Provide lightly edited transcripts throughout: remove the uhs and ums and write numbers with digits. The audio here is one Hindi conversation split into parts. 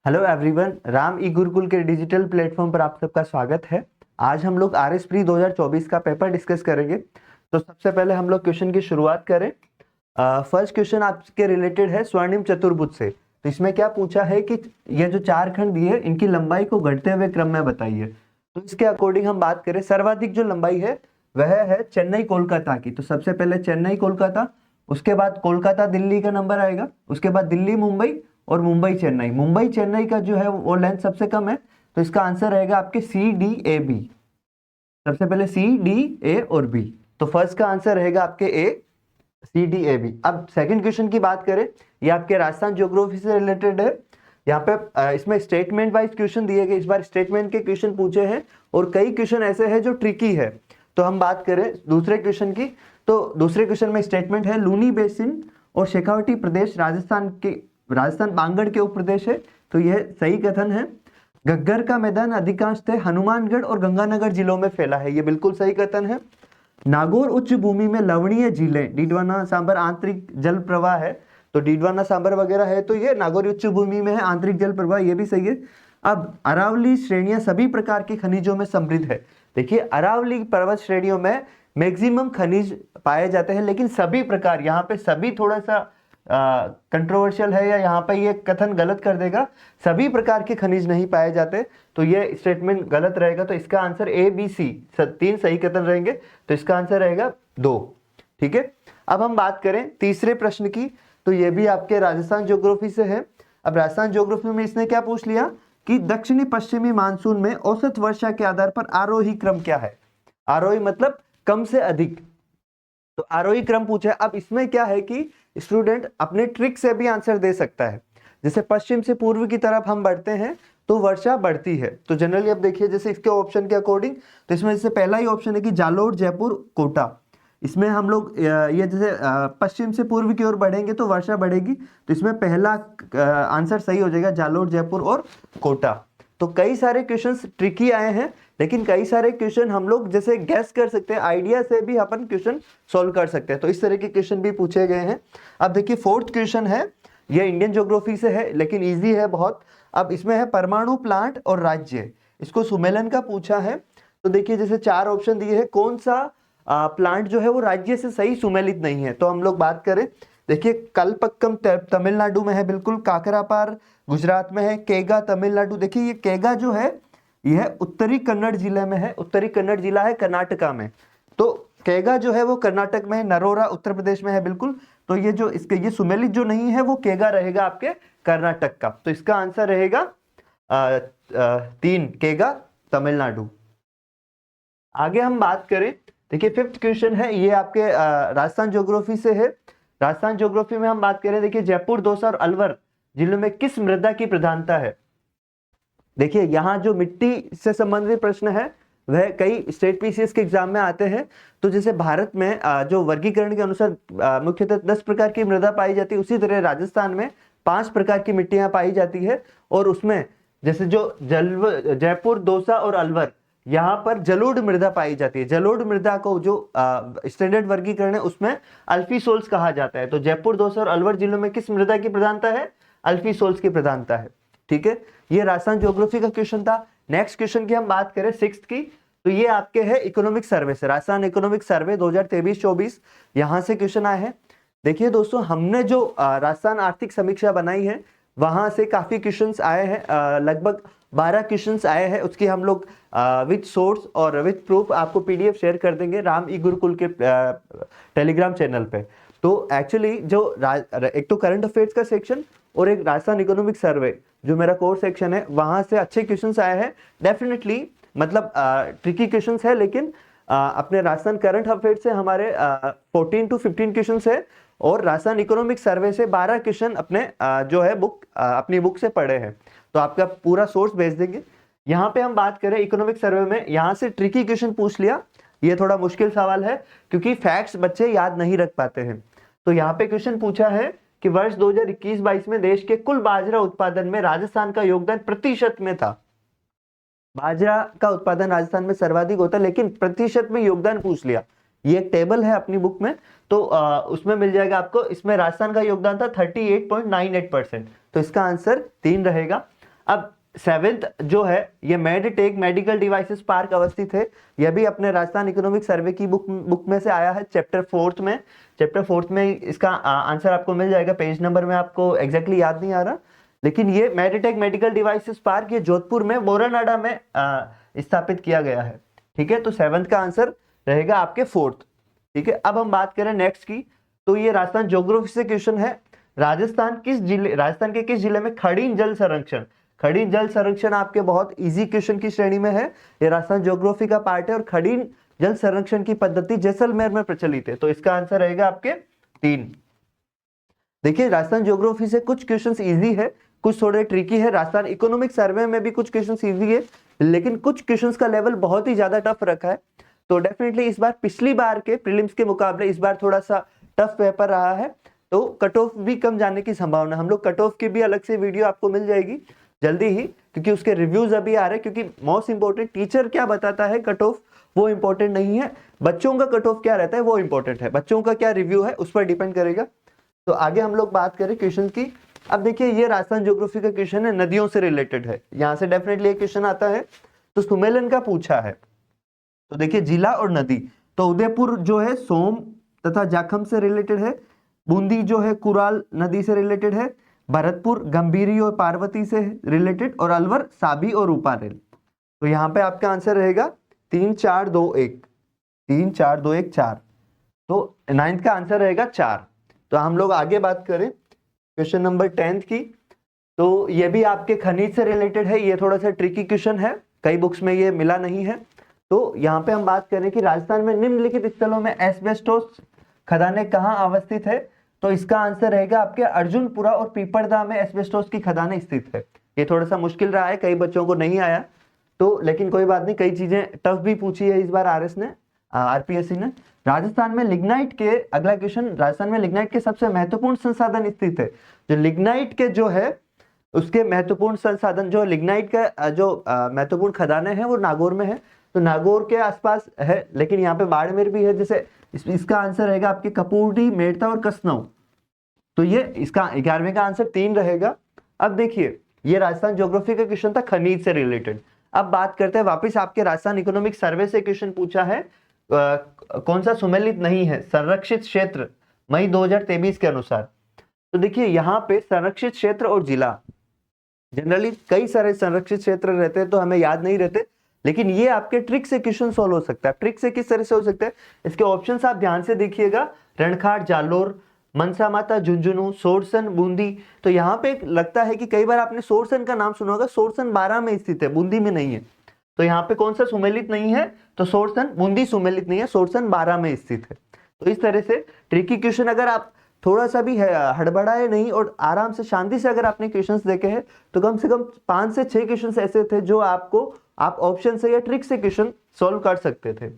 हेलो एवरीवन, राम ई गुरुकुल के डिजिटल प्लेटफॉर्म पर आप सबका स्वागत है। आज हम लोग आर एस प्री 2024 का पेपर डिस्कस करेंगे। तो सबसे पहले हम लोग क्वेश्चन की शुरुआत करें। फर्स्ट क्वेश्चन आपके रिलेटेड है स्वर्णिम चतुर्भुज से। तो इसमें क्या पूछा है कि ये जो चार खंड दिए इनकी लंबाई को घटते हुए क्रम में बताइए। तो इसके अकॉर्डिंग हम बात करें, सर्वाधिक जो लंबाई है वह है चेन्नई कोलकाता की। तो सबसे पहले चेन्नई कोलकाता, उसके बाद कोलकाता दिल्ली का नंबर आएगा, उसके बाद दिल्ली मुंबई और मुंबई चेन्नई। मुंबई चेन्नई का जो है वो लेंथ सबसे कम है, तो इसका आंसर रहेगा आपके सी डी ए बी। सबसे पहले सी डी ए और बी, तो फर्स्ट का आंसर रहेगा आपके ए, सी डी ए बी। अब सेकंड क्वेश्चन की बात करें, ये आपके राजस्थान ज्योग्राफी से रिलेटेड है। यहाँ पे इसमें स्टेटमेंट वाइज क्वेश्चन दिए गए, इस बार स्टेटमेंट के क्वेश्चन पूछे हैं और कई क्वेश्चन ऐसे हैं जो ट्रिकी है। तो हम बात करें दूसरे क्वेश्चन की, तो दूसरे क्वेश्चन में स्टेटमेंट है लूनी बेसिन और शेखावटी प्रदेश राजस्थान बांगड़ के उप प्रदेश है। तो यह सही कथन है। घग्गर का मैदान अधिकांशतः हनुमानगढ़ और गंगानगर जिलों में फैला है, यह बिल्कुल सही कथन है। नागौर उच्च भूमि में लवणीय झीलें डीडवाना सांबर आंतरिक जल प्रवाह है। तो डीडवाना सांबर वगैरह है, तो ये नागौर उच्च भूमि में है, आंतरिक जल प्रवाह, ये भी सही है। अब अरावली श्रेणियां सभी प्रकार के खनिजों में समृद्ध है। देखिए, अरावली पर्वत श्रेणियों में मैक्सिमम खनिज पाए जाते हैं, लेकिन सभी प्रकार, यहाँ पे सभी थोड़ा सा कंट्रोवर्शियल है, या यहाँ पे ये कथन गलत कर देगा, सभी प्रकार के खनिज नहीं पाए जाते, तो ये स्टेटमेंट गलत रहेगा। तो इसका आंसर ए बी सी तीन सही कथन रहेंगे, तो इसका आंसर रहेगा 2। ठीक है, अब हम बात करें तीसरे प्रश्न की, तो ये भी आपके राजस्थान ज्योग्राफी से है। अब राजस्थान ज्योग्राफी में इसने क्या पूछ लिया कि दक्षिणी पश्चिमी मानसून में औसत वर्षा के आधार पर आरोही क्रम क्या है। आरोही मतलब कम से अधिक, तो आरोही क्रम पूछा है। अब इसमें क्या है कि स्टूडेंट अपने ट्रिक से भी आंसर दे सकता है। जैसे पश्चिम से पूर्व की तरफ हम बढ़ते हैं तो वर्षा बढ़ती है। तो जनरली अब देखिए, जैसे इसके ऑप्शन के अकॉर्डिंग, तो इसमें जैसे पहला ही ऑप्शन है कि जालोर जयपुर कोटा। इसमें हम लोग ये जैसे पश्चिम से पूर्व की ओर बढ़ेंगे तो वर्षा बढ़ेगी, तो इसमें पहला आंसर सही हो जाएगा, जालोर जयपुर और कोटा। तो कई सारे क्वेश्चंस ट्रिकी आए हैं, लेकिन कई सारे क्वेश्चन हम लोग जैसे गैस कर सकते हैं, आइडिया से भी अपन क्वेश्चन सॉल्व कर सकते हैं। तो इस तरह के क्वेश्चन भी पूछे गए हैं। अब देखिए फोर्थ क्वेश्चन है, ये इंडियन ज्योग्राफी से है लेकिन इजी है बहुत। अब इसमें है परमाणु प्लांट और राज्य, इसको सुमेलन का पूछा है। तो देखिए जैसे चार ऑप्शन दिए हैं, कौन सा प्लांट जो है वो राज्य से सही सुमेलित नहीं है। तो हम लोग बात करें, देखिए कलपक्कम तमिलनाडु में है, बिल्कुल काकरापार गुजरात में है, केगा तमिलनाडु। देखिए ये केगा जो है यह उत्तरी कन्नड़ जिले में है, उत्तरी कन्नड़ जिला है कर्नाटका में। तो केगा जो है वो कर्नाटक में है, नरोरा उत्तर प्रदेश में है बिल्कुल। तो ये जो इसके ये सुमेलित जो नहीं है वो केगा रहेगा आपके कर्नाटक का। तो इसका आंसर रहेगा 3 केगा तमिलनाडु। आगे हम बात करें, देखिए फिफ्थ क्वेश्चन है, ये आपके राजस्थान ज्योग्राफी से है। राजस्थान ज्योग्राफी में हम बात करें, देखिए जयपुर, दौसा और अलवर जिलों में किस मृदा की प्रधानता है। देखिए यहाँ जो मिट्टी से संबंधित प्रश्न है वह कई स्टेट पीसीएस के एग्जाम में आते हैं। तो जैसे भारत में जो वर्गीकरण के अनुसार मुख्यतः 10 प्रकार की मृदा पाई जाती है, उसी तरह राजस्थान में 5 प्रकार की मिट्टियां पाई जाती है। और उसमें जैसे जो जयपुर, दौसा और अलवर, यहाँ पर जलोढ़ मृदा पाई जाती है। जलोढ़ मृदा को जो स्टैंडर्ड वर्गीकरण है उसमें अल्फी सोल्स कहा जाता है। तो जयपुर, दौसा और अलवर जिलों में किस मृदा की प्रधानता है, अल्फी सोल्स की प्रधानता है। ठीक है, ये राजस्थान ज्योग्राफी का क्वेश्चन था। नेक्स्ट क्वेश्चन की हम बात करें सिक्स्थ की, तो ये आपके है इकोनॉमिक सर्वे से, राजस्थान इकोनॉमिक सर्वे 2023-24, यहां से क्वेश्चन आए हैं। देखिए दोस्तों, हमने जो राजस्थान आर्थिक समीक्षा बनाई है वहां से काफी क्वेश्चंस आए हैं, लगभग 12 क्वेश्चंस आए हैं। उसकी हम लोग विथ सोर्स और विथ प्रूफ आपको पीडीएफ शेयर कर देंगे राम ई गुरुकुल के टेलीग्राम चैनल पे। तो एक्चुअली जो एक तो करंट अफेयर्स का सेक्शन और एक राजस्थान इकोनॉमिक सर्वे जो मेरा कोर सेक्शन है, वहां से अच्छे क्वेश्चंस आए हैं डेफिनेटली। मतलब ट्रिकी क्वेश्चंस है, लेकिन अपने राजस्थान करंट अफेयर से हमारे 14 to 15 क्वेश्चंस है, और राजस्थान इकोनॉमिक सर्वे से 12 क्वेश्चन अपने जो है अपनी बुक से पढ़े हैं। तो आपका पूरा सोर्स भेज देंगे। यहाँ पे हम बात करें इकोनॉमिक सर्वे में, यहाँ से ट्रिकी क्वेश्चन पूछ लिया, ये थोड़ा मुश्किल सवाल है क्योंकि फैक्ट्स बच्चे याद नहीं रख पाते हैं। तो यहाँ पे क्वेश्चन पूछा है कि वर्ष 2021-22 में देश के कुल बाजरा उत्पादन में राजस्थान का योगदान प्रतिशत में था। बाजरा का उत्पादन राजस्थान में सर्वाधिक होता है, लेकिन प्रतिशत में योगदान पूछ लिया। ये एक टेबल है अपनी बुक में, तो उसमें मिल जाएगा आपको। इसमें राजस्थान का योगदान था 38.98%, तो इसका आंसर 3 रहेगा। अब 7th जो है ये मेडटेक मेडिकल डिवाइसेस पार्क अवस्थित है। यह भी अपने राजस्थान इकोनॉमिक सर्वे की बुक में से आया है, चैप्टर 4th में। चैप्टर 4th में इसका आंसर आपको मिल जाएगा। पेज नंबर में आपको एग्जैक्टली याद नहीं आ रहा, लेकिन ये मेडटेक मेडिकल डिवाइसेस पार्क ये जोधपुर में मोरानाडा में स्थापित किया गया है। ठीक है, तो 7th का आंसर रहेगा आपके 4th। ठीक है, अब हम बात करें नेक्स्ट की, तो ये राजस्थान ज्योग्राफी से क्वेश्चन है। राजस्थान के किस जिले में खड़ीन जल संरक्षण, खड़ीन जल संरक्षण आपके बहुत इजी क्वेश्चन की श्रेणी में है। ये राजस्थान ज्योग्राफी का पार्ट है और खड़ीन जल संरक्षण की पद्धति जैसलमेर में प्रचलित है। तो इसका आंसर रहेगा आपके 3। देखिए, राजस्थान ज्योग्राफी से कुछ क्वेश्चंस इजी है, कुछ थोड़े ट्रिकी है। राजस्थान इकोनॉमिक सर्वे में भी कुछ क्वेश्चंस इजी है, लेकिन कुछ क्वेश्चंस का लेवल बहुत ही ज्यादा टफ रखा है। तो डेफिनेटली इस बार पिछली बार के प्रीलिम्स के मुकाबले इस बार थोड़ा सा टफ पेपर रहा है, तो कट ऑफ भी कम जाने की संभावना। हम लोग कट ऑफ की भी अलग से वीडियो आपको मिल जाएगी जल्दी ही, क्योंकि उसके रिव्यूज अभी आ रहे हैं। क्योंकि मोस्ट इंपॉर्टेंट टीचर क्या बताता है कट ऑफ, वो इंपॉर्टेंट नहीं है, बच्चों का कट ऑफ क्या रहता है वो इंपॉर्टेंट है। बच्चों का क्या रिव्यू है उस पर डिपेंड करेगा। तो आगे हम लोग बात करें क्वेश्चन की। अब देखिए, ये राजस्थान ज्योग्राफी का क्वेश्चन है, नदियों से रिलेटेड है। यहाँ से डेफिनेटली एक क्वेश्चन आता है। तो सुमेलन का पूछा है, तो देखिए जिला और नदी, तो उदयपुर जो है सोम तथा जाखम से रिलेटेड है, बूंदी जो है कुराल नदी से रिलेटेड है, भरतपुर गंभीरी और पार्वती से रिलेटेड, और अलवर साबी और रूपारेल। तो यहाँ पे आपका आंसर रहेगा 3 4 2 1, 3 4 2 1 4। तो 9th का आंसर रहेगा 4। तो हम लोग आगे बात करें क्वेश्चन नंबर 10th की, तो ये भी आपके खनिज से रिलेटेड है। ये थोड़ा सा ट्रिकी क्वेश्चन है, कई बुक्स में ये मिला नहीं है। तो यहाँ पे हम बात करें कि राजस्थान में निम्नलिखित स्थलों में एस्बेस्टोस खदानें कहाँ अवस्थित है, तो इसका आंसर रहेगा आपके अर्जुनपुरा और पीपरदा में एस्बेस्टोस की खदानें स्थित है। ये थोड़ा सा मुश्किल रहा है, कई बच्चों को नहीं आया, तो लेकिन कोई बात नहीं, कई चीजें टफ भी पूछी है इस बार आरपीएससी ने। राजस्थान में लिग्नाइट के, अगला क्वेश्चन, राजस्थान में लिग्नाइट के सबसे महत्वपूर्ण संसाधन स्थित है। जो लिग्नाइट के जो है उसके महत्वपूर्ण संसाधन, जो लिग्नाइट का जो महत्वपूर्ण खदानें हैं वो नागौर में है। तो नागौर के आसपास है, लेकिन यहाँ पे बाड़मेर भी है। जैसे इसका आंसर रहेगा आपके कपूरडी, मेड़ता और कसनऊ। तो ये इसका 11वें का आंसर 3 रहेगा। अब देखिए, ये राजस्थान ज्योग्राफी का क्वेश्चन था खनिज से रिलेटेड। अब बात करते हैं वापस, आपके राजस्थान इकोनॉमिक सर्वे से क्वेश्चन पूछा है, कौन सा सुमेलित नहीं है संरक्षित क्षेत्र मई 2023 के अनुसार। तो देखिए, यहाँ पे संरक्षित क्षेत्र और जिला, जनरली कई सारे संरक्षित क्षेत्र रहते हैं तो हमें याद नहीं रहते, लेकिन ये आपके ट्रिक से क्वेश्चन सॉल्व हो सकता है। ट्रिक से किस तरह से हो सकता है, इसके ऑप्शंस आप ध्यान से देखिएगा। रणखाट जालोर, मनसा माता झुंझुनू, सोरसन बूंदी। तो यहाँ पे लगता है कि कई बार आपने सोरसन का नाम सुना होगा, सोरसन 12 में स्थित है, बूंदी में नहीं है। तो यहाँ पे कौन सा सुमेलित नहीं है, तो सोरसन, बूंदी सुमेलित नहीं है, सोरसन 12 में स्थित है। तो इस तरह से ट्रिकी क्वेश्चन अगर आप थोड़ा सा भी हड़बड़ाए नहीं और आराम से शांति से अगर आपने क्वेश्चंस देखे हैं, तो कम से कम 5 से 6 क्वेश्चंस ऐसे थे जो आप ऑप्शन से या ट्रिक से क्वेश्चन सॉल्व कर सकते थे।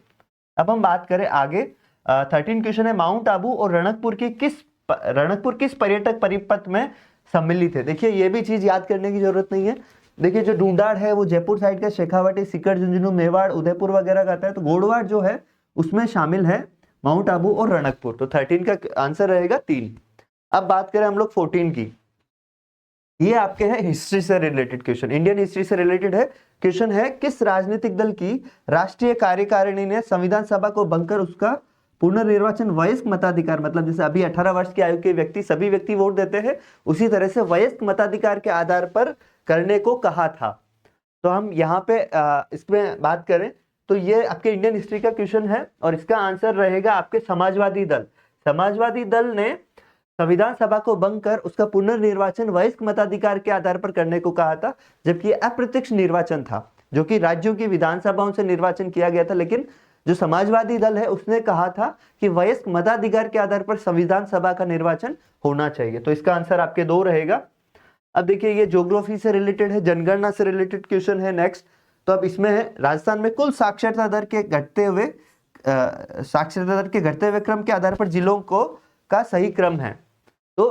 अब हम बात करें आगे, 13 क्वेश्चन है, माउंट आबू और रणकपुर किस पर्यटक परिपथ में सम्मिलित है। देखिए, ये भी चीज याद करने की जरूरत नहीं है। देखिए, जो ढूंढाड़ है वो जयपुर साइड का, शेखावाटी, सीकर, झुंझुनू, मेवाड़, उदयपुर वगैरह का आता है। तो गोड़वाड़ जो है उसमें शामिल है माउंट आबू और रणकपुर। तो 13 का आंसर रहेगा 3। अब बात करें हम लोग 14 की, ये आपके है हिस्ट्री से रिलेटेड क्वेश्चन, इंडियन हिस्ट्री से रिलेटेड है। क्वेश्चन है, किस राजनीतिक दल की राष्ट्रीय कार्यकारिणी ने संविधान सभा को भंग कर उसका पुनर्निर्वाचन वयस्क मताधिकार, मतलब जैसे अभी 18 वर्ष की आयु के व्यक्ति, सभी व्यक्ति वोट देते हैं, उसी तरह से वयस्क मताधिकार के आधार पर करने को कहा था। तो हम यहाँ पे इसमें बात करें तो ये आपके इंडियन हिस्ट्री का क्वेश्चन है और इसका आंसर रहेगा आपके समाजवादी दल। समाजवादी दल ने संविधान सभा को भंग कर उसका पुनर्निर्वाचन वयस्क मताधिकार के आधार पर करने को कहा था, जबकि अप्रत्यक्ष निर्वाचन था, जो कि राज्यों की विधानसभाओं से निर्वाचन किया गया था। लेकिन जो समाजवादी दल है उसने कहा था कि वयस्क मताधिकार के आधार पर संविधान सभा का निर्वाचन होना चाहिए। तो इसका आंसर आपके 2 रहेगा। अब देखिए, ये ज्योग्राफी से रिलेटेड है, जनगणना से रिलेटेड क्वेश्चन है नेक्स्ट। तो अब इसमें है, राजस्थान में कुल साक्षरता दर के घटते हुए क्रम के आधार पर जिलों का सही क्रम है। तो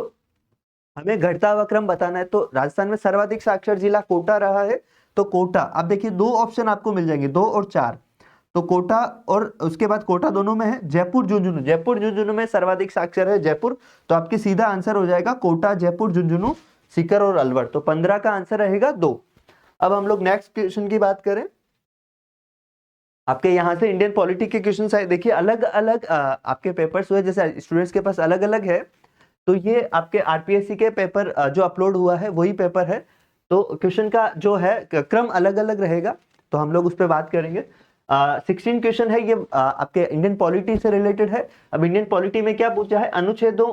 हमें घटता हुआ क्रम बताना है। तो राजस्थान में सर्वाधिक साक्षर जिला कोटा रहा है, तो कोटा। अब देखिए, 2 ऑप्शन आपको मिल जाएंगे, 2 और 4। तो कोटा और उसके बाद कोटा दोनों में है जयपुर झुंझुनू, जयपुर झुंझुनू में सर्वाधिक साक्षर है जयपुर। तो आपके सीधा आंसर हो जाएगा कोटा, जयपुर, झुंझुनू, सीकर और अलवर। तो 15 का आंसर रहेगा 2। अब हम लोग नेक्स्ट क्वेश्चन की बात करें। आपके यहाँ से इंडियन पॉलिटी के क्वेश्चन आए, देखिए अलग अलग आपके पेपर्स हुए, जैसे स्टूडेंट्स के पास अलग अलग है, तो ये आपके आरपीएससी के पेपर जो अपलोड हुआ है वही पेपर है, तो क्वेश्चन का जो है क्रम अलग अलग रहेगा, तो हम लोग उस पर बात करेंगे। 16 क्वेश्चन है ये आपके इंडियन पॉलिटी से रिलेटेड है। अब इंडियन पॉलिटी में क्या पूछा है, अनुच्छेदों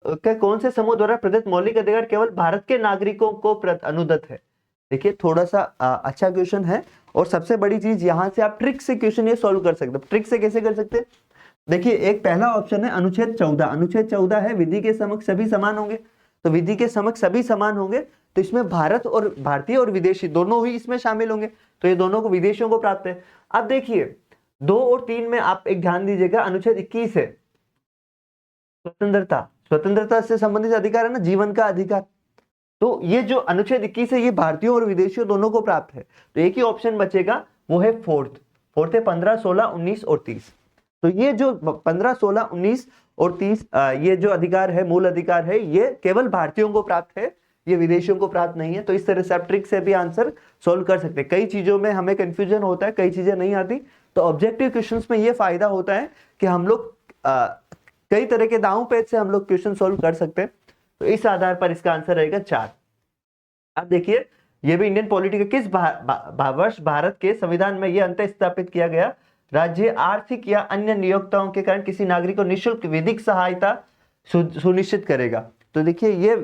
के कौन से समूह द्वारा प्रदत्त मौलिक अधिकार केवल भारत के नागरिकों को अनुदत्त है। देखिए थोड़ा सा अच्छा क्वेश्चन है, और सबसे बड़ी चीज यहाँ से आप ट्रिक से क्वेश्चन ये सॉल्व कर सकते हो। ट्रिक से कैसे कर सकते हैं, देखिए एक पहला ऑप्शन है अनुच्छेद 14। अनुच्छेद 14 है विधि के समक्ष सभी समान होंगे, तो विधि के समक्ष सभी समान होंगे, तो इसमें भारत और भारतीय और विदेशी दोनों ही इसमें शामिल होंगे, तो ये दोनों को विदेशियों को प्राप्त है। अब देखिए 2 और 3 में आप एक ध्यान दीजिएगा, अनुच्छेद 21 है स्वतंत्रता, स्वतंत्रता से संबंधित अधिकार है ना, जीवन का अधिकार, तो ये जो अनुच्छेद 21 है ये भारतीयों और विदेशियों दोनों को प्राप्त है, तो एक ही ऑप्शन बचेगा वो है फोर्थ है 15, 16, 19 और 30। तो ये जो 15, 16, 19 और 30 ये जो अधिकार है, मूल अधिकार है, ये केवल भारतीयों को प्राप्त है, ये विदेशियों को प्राप्त नहीं है। तो इस तरह से आप ट्रिक से भी आंसर सोल्व कर सकते हैं। कई चीजों में हमें कंफ्यूजन होता है, कई चीजें नहीं आती, तो ऑब्जेक्टिव क्वेश्चंस में ये फायदा होता है कि हम लोग कई तरह के दांव पेच से हम लोग क्वेश्चन सोल्व कर सकते हैं। तो इस आधार पर इसका आंसर रहेगा 4। अब देखिए ये भी इंडियन पॉलिटी के किस वर्ष भारत के संविधान में यह अंत स्थापित किया गया, राज्य आर्थिक या अन्य नियोक्ताओं के कारण किसी नागरिक को निःशुल्क विधिक सहायता सुनिश्चित करेगा। तो देखिए ये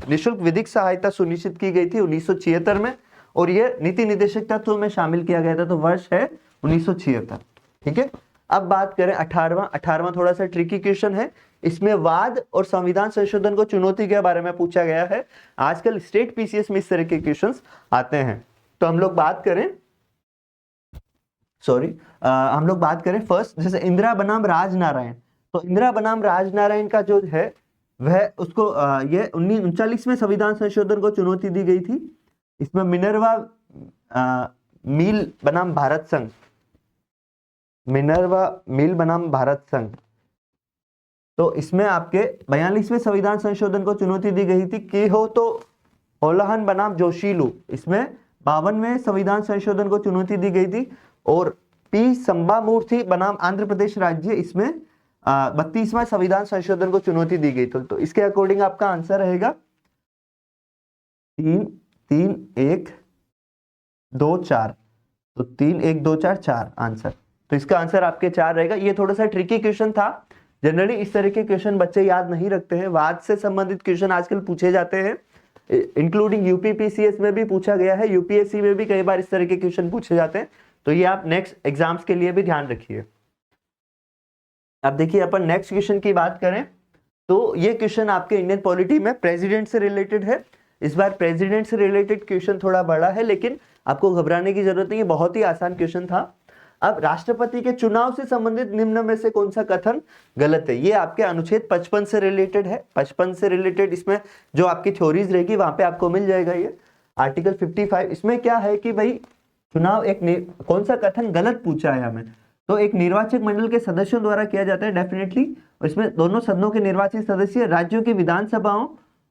निःशुल्क विधिक सहायता सुनिश्चित की गई थी 1976 में, और ये नीति निर्देशक तत्वों में शामिल किया गया था, तो वर्ष है 1976। ठीक है, अब बात करें 18वां थोड़ा सा ट्रिकी क्वेश्चन है, इसमें वाद और संविधान संशोधन को चुनौती के बारे में पूछा गया है। आजकल स्टेट पीसीएस में इस तरह के क्वेश्चंस आते हैं। तो हम लोग बात करें फर्स्ट, जैसे इंदिरा बनाम राजनारायण, तो इंदिरा बनाम राजनारायण का जो है वह उसको ये 1939 में संविधान संशोधन को चुनौती दी गई थी। इसमें मिनर्वा मिल बनाम भारत संघ, मिनर्वा मिल बनाम भारत संघ, तो इसमें आपके 42वें संविधान संशोधन को चुनौती दी गई थी। केहोतो होलाहन बनाम जोशीलू, इसमें 52वें संविधान संशोधन को चुनौती दी गई थी। और पी संबामूर्ति बनाम आंध्र प्रदेश राज्य, इसमें 32वां संविधान संशोधन को चुनौती दी गई। तो इसके अकॉर्डिंग आपका आंसर रहेगा 3, 3, 1, 2, 4, तो 3, 1, 2, 4, 4 आंसर। तो इसका आंसर आपके 4 रहेगा। ये थोड़ा सा ट्रिकी क्वेश्चन था, जनरली इस तरह के क्वेश्चन बच्चे याद नहीं रखते हैं। वाद से संबंधित क्वेश्चन आजकल पूछे जाते हैं, इंक्लूडिंग यूपीपीसीएस में भी पूछा गया है, यूपीएससी में भी कई बार इस तरह के क्वेश्चन पूछे जाते हैं, तो ये आप नेक्स्ट एग्जाम्स के लिए भी ध्यान रखिए। अब देखिए अपन नेक्स्ट क्वेश्चन की बात करें, तो ये क्वेश्चन आपके इंडियन पॉलिटी में प्रेसिडेंट से रिलेटेड है। इस बार प्रेसिडेंट से रिलेटेड क्वेश्चन थोड़ा बड़ा है, लेकिन आपको घबराने की जरूरत नहीं है, बहुत ही आसान क्वेश्चन था। अब राष्ट्रपति के चुनाव से संबंधित निम्न में से कौन सा कथन गलत है, ये आपके अनुच्छेद 55 से रिलेटेड है। 55 से रिलेटेड इसमें जो आपकी थ्योरीज रहेगी वहां पे आपको मिल जाएगा ये आर्टिकल 55। इसमें क्या है कि भाई चुनाव कौन सा कथन गलत पूछा है हमें, तो एक निर्वाचक मंडल के सदस्यों द्वारा किया जाता है डेफिनेटली, और इसमें दोनों सदनों के निर्वाचित सदस्य, राज्यों की विधानसभाओं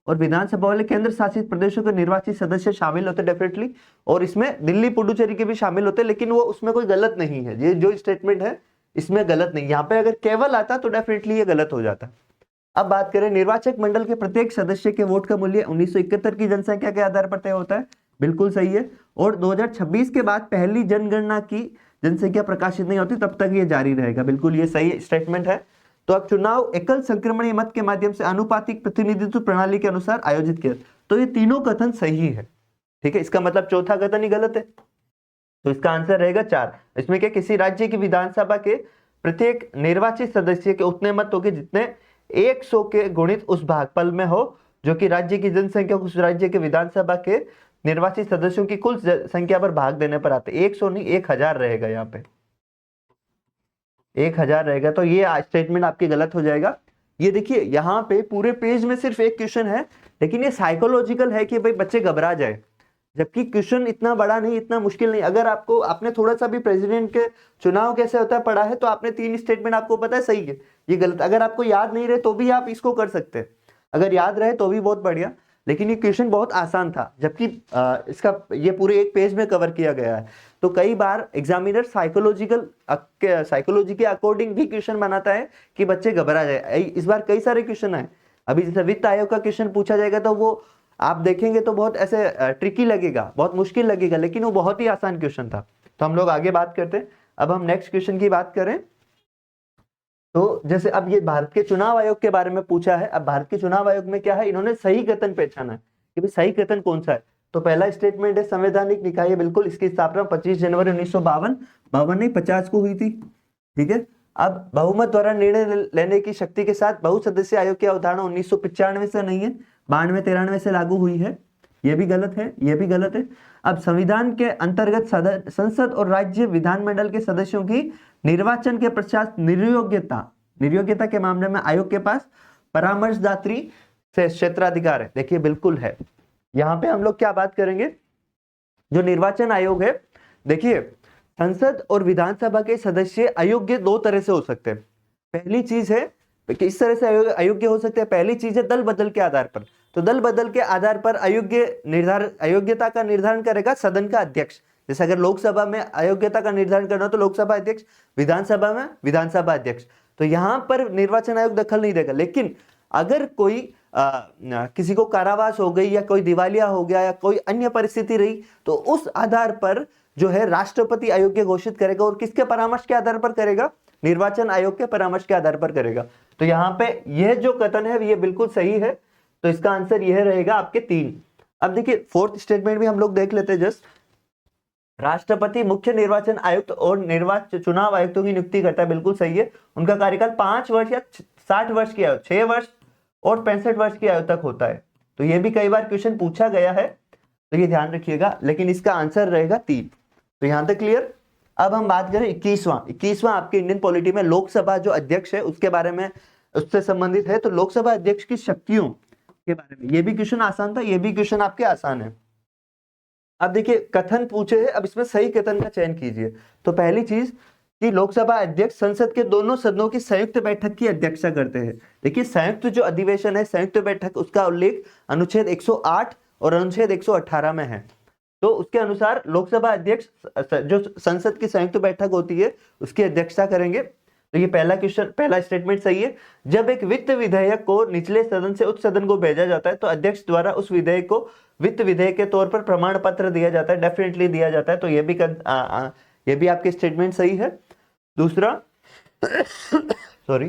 और विधानसभा वाले केंद्र शासित प्रदेशों के निर्वाचित सदस्य शामिल होते हैं डेफिनेटली, और इसमें दिल्ली पुडुचेरी के भी शामिल होते हैं, लेकिन वो उसमें कोई गलत नहीं है। ये जो स्टेटमेंट है इसमें गलत नहीं, यहाँ पे अगर केवल आता तो डेफिनेटली ये गलत हो जाता। अब बात करें निर्वाचक मंडल के प्रत्येक सदस्य के वोट का मूल्य 1971 की जनसंख्या के आधार पर तय होता है, बिल्कुल सही है। और 2026 के बाद पहली जनगणना की जनसंख्या प्रकाशित नहीं होती तब तक ये जारी रहेगा, बिल्कुल ये सही स्टेटमेंट है। तो अब चुनाव एकल संक्रमणीय मत के माध्यम से आनुपातिक प्रतिनिधित्व प्रणाली के अनुसार आयोजित किया, तो ये तीनों कथन सही है। ठीक है, इसका मतलब चौथा कथन ही गलत है, तो इसका आंसर रहेगा 4। इसमें क्या, किसी राज्य की विधानसभा के प्रत्येक निर्वाचित सदस्य के उतने मत होंगे जितने 100 के गुणित उस भागफल में हो जो कि राज्य की जनसंख्या उस राज्य के विधानसभा के निर्वाचित सदस्यों की कुल संख्या पर भाग देने पर आते। 100 नहीं 1000 रहेगा, यहाँ पे 1000 रहेगा, तो ये स्टेटमेंट आपकी गलत हो जाएगा। ये देखिए यहाँ पे पूरे पेज में सिर्फ एक क्वेश्चन है, लेकिन ये साइकोलॉजिकल है कि भाई बच्चे घबरा जाए, जबकि क्वेश्चन इतना बड़ा नहीं, इतना मुश्किल नहीं। अगर आपने थोड़ा सा भी प्रेसिडेंट के चुनाव कैसे होता है पढ़ा है, तो आपने 3 स्टेटमेंट आपको पता है सही है, ये गलत। अगर आपको याद नहीं रहे तो भी आप इसको कर सकते हैं, अगर याद रहे तो भी बहुत बढ़िया। लेकिन ये क्वेश्चन बहुत आसान था, जबकि इसका ये पूरे एक पेज में कवर किया गया है। तो कई बार एग्जामिनर साइकोलॉजी के अकॉर्डिंग भी क्वेश्चन बनाता है कि बच्चे घबरा जाए। इस बार कई सारे क्वेश्चन आए, अभी जैसे वित्त आयोग का क्वेश्चन पूछा जाएगा तो वो आप देखेंगे तो बहुत ऐसे ट्रिकी लगेगा, बहुत मुश्किल लगेगा, लेकिन वो बहुत ही आसान क्वेश्चन था। तो हम लोग आगे बात करते हैं। अब हम नेक्स्ट क्वेश्चन की बात करें तो जैसे अब ये भारत के चुनाव आयोग के बारे में पूछा है। अब भारत के चुनाव आयोग में क्या है, इन्होंने सही कथन पहचाना है कि भाई सही कथन कौन सा है। तो पहला स्टेटमेंट है संवैधानिक निकाय है, बिल्कुल, इसकी स्थापना 25 जनवरी 1952 52 नहीं 50 को हुई थी। ठीक है। अब बहुमत द्वारा निर्णय लेने की शक्ति के साथ बहुसदस्यीय आयोग की अवधारणा 1995 से नहीं है, 92-93 से लागू हुई है। ये भी गलत है, ये भी गलत है। अब संविधान के अंतर्गत संसद और राज्य विधानमंडल के सदस्यों की निर्वाचन के पश्चात निर्योग्यता के मामले में आयोग के पास परामर्शदात्री से क्षेत्राधिकार है। देखिए बिल्कुल है। यहाँ पे हम लोग क्या बात करेंगे, जो निर्वाचन आयोग है, देखिए संसद और विधानसभा के सदस्य अयोग्य दो तरह से हो सकते हैं। पहली चीज है किस तरह से अयोग्य हो सकते हैं, पहली चीज है दल बदल के आधार पर। तो दल बदल के आधार पर अयोग्यता का निर्धारण करेगा सदन का अध्यक्ष। जैसे अगर लोकसभा में अयोग्यता का निर्धारण करना तो लोकसभा अध्यक्ष, विधानसभा में विधानसभा अध्यक्ष। तो यहां पर निर्वाचन आयोग दखल नहीं देगा। लेकिन अगर कोई किसी को कारावास हो गई या कोई दिवालिया हो गया या कोई अन्य परिस्थिति रही तो उस आधार पर जो है राष्ट्रपति अयोग्य घोषित करेगा। और किसके परामर्श के आधार पर करेगा, निर्वाचन आयोग के परामर्श के आधार पर करेगा। तो यहाँ पे यह जो कथन है ये बिल्कुल सही है। तो इसका आंसर यह रहेगा आपके 3। अब देखिए फोर्थ स्टेटमेंट भी हम लोग देख लेते हैं। जस्ट राष्ट्रपति मुख्य निर्वाचन आयुक्त और चुनाव आयुक्तों की नियुक्ति करता है, बिल्कुल सही है। उनका कार्यकाल 5 वर्ष या 60 वर्ष की आयु, 6 वर्ष और 65 वर्ष की आयु तक होता है। तो ये भी कई बार क्वेश्चन पूछा गया है, तो ये ध्यान रखिएगा। लेकिन इसका आंसर रहेगा 3। तो यहां तक क्लियर। अब हम बात करें 21वां आपके इंडियन पॉलिटी में लोकसभा जो अध्यक्ष है उसके बारे में, उससे संबंधित है। तो लोकसभा अध्यक्ष की शक्तियों के बारे में ये भी क्वेश्चन आसान था, ये भी क्वेश्चन आपके आसान है। अब देखिए कथन पूछे हैं, अब इसमें सही कथन का चयन कीजिए। तो पहली चीज कि लोकसभा अध्यक्ष संसद के दोनों सदनों की संयुक्त बैठक की अध्यक्षता करते हैं। देखिए संयुक्त जो अधिवेशन है, संयुक्त बैठक, उसका उल्लेख अनुच्छेद 108 और अनुच्छेद 118 में है। तो उसके अनुसार लोकसभा अध्यक्ष जो संसद की संयुक्त बैठक होती है उसकी अध्यक्षता करेंगे। तो ये पहला क्वेश्चन, पहला स्टेटमेंट सही है। जब एक वित्त विधेयक को निचले सदन से उच्च सदन को भेजा जाता है तो अध्यक्ष द्वारा उस विधेयक को वित्त विधेयक के तौर पर प्रमाण पत्र दिया जाता है, डेफिनेटली दिया जाता है। तो ये भी आपके स्टेटमेंट सही है। दूसरा सॉरी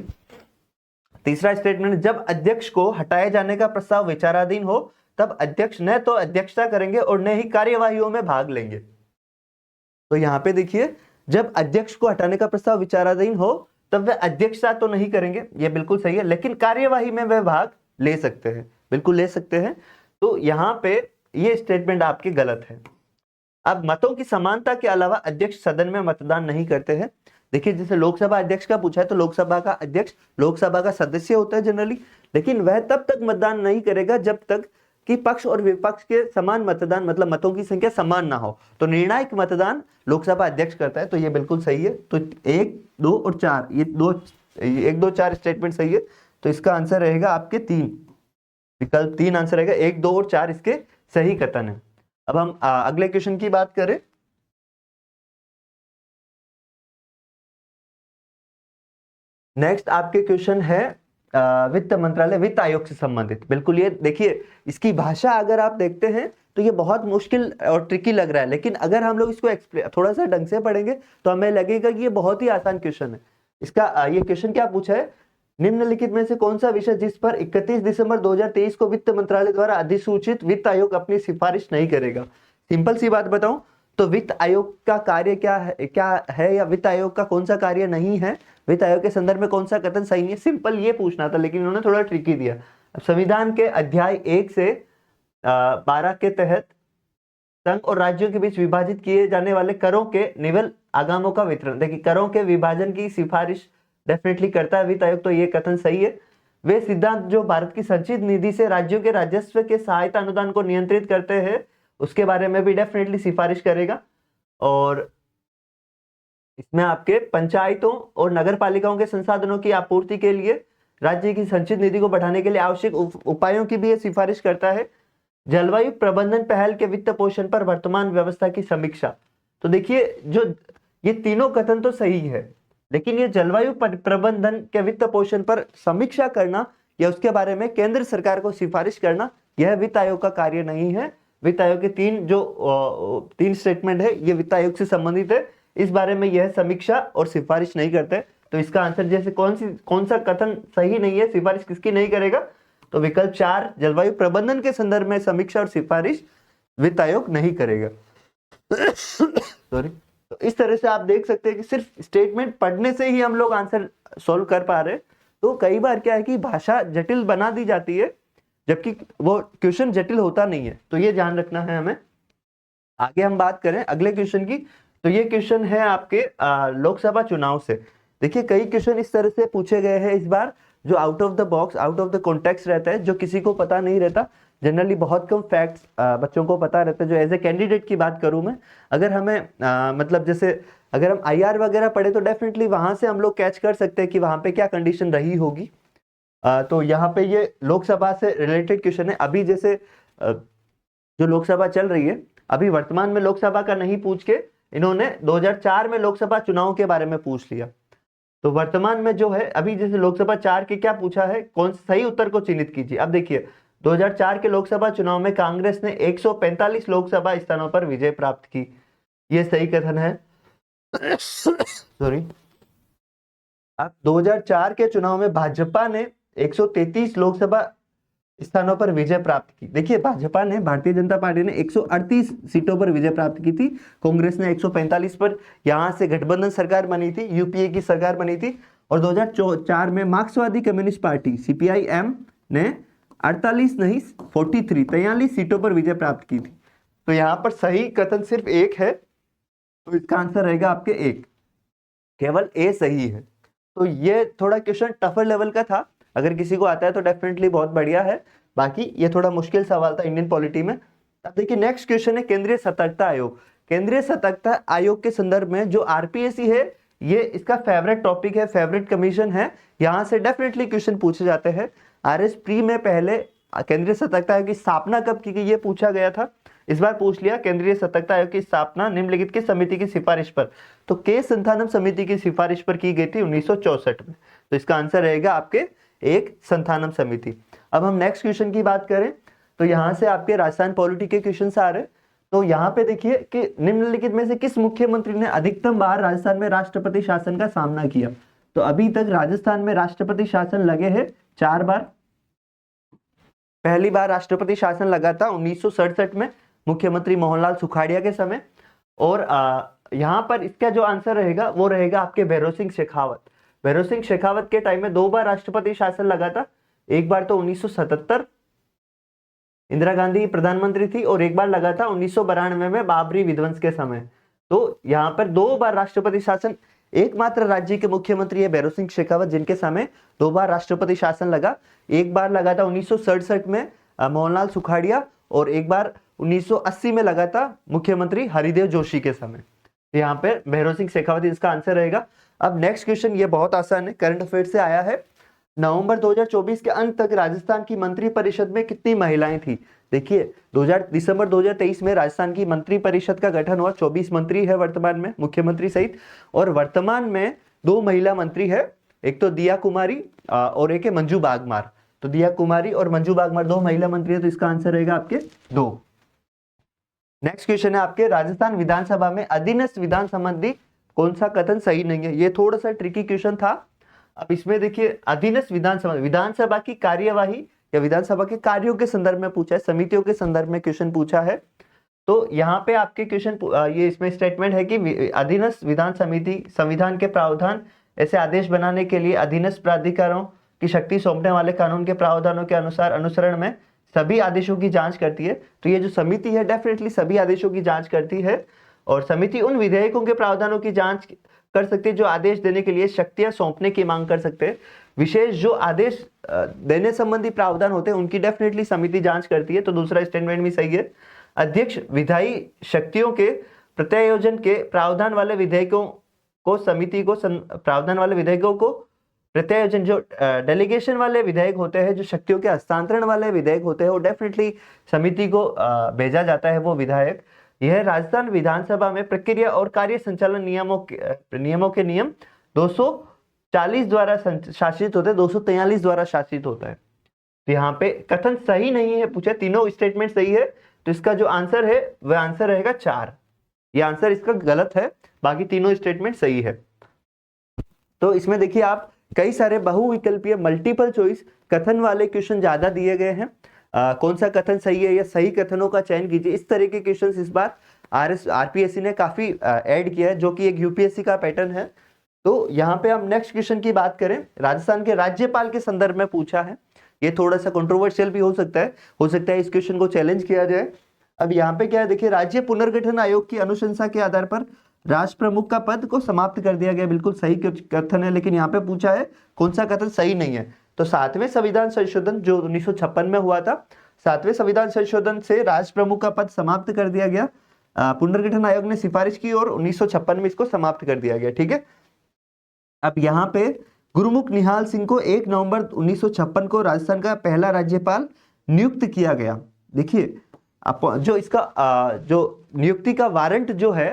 तीसरा स्टेटमेंट, जब अध्यक्ष को हटाए जाने का प्रस्ताव विचाराधीन हो तब अध्यक्ष न तो अध्यक्षता करेंगे और न ही कार्यवाहियों में भाग लेंगे। तो यहां पे देखिए जब अध्यक्ष को हटाने का प्रस्ताव विचाराधीन हो तब वे अध्यक्षता तो नहीं करेंगे, ये बिल्कुल सही है, लेकिन कार्यवाही में वे भाग ले सकते हैं, बिल्कुल ले सकते हैं। तो यहां पे ये स्टेटमेंट आपके गलत है। अब मतों की समानता के अलावा अध्यक्ष सदन में मतदान नहीं करते हैं। देखिए जैसे लोकसभा अध्यक्ष का पूछा है तो लोकसभा का अध्यक्ष लोकसभा का सदस्य होता है जनरली, लेकिन वह तब तक मतदान नहीं करेगा जब तक कि पक्ष और विपक्ष के समान मतदान, मतलब मतों की संख्या समान ना हो। तो निर्णायक मतदान लोकसभा अध्यक्ष करता है। तो ये बिल्कुल सही है। तो 1, 2 और 4 ये 1, 2, 4 स्टेटमेंट सही है। तो इसका आंसर रहेगा आपके 3, विकल्प 3 आंसर रहेगा। 1, 2 और 4 इसके सही कथन है। अब हम अगले क्वेश्चन की बात करें। नेक्स्ट आपके क्वेश्चन है वित्त मंत्रालय, वित्त आयोग से संबंधित। बिल्कुल ये देखिए इसकी भाषा अगर आप देखते हैं तो ये बहुत मुश्किल और ट्रिकी लग रहा है, लेकिन अगर हम लोग इसको थोड़ा सा ढंग से पढ़ेंगे तो हमें लगेगा कि ये बहुत ही आसान क्वेश्चन है। इसका ये क्वेश्चन क्या पूछा है, निम्नलिखित में से कौन सा विषय जिस पर 31 दिसंबर 2023 को वित्त मंत्रालय द्वारा अधिसूचित वित्त आयोग अपनी सिफारिश नहीं करेगा। सिंपल सी बात बताऊं तो वित्त आयोग का कार्य क्या है या वित्त आयोग का कौन सा कार्य नहीं है, वित्त आयोग के संदर्भ में कौन सा कथन सही नहीं है, सिंपल ये पूछना था, लेकिन उन्होंने थोड़ा ट्रिकी दिया। अब संविधान के अध्याय 1 से 12 के तहत संघ और राज्यों के बीच विभाजित किए जाने वाले करों के निवल आगमों का वितरण, देखिए करों के विभाजन की सिफारिश डेफिनेटली करता है वित्त आयोग। तो ये कथन सही है। वे सिद्धांत जो भारत की संचित निधि से राज्यों के राजस्व के सहायता अनुदान को नियंत्रित करते हैं उसके बारे में भी डेफिनेटली सिफारिश करेगा। और इसमें आपके पंचायतों और नगर पालिकाओं के संसाधनों की आपूर्ति के लिए राज्य की संचित निधि को बढ़ाने के लिए आवश्यक उपायों की भी ये सिफारिश करता है। जलवायु प्रबंधन पहल के वित्त पोषण पर वर्तमान व्यवस्था की समीक्षा। तो देखिए जो ये तीनों कथन तो सही है, लेकिन ये जलवायु प्रबंधन के वित्त पोषण पर समीक्षा करना या उसके बारे में केंद्र सरकार को सिफारिश करना, यह वित्त आयोग का कार्य नहीं है। वित्त आयोग के तीन स्टेटमेंट है, ये वित्त आयोग से संबंधित है। इस बारे में यह समीक्षा और सिफारिश नहीं करते। तो इसका आंसर जैसे कौन सा कथन सही नहीं है, सिफारिश किसकी नहीं करेगा, तो विकल्प 4 जलवायु प्रबंधन के संदर्भ में समीक्षा और सिफारिश वित्त आयोग नहीं करेगा। सॉरी। तो इस तरह से आप देख सकते हैं कि सिर्फ स्टेटमेंट पढ़ने से ही हम लोग आंसर सॉल्व कर पा रहे हैं। तो कई बार क्या है कि भाषा जटिल बना दी जाती है, जबकि वो क्वेश्चन जटिल होता नहीं है। तो ये ध्यान रखना है हमें। आगे हम बात करें अगले क्वेश्चन की, तो ये क्वेश्चन है आपके लोकसभा चुनाव से। देखिए कई क्वेश्चन इस तरह से पूछे गए हैं इस बार, जो out of the box, out of the context रहता है, जो किसी को पता नहीं रहता। जनरली बहुत कम फैक्ट्स बच्चों को पता रहता है। जो एज ए कैंडिडेट की बात करूं मैं, अगर हमें मतलब जैसे अगर हम IR वगैरह पढ़े तो डेफिनेटली वहां से हम लोग कैच कर सकते हैं कि वहां पे क्या कंडीशन रही होगी। तो यहाँ पे ये लोकसभा से रिलेटेड क्वेश्चन है। अभी जैसे जो लोकसभा चल रही है, अभी वर्तमान में लोकसभा का नहीं पूछ के इन्होंने 2004 में लोकसभा चुनाव के बारे में पूछ लिया। तो वर्तमान में जो है अभी जैसे लोकसभा 4 के क्या पूछा है, कौन सही उत्तर को चिन्हित कीजिए। अब देखिए 2004 के लोकसभा चुनाव में कांग्रेस ने 145 लोकसभा स्थानों पर विजय प्राप्त की, ये सही कथन है। सॉरी। अब 2004 के चुनाव में भाजपा ने 133 लोकसभा स्थानों पर विजय प्राप्त की। देखिए भाजपा ने, भारतीय जनता पार्टी ने 138 सीटों पर विजय प्राप्त की थी, कांग्रेस ने 145 पर। यहां से गठबंधन सरकार बनी थी, UPA की सरकार बनी थी। और 2004 में मार्क्सवादी कम्युनिस्ट पार्टी CPIM ने 48 नहीं 43 सीटों पर विजय प्राप्त की थी। तो यहाँ पर सही कथन सिर्फ एक है, तो इसका आंसर रहेगा आपके एक, केवल A सही है। तो ये थोड़ा क्वेश्चन टफर लेवल का था, अगर किसी को आता है तो डेफिनेटली बहुत बढ़िया है, बाकी ये थोड़ा मुश्किल सवाल था इंडियन पॉलिटी में। अब देखिए नेक्स्ट क्वेश्चन है केंद्रीय सतर्कता आयोग। केंद्रीय सतर्कता आयोग के संदर्भ में जो RPSC है, ये इसका फेवरेट टॉपिक है, फेवरेट कमीशन है। यहाँ से डेफिनेटली क्वेश्चन पूछे जाते हैं। RS प्री में पहले केंद्रीय सतर्कता आयोग की स्थापना कब की गई, ये पूछा गया था। इस बार पूछ लिया केंद्रीय सतर्कता आयोग की स्थापना निम्नलिखित किस समिति की सिफारिश पर, तो के संथानम समिति की सिफारिश पर की गई थी 1964 में। तो इसका आंसर रहेगा आपके एक, संथानम समिति। अब हम नेक्स्ट क्वेश्चन की बात करें, तो यहां से आपके राजस्थान पॉलिटी के क्वेश्चन आ रहे हैं। तो यहाँ पे देखिए कि निम्नलिखित में से किस मुख्यमंत्री ने अधिकतम बार राजस्थान में राष्ट्रपति शासन का सामना किया। तो अभी तक राजस्थान में राष्ट्रपति शासन लगे हैं 4 बार। पहली बार राष्ट्रपति शासन लगा था 1967 में मुख्यमंत्री मोहनलाल सुखाड़िया के समय। और यहाँ पर इसका जो आंसर रहेगा वो रहेगा आपके भैरों सिंह शेखावत। भैरों सिंह शेखावत के टाइम में 2 बार राष्ट्रपति शासन लगा था। एक बार तो 1977 इंदिरा गांधी प्रधानमंत्री थी, और एक बार लगा था 1992 में बाबरी विध्वंस के समय। तो यहाँ पर 2 बार राष्ट्रपति शासन, एकमात्र राज्य के मुख्यमंत्री है भैरों सिंह शेखावत जिनके समय 2 बार राष्ट्रपति शासन लगा। एक बार लगा था 1967 में मोहनलाल सुखाड़िया, और एक बार 1980 में लगा था मुख्यमंत्री हरिदेव जोशी के समय। यहाँ पे भैरों सिंह शेखावत इसका आंसर रहेगा। अब नेक्स्ट क्वेश्चन ये बहुत आसान है, करंट अफेयर से आया है। नवंबर 2024 के अंत तक राजस्थान की मंत्री परिषद में कितनी महिलाएं थी। देखिए दिसंबर 2023 में राजस्थान की मंत्री परिषद का गठन हुआ। 24 मंत्री है वर्तमान में, मुख्यमंत्री सहित। और वर्तमान में 2 महिला मंत्री है, एक तो दिया कुमारी और एक है मंजू बागमार। तो दिया कुमारी और मंजू बागमार 2 महिला मंत्री है, तो इसका आंसर रहेगा आपके 2। नेक्स्ट क्वेश्चन है आपके राजस्थान विधानसभा में अधीनस्थ विधान संबंधी कौन सा कथन सही नहीं है। ये थोड़ा सा ट्रिकी क्वेश्चन था। अब इसमें देखिए अधीनस्थ विधानसभा की कार्यवाही या विधानसभा के कार्यों के संदर्भ में पूछा है, समितियों के संदर्भ में क्वेश्चन पूछा है। तो यहाँ पे आपके क्वेश्चन ये इसमें स्टेटमेंट है कि अधीनस्थ विधान समिति संविधान के प्रावधान ऐसे आदेश बनाने के लिए अधीनस्थ प्राधिकारों की शक्ति सौंपने वाले कानून के प्रावधानों के अनुसार अनुसरण में सभी आदेशों की जांच करती है। तो ये जो समिति है डेफिनेटली सभी आदेशों की जांच करती है, और समिति उन विधेयकों के प्रावधानों की जांच कर सकती है जो आदेश देने के लिए शक्तियां सौंपने की मांग कर सकते हैं। विशेष जो आदेश देने संबंधी प्रावधान होते हैं उनकी डेफिनेटली समिति जांच करती है। तो दूसरा स्टेटमेंट भी सही है। अध्यक्ष विधायी शक्तियों के प्रत्यायोजन के प्रावधान वाले विधेयकों को समिति को प्रावधान वाले विधेयकों को प्रत्यायोजन जो डेलीगेशन वाले विधेयक होते हैं, जो शक्तियों के हस्तांतरण वाले विधेयक होते हैं, वो डेफिनेटली समिति को भेजा जाता है वो विधायक। यह राजस्थान विधानसभा में प्रक्रिया और कार्य संचालन नियमों के नियम 240 द्वारा शासित होते हैं, 243 द्वारा शासित होता है। तो यहाँ पे कथन सही नहीं है पूछा, तीनों स्टेटमेंट सही है, तो इसका जो आंसर है वह आंसर रहेगा 4। ये आंसर इसका गलत है, बाकी तीनों स्टेटमेंट सही है। तो इसमें देखिए आप कई सारे बहुविकल्पीय मल्टीपल चॉइस कथन वाले क्वेश्चन ज्यादा दिए गए हैं। कौन सा कथन सही है या सही कथनों का चयन कीजिए, इस तरह के क्वेश्चन इस बार आरपीएससी ने काफी ऐड किया है, जो कि एक यूपीएससी का पैटर्न है। तो यहाँ पे हम नेक्स्ट क्वेश्चन की बात करें, राजस्थान के राज्यपाल के संदर्भ में पूछा है। ये थोड़ा सा कंट्रोवर्शियल भी हो सकता है इस क्वेश्चन को चैलेंज किया जाए। अब यहाँ पे क्या है, देखिए राज्य पुनर्गठन आयोग की अनुशंसा के आधार पर राष्ट्र प्रमुख का पद को समाप्त कर दिया गया, बिल्कुल सही कथन है, लेकिन यहाँ पे पूछा है कौन सा कथन सही नहीं है। तो 7वें संविधान संशोधन जो 1956 में हुआ था, 7वें संविधान संशोधन से राष्ट्र प्रमुख का पद समाप्त कर दिया गया। पुनर्गठन आयोग ने सिफारिश की और 1956 में इसको समाप्त कर दिया गया। ठीक है, अब यहाँ पे गुरुमुख निहाल सिंह को 1 नवंबर 1956 को राजस्थान का पहला राज्यपाल नियुक्त किया गया। देखिए जो इसका जो नियुक्ति का वारंट जो है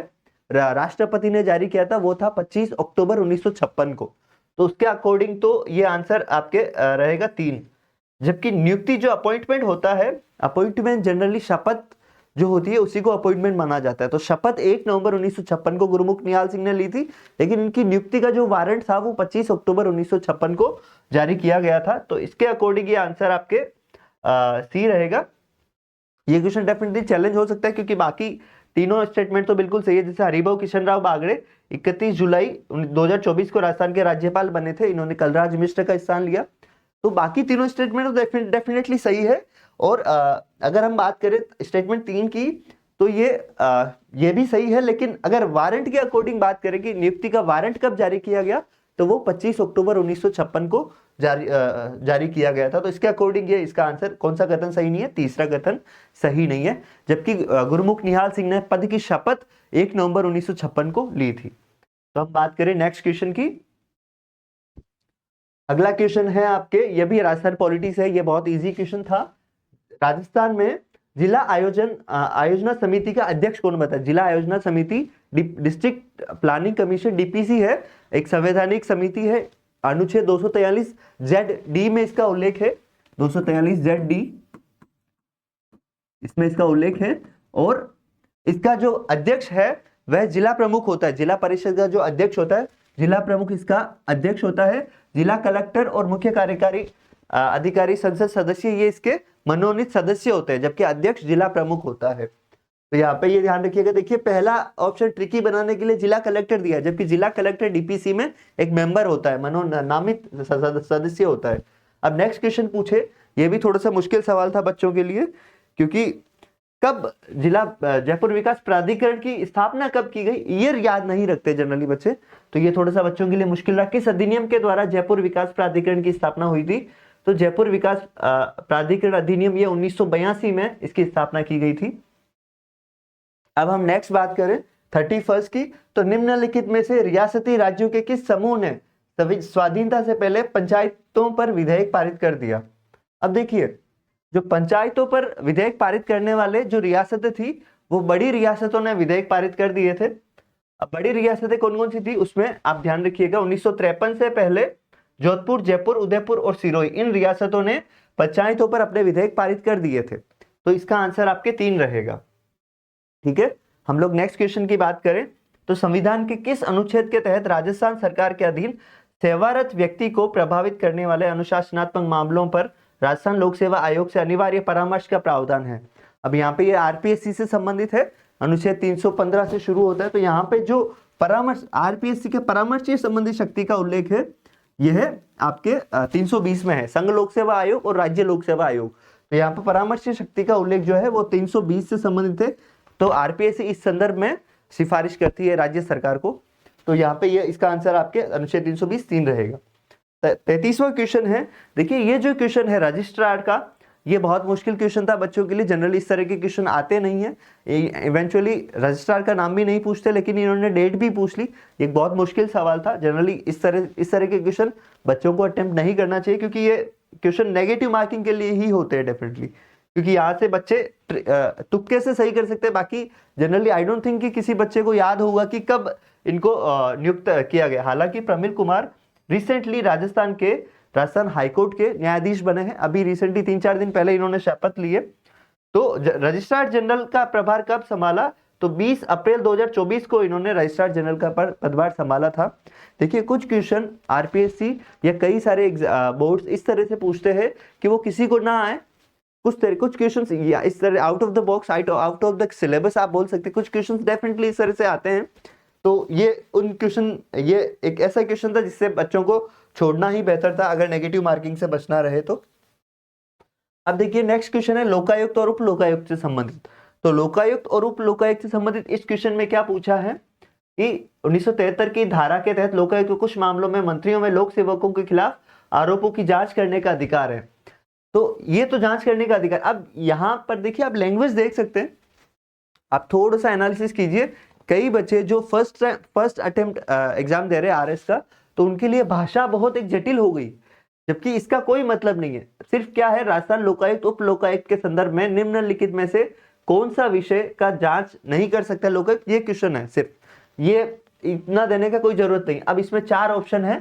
राष्ट्रपति ने जारी किया था, वो था 25 अक्टूबर 1956 को। तो उसके अकॉर्डिंग तो ये आंसर आपके रहेगा 3। जबकि नियुक्ति जो अपॉइंटमेंट होता है, अपॉइंटमेंट जनरली शपथ जो होती है उसी को अपॉइंटमेंट माना जाता है। तो शपथ 1 नवंबर 1956 को गुरुमुख निहाल सिंह ने ली थी, लेकिन इनकी नियुक्ति का जो वारंट था वो 25 अक्टूबर 1956 को जारी किया गया था। तो इसके अकॉर्डिंग ये आंसर आपके सी रहेगा। ये क्वेश्चन डेफिनेटली चैलेंज हो सकता है, क्योंकि बाकी तीनों स्टेटमेंट तो बिल्कुल सही है। जैसे हरिभाऊ किशन राव बागड़े 31 जुलाई 2024 को राजस्थान के राज्यपाल बने थे, इन्होंने कलराज मिश्र का स्थान लिया। तो बाकी तीनों स्टेटमेंट तो डेफिनेटली सही है। और अगर हम बात करें स्टेटमेंट 3 की, तो ये भी सही है, लेकिन अगर वारंट के अकॉर्डिंग बात करें कि नियुक्ति का वारंट कब जारी किया गया, तो वो 25 अक्टूबर 1956 को जारी किया गया था। तो इसके अकॉर्डिंग ये इसका आंसर कौन सा कथन सही नहीं है, तीसरा कथन सही नहीं है। जबकि गुरुमुख निहाल सिंह ने पद की शपथ 1 नवंबर 1956 को ली थी। तो हम बात करें नेक्स्ट क्वेश्चन की। अगला क्वेश्चन है आपके, ये भी राजस्थान पॉलिटिक्स है, ये बहुत इजी क्वेश्चन था। राजस्थान में जिला आयोजना समिति का अध्यक्ष कौन बता? जिला आयोजना समिति डिस्ट्रिक्ट प्लानिंग कमीशन डीपीसी है, एक संवैधानिक समिति है। अनुच्छेद 243 ZD में इसका उल्लेख है, 243 ZD इसमें इसका उल्लेख है। और इसका जो अध्यक्ष है वह जिला प्रमुख होता है। जिला परिषद का जो अध्यक्ष होता है, जिला प्रमुख इसका अध्यक्ष होता है। जिला कलेक्टर और मुख्य कार्यकारी अधिकारी संसद सदस्य ये इसके मनोनीत सदस्य होते हैं, जबकि अध्यक्ष जिला प्रमुख होता है। तो यहाँ पे ये ध्यान रखिएगा। देखिए पहला ऑप्शन ट्रिकी बनाने के लिए जिला कलेक्टर दिया है, जबकि जिला कलेक्टर डीपीसी में एक मेंबर होता है, मनोनामित सदस्य होता है। अब नेक्स्ट क्वेश्चन पूछे, ये भी थोड़ा सा मुश्किल सवाल था बच्चों के लिए, क्योंकि कब जिला जयपुर विकास प्राधिकरण की स्थापना कब की गई, ईयर याद नहीं रखते जनरली बच्चे, तो ये थोड़ा सा बच्चों के लिए मुश्किल रहा। किस अधिनियम के द्वारा जयपुर विकास प्राधिकरण की स्थापना हुई थी? तो जयपुर विकास प्राधिकरण अधिनियम ये 1982 में इसकी स्थापना की गई थी। अब हम नेक्स्ट बात करें 31 की, तो निम्नलिखित में से रियासती राज्यों के किस समूह ने स्वाधीनता से पहले पंचायतों पर विधेयक पारित कर दिया? अब देखिए जो पंचायतों पर विधेयक पारित करने वाले जो रियासतें थी, वो बड़ी रियासतों ने विधेयक पारित कर दिए थे। अब बड़ी रियासतें कौन कौन सी थी उसमें आप ध्यान रखिएगा, 1953 से पहले जोधपुर, जयपुर, उदयपुर और सिरोही, इन रियासतों ने पंचायतों पर अपने विधेयक पारित कर दिए थे। तो इसका आंसर आपके 3 रहेगा। ठीक है, हम लोग नेक्स्ट क्वेश्चन की बात करें, तो संविधान के किस अनुच्छेद के तहत राजस्थान सरकार के अधीन सेवारत व्यक्ति को प्रभावित करने वाले अनुशासनात्मक मामलों पर राजस्थान लोक सेवा आयोग से अनिवार्य परामर्श का प्रावधान है? अब यहाँ पे ये आरपीएससी से संबंधित है, अनुच्छेद 315 से शुरू होता है। तो यहाँ पे जो परामर्श आरपीएससी के परामर्श से संबंधित शक्ति का उल्लेख है, यह आपके 320 में है, संघ लोक सेवा आयोग और राज्य लोक सेवा आयोग। तो यहाँ पे परामर्श शक्ति का उल्लेख जो है वो 320 से संबंधित है। तो आरपीएससी इस संदर्भ में सिफारिश करती है राज्य सरकार को। तो यहाँ पे ये इसका आंसर आपके अनुच्छेद 320 3 रहेगा। 33वां क्वेश्चन है, देखिए ये जो क्वेश्चन है रजिस्ट्रार का, ये बहुत मुश्किल क्वेश्चन था बच्चों के लिए, जनरली इस तरह के क्वेश्चन आते नहीं है। इवेंचुअली रजिस्ट्रार का नाम भी नहीं पूछते, लेकिन इन्होंने डेट भी पूछ ली। एक बहुत मुश्किल सवाल था। जनरली इस तरह के क्वेश्चन बच्चों को अटेम्प्ट नहीं करना चाहिए, क्योंकि ये क्वेश्चन नेगेटिव मार्किंग के लिए ही होते हैं डेफिनेटली, क्योंकि यहाँ से बच्चे तुक्के से सही कर सकते हैं। बाकी जनरली आई डोंट थिंक कि किसी बच्चे को याद होगा कि कब इनको नियुक्त किया गया। हालांकि प्रमिल कुमार रिसेंटली राजस्थान हाईकोर्ट के न्यायाधीश बने हैं, अभी रिसेंटली 3-4 दिन पहले इन्होंने शपथ ली है। तो रजिस्ट्रार जनरल का प्रभार कब संभाला, तो 20 अप्रैल 2024 को इन्होंने रजिस्ट्रार जनरल का पदभार संभाला था। देखिए कुछ क्वेश्चन आरपीएससी या कई सारे बोर्ड्स इस तरह से पूछते हैं कि वो किसी को ना आए। कुछ क्वेश्चंस या इस तरह out of the box, out of the syllabus आप बोल सकते हैं। कुछ क्वेश्चंस डेफिनेटली इस तरह से आते हैं। तो ये एक ऐसा क्वेश्चन था जिससे बच्चों को छोड़ना ही बेहतर था अगर नेगेटिव मार्किंग से बचना रहे तो। अब देखिए नेक्स्ट क्वेश्चन है लोकायुक्त और उप लोकायुक्त से संबंधित। तो लोकायुक्त और उप लोकायुक्त से संबंधित इस क्वेश्चन में क्या पूछा है कि 1973 की धारा के तहत लोकायुक्त को कुछ मामलों में मंत्रियों में लोक सेवकों के खिलाफ आरोपों की जांच करने का अधिकार है। तो ये तो जांच करने का अधिकार। अब यहां पर देखिए आप लैंग्वेज देख सकते हैं, आप थोड़ा सा एनालिसिस कीजिए। कई बच्चे जो फर्स्ट अटेम्प्ट एग्जाम दे रहे हैं आरएस का, तो उनके लिए भाषा बहुत एक जटिल हो गई, जबकि इसका कोई मतलब नहीं है। सिर्फ क्या है, राजस्थान लोकायुक्त उप लोकायुक्त के संदर्भ में निम्नलिखित में से कौन सा विषय का जांच नहीं कर सकता लोकायुक्त, ये क्वेश्चन है। सिर्फ ये इतना देने का कोई जरूरत नहीं। अब इसमें 4 ऑप्शन है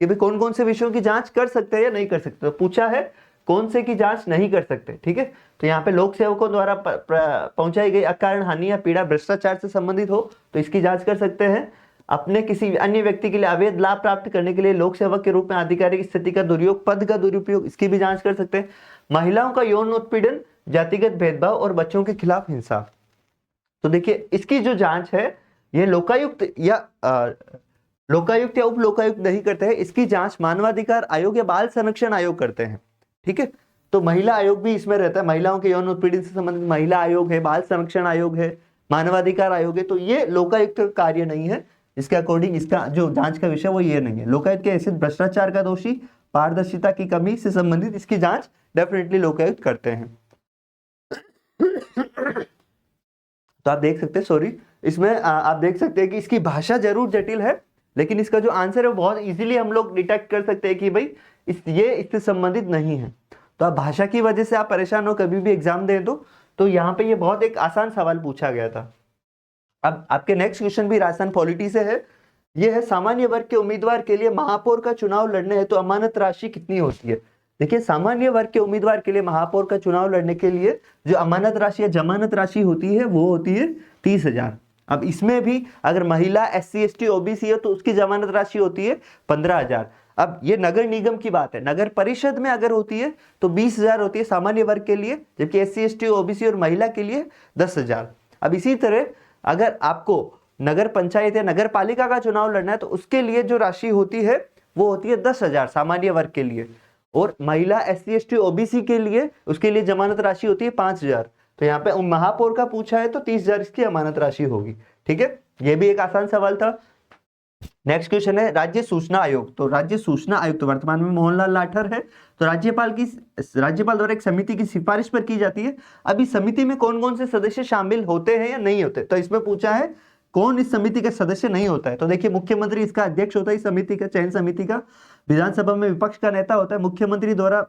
कि भाई कौन कौन से विषयों की जांच कर सकते हैं या नहीं कर सकते। तो पूछा है कौन से की जांच नहीं कर सकते, ठीक है। तो यहाँ पे लोक सेवकों द्वारा पहुंचाई गई अकारण हानि या पीड़ा भ्रष्टाचार से संबंधित हो तो इसकी जांच कर सकते हैं। अपने किसी अन्य व्यक्ति के लिए अवैध लाभ प्राप्त करने के लिए लोक सेवक के रूप में आधिकारिक स्थिति का दुरुपयोग, पद का दुरुपयोग, इसकी भी जांच कर सकते हैं। महिलाओं का यौन उत्पीड़न, जातिगत भेदभाव और बच्चों के खिलाफ हिंसा। तो देखिए इसकी जो जांच है ये लोकायुक्त या उप लोकायुक्त नहीं करते हैं, इसकी जांच मानवाधिकार आयोग या बाल संरक्षण आयोग करते हैं, ठीक है। तो महिला आयोग भी इसमें रहता है, महिलाओं के यौन उत्पीड़न से संबंधित महिला आयोग है, बाल संरक्षण आयोग है, मानवाधिकार आयोग है। तो ये लोकायुक्त कार्य नहीं है, इसके अकॉर्डिंग इसका जो जांच का विषय वो ये नहीं है। लोकायुक्त के हैसियत भ्रष्टाचार का दोषी, पारदर्शिता की कमी से संबंधित इसकी जांच डेफिनेटली लोकायुक्त करते हैं। तो आप देख सकते हैं, सॉरी, इसमें आप देख सकते हैं कि इसकी भाषा जरूर जटिल है, लेकिन इसका जो आंसर है वो बहुत इजीली हम लोग डिटेक्ट कर सकते हैं कि भाई ये इससे संबंधित नहीं है। तो आप भाषा की वजह से आप परेशान हो कभी भी एग्जाम दें तो यहाँ पे ये बहुत एक आसान सवाल पूछा गया था। अब आपके नेक्स्ट क्वेश्चन भी राजस्थान पॉलिटी से है। ये है सामान्य वर्ग के उम्मीदवार के लिए महापौर का चुनाव लड़ने है तो अमानत राशि कितनी होती है। देखिए सामान्य वर्ग के उम्मीदवार के लिए महापौर का चुनाव लड़ने के लिए जो अमानत राशि या जमानत राशि होती है वो होती है 30,000। अब इसमें भी अगर महिला SC ST OBC है तो उसकी जमानत राशि होती है 15,000। अब ये नगर निगम की बात है, नगर परिषद में अगर होती है तो 20,000 होती है सामान्य वर्ग के लिए, जबकि SC ST OBC और महिला के लिए 10,000। अब इसी तरह अगर आपको नगर पंचायत या नगर पालिका का चुनाव लड़ना है तो उसके लिए जो राशि होती है वो होती है 10,000 सामान्य वर्ग के लिए, और महिला SC ST OBC के लिए उसके लिए जमानत राशि होती है 5,000। तो यहाँ पे महापौर का पूछा है तो 30,000 इसकी अमानत राशि होगी, ठीक है। ये भी एक आसान सवाल था। नेक्स्ट क्वेश्चन है राज्य सूचना आयोग। तो राज्य सूचना आयुक्त वर्तमान में मोहनलाल लाठर है। तो राज्यपाल द्वारा एक समिति की सिफारिश पर की जाती है। अब इस समिति में कौन कौन से सदस्य शामिल होते हैं या नहीं होते। तो इसमें पूछा है कौन इस समिति का सदस्य नहीं होता है। तो देखिए मुख्यमंत्री इसका अध्यक्ष होता है, इस समिति का, चयन समिति का। विधानसभा में विपक्ष का नेता होता है, मुख्यमंत्री द्वारा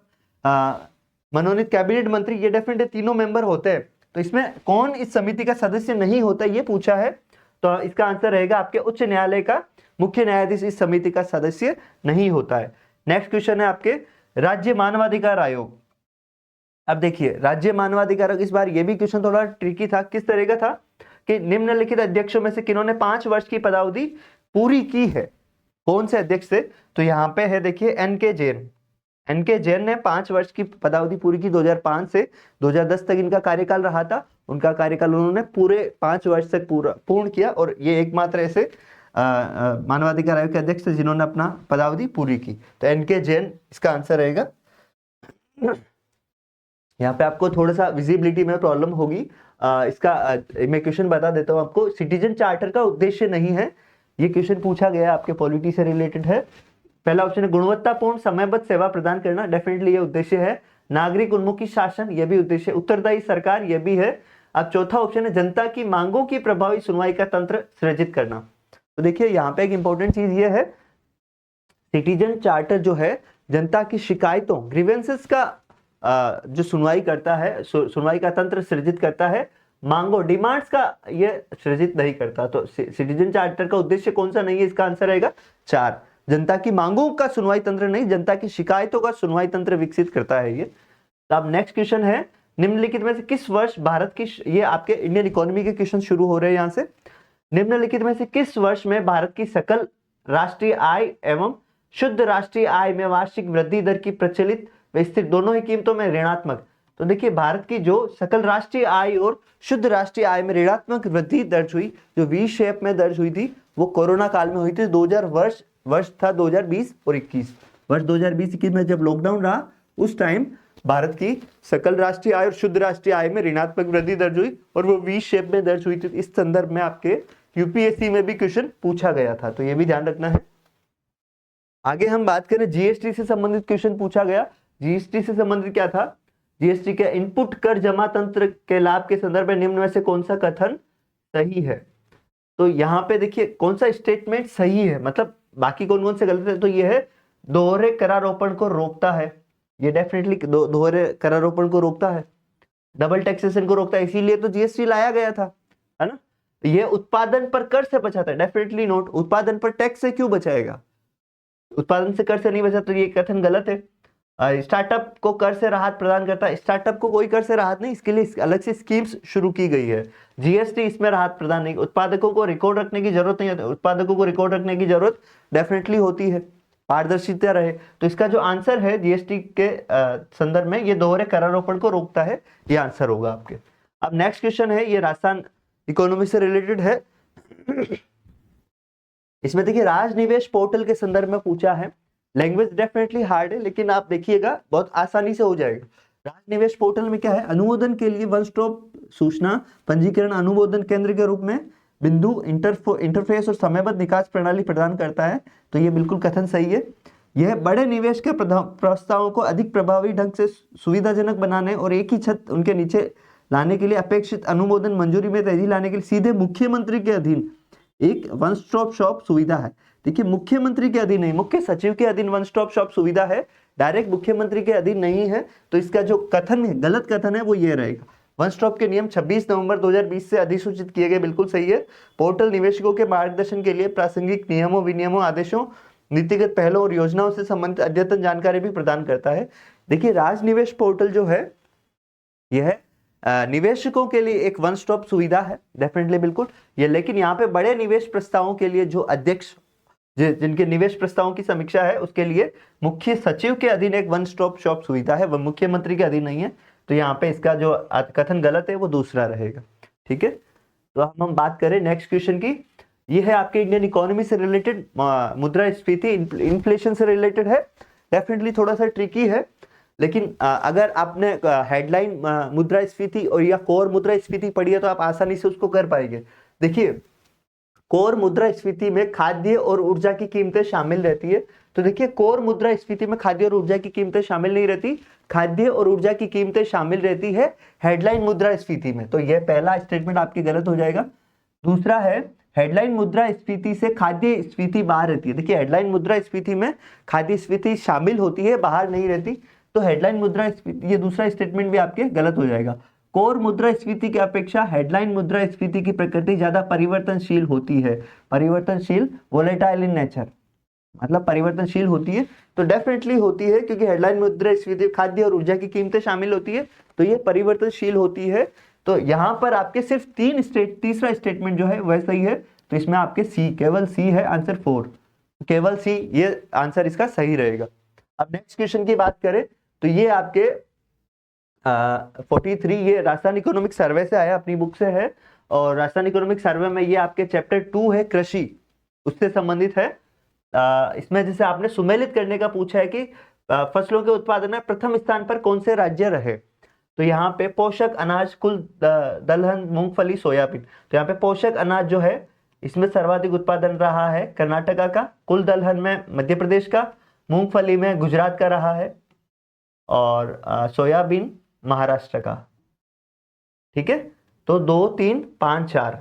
मनोनीत कैबिनेट मंत्री, ये डेफिनेटली तीनों मेंबर होते हैं। तो इसमें कौन इस समिति का सदस्य नहीं होता ये पूछा है। तो इसका आंसर रहेगा आपके उच्च न्यायालय का मुख्य न्यायाधीश इस समिति का सदस्य नहीं होता है। नेक्स्ट क्वेश्चन है आपके राज्य मानवाधिकार आयोग। अब देखिए राज्य मानवाधिकार आयोग, इस बार ये भी क्वेश्चन थोड़ा ट्रिकी था। किस तरह का था कि निम्नलिखित अध्यक्षों में से किन्होंने 5 वर्ष की पदावधि पूरी की है। कौन से अध्यक्ष थे, तो यहाँ पे है देखिए NK जैन ने 5 वर्ष की पदावधि पूरी की। 2005 से 2010 तक इनका कार्यकाल रहा था। उनका कार्यकाल उन्होंने पूरे 5 वर्ष तक पूर्ण किया, और ये एकमात्र ऐसे मानवाधिकार आयोग के अध्यक्ष थे जिन्होंने अपना पदावधि पूरी की। तो NK जैन इसका आंसर रहेगा। यहाँ पे आपको थोड़ा सा विजिबिलिटी में प्रॉब्लम होगी। इसका मैं क्वेश्चन बता देता हूँ आपको। सिटीजन चार्टर का उद्देश्य नहीं है, ये क्वेश्चन पूछा गया आपके पॉलिटी से रिलेटेड है। पहला ऑप्शन है गुणवत्तापूर्ण समयबद्ध सेवा प्रदान करना, डेफिनेटली ये उद्देश्य है। नागरिक उन्मुखी शासन, यह भी उद्देश्य। उत्तरदायी सरकार, यह भी है। अब चौथा ऑप्शन है जनता की मांगों की प्रभावी सुनवाई का तंत्र सृजित करना। तो देखिए यहाँ पे एक इंपॉर्टेंट चीज ये है, सिटीजन चार्टर जो है जनता की शिकायतों, ग्रीवेंसेस का जो सुनवाई करता है, सुनवाई का तंत्र सृजित करता है, मांगो, डिमांड्स का ये सृजित नहीं करता। तो सिटीजन चार्टर का उद्देश्य कौन सा नहीं है, इसका आंसर रहेगा 4। जनता की मांगों का सुनवाई तंत्र नहीं, जनता की शिकायतों का सुनवाई तंत्र विकसित करता है ये। तो अब नेक्स्ट क्वेश्चन है, निम्नलिखित में से किस वर्ष भारत की, ये आपके इंडियन इकोनॉमी के क्वेश्चन शुरू हो रहे हैं यहां से, निम्नलिखित में से किस वर्ष में भारत की सकल राष्ट्रीय आय एवं शुद्ध राष्ट्रीय आय में वार्षिक वृद्धि दर की प्रचलित व स्थिर दोनों ही कीमतों में ऋणात्मक। तो देखिए भारत की जो सकल राष्ट्रीय आय और शुद्ध राष्ट्रीय आय में ऋणात्मक वृद्धि दर्ज हुई, जो वी शेप में दर्ज हुई थी, वो कोरोना काल में हुई थी। 2000 वर्ष था 2020 और 21, वर्ष 2020-21 में जब लॉकडाउन रहा, उस टाइम भारत की सकल राष्ट्रीय आय और शुद्ध राष्ट्रीय आय में ऋणात्मक वृद्धि दर्ज हुई और वो वी शेप में दर्ज हुई थी। इस संदर्भ में आपके यूपीएससी में भी क्वेश्चन पूछा गया था, तो ये भी ध्यान रखना है। आगे हम बात करें, जीएसटी से संबंधित क्वेश्चन पूछा गया। जीएसटी से संबंधित क्या था, जीएसटी के इनपुट कर जमा तंत्र के लाभ के संदर्भ में निम्न में से कौन सा कथन सही है। तो यहाँ पे देखिए कौन सा स्टेटमेंट सही है, मतलब बाकी कौन कौन से गलत है। तो ये है दोहरे करारोपण को रोकता है, ये डेफिनेटली दोहरे करारोपण को रोकता है, डबल टैक्सेशन को रोकता है, इसीलिए तो जीएसटी लाया गया था, है ना। ये उत्पादन पर कर से बचाता है, डेफिनेटली नोट। उत्पादन पर टैक्स से क्यों बचाएगा, उत्पादन से कर से नहीं बचा, तो ये कथन गलत है। स्टार्टअप को कर से राहत प्रदान करता है, स्टार्टअप को कोई कर से राहत नहीं, इसके लिए अलग से स्कीम्स शुरू की गई है। जीएसटी इसमें राहत प्रदान नहीं, उत्पादकों को रिकॉर्ड रखने की जरूरत नहीं होती, उत्पादकों को रिकॉर्ड रखने की जरूरत डेफिनेटली होती है, पारदर्शिता रहे। तो इसका जो आंसर है जीएसटी के संदर्भ में, ये दोहरे करारोपण को रोकता है, ये आंसर होगा आपके। अब नेक्स्ट क्वेश्चन है, ये राजस्थान इकोनॉमी से रिलेटेड है। इसमें देखिए राजनिवेश पोर्टल के संदर्भ में पूछा है, लैंग्वेज डेफिनेटली हार्ड है, लेकिन आप देखिएगा बहुत आसानी से हो जाएगा। राजनिवेश पोर्टल में क्या है, अनुमोदन के लिए वन स्टॉप सूचना पंजीकरण अनुमोदन केंद्र के रूप में बिंदु इंटरफेस और समयबद्ध निकास प्रणाली प्रदान करता है। तो ये बिल्कुल कथन सही है। यह बड़े निवेश के प्रस्तावों को अधिक प्रभावी ढंग से सुविधाजनक बनाने और एक ही छत उनके नीचे लाने के लिए अपेक्षित अनुमोदन मंजूरी में तेजी लाने के लिए सीधे मुख्यमंत्री के अधीन एक वन स्टॉप शॉप सुविधा है। देखिए मुख्यमंत्री के अधीन नहीं, मुख्य सचिव के अधीन वन स्टॉप शॉप सुविधा है, डायरेक्ट मुख्यमंत्री के अधीन नहीं है। तो इसका जो कथन है, गलत कथन है, वो ये रहेगा। वन स्टॉप के नियम 26 नवंबर 2020 से अधिसूचित किए गए, बिल्कुल सही है। पोर्टल निवेशकों के मार्गदर्शन के लिए प्रासंगिक नियमों, विनियमों, आदेशों, नीतिगत पहलों और योजनाओं से संबंधित अद्यतन जानकारी भी प्रदान करता है। देखिए राजनिवेश पोर्टल जो है, यह निवेशकों के लिए एक वन स्टॉप सुविधा है, डेफिनेटली बिल्कुल ये। लेकिन यहाँ पे बड़े निवेश प्रस्तावों के लिए जो अध्यक्ष, जिनके निवेश प्रस्तावों की समीक्षा है, उसके लिए मुख्य सचिव के अधीन एक वन स्टॉप शॉप सुविधा है, वह मुख्यमंत्री के अधीन नहीं है। तो यहाँ पे इसका जो कथन गलत है वो दूसरा रहेगा, ठीक है। तो हम बात करें नेक्स्ट क्वेश्चन की, ये है आपके इंडियन इकोनॉमी से रिलेटेड, मुद्रास्फीति इन्फ्लेशन से रिलेटेड है, डेफिनेटली थोड़ा सा ट्रिकी है। लेकिन अगर आपने हेडलाइन मुद्रास्फीति और या कोर मुद्रास्फीति पढ़ी है तो आप आसानी से उसको कर पाएंगे। देखिए कोर मुद्रास्फीति में खाद्य और ऊर्जा की कीमतें शामिल रहती है। तो देखिए कोर मुद्रास्फीति में खाद्य और ऊर्जा की कीमतें शामिल नहीं रहती, खाद्य और ऊर्जा की कीमतें शामिल रहती है हेडलाइन मुद्रास्फीति में। तो यह पहला स्टेटमेंट आपके गलत हो जाएगा। दूसरा है हेडलाइन मुद्रास्फीति से खाद्य स्फीति बाहर रहती है। देखिए हेडलाइन मुद्रास्फीति में खाद्य स्फीति शामिल होती है, बाहर नहीं रहती। तो हेडलाइन मुद्रास्फीति, ये दूसरा स्टेटमेंट भी आपके गलत हो जाएगा। कोर मुद्रास्फीति की अपेक्षा हेडलाइन मुद्रास्फीति की प्रकृति ज्यादा परिवर्तनशील होती है, परिवर्तनशील, वोलेटाइल इन नेचर, मतलब परिवर्तनशील होती है। तो डेफिनेटली होती है, क्योंकि हेडलाइन मुद्रास्फीति खाद्य और ऊर्जा की कीमतें शामिल होती है, तो ये परिवर्तनशील होती है। तो यहाँ पर आपके सिर्फ तीसरा स्टेटमेंट जो है वह सही है। तो इसमें आपके सी, केवल सी है आंसर 4, केवल सी, ये आंसर इसका सही रहेगा। अब नेक्स्ट क्वेश्चन की बात करें तो ये आपके 43, ये राजस्थान इकोनॉमिक सर्वे से आया, अपनी बुक से है। और राजस्थान इकोनॉमिक सर्वे में ये आपके चैप्टर 2 है कृषि, उससे संबंधित है। इसमें जैसे आपने सुमेलित करने का पूछा है कि फसलों के उत्पादन में प्रथम स्थान पर कौन से राज्य रहे। तो यहाँ पे पोषक अनाज, कुल दलहन, मूंगफली, सोयाबीन। तो यहाँ पे पोषक अनाज जो है इसमें सर्वाधिक उत्पादन रहा है कर्नाटका का, कुल दलहन में मध्य प्रदेश का, मूंगफली में गुजरात का रहा है, और सोयाबीन महाराष्ट्र का। ठीक है, तो 2 3 5 4,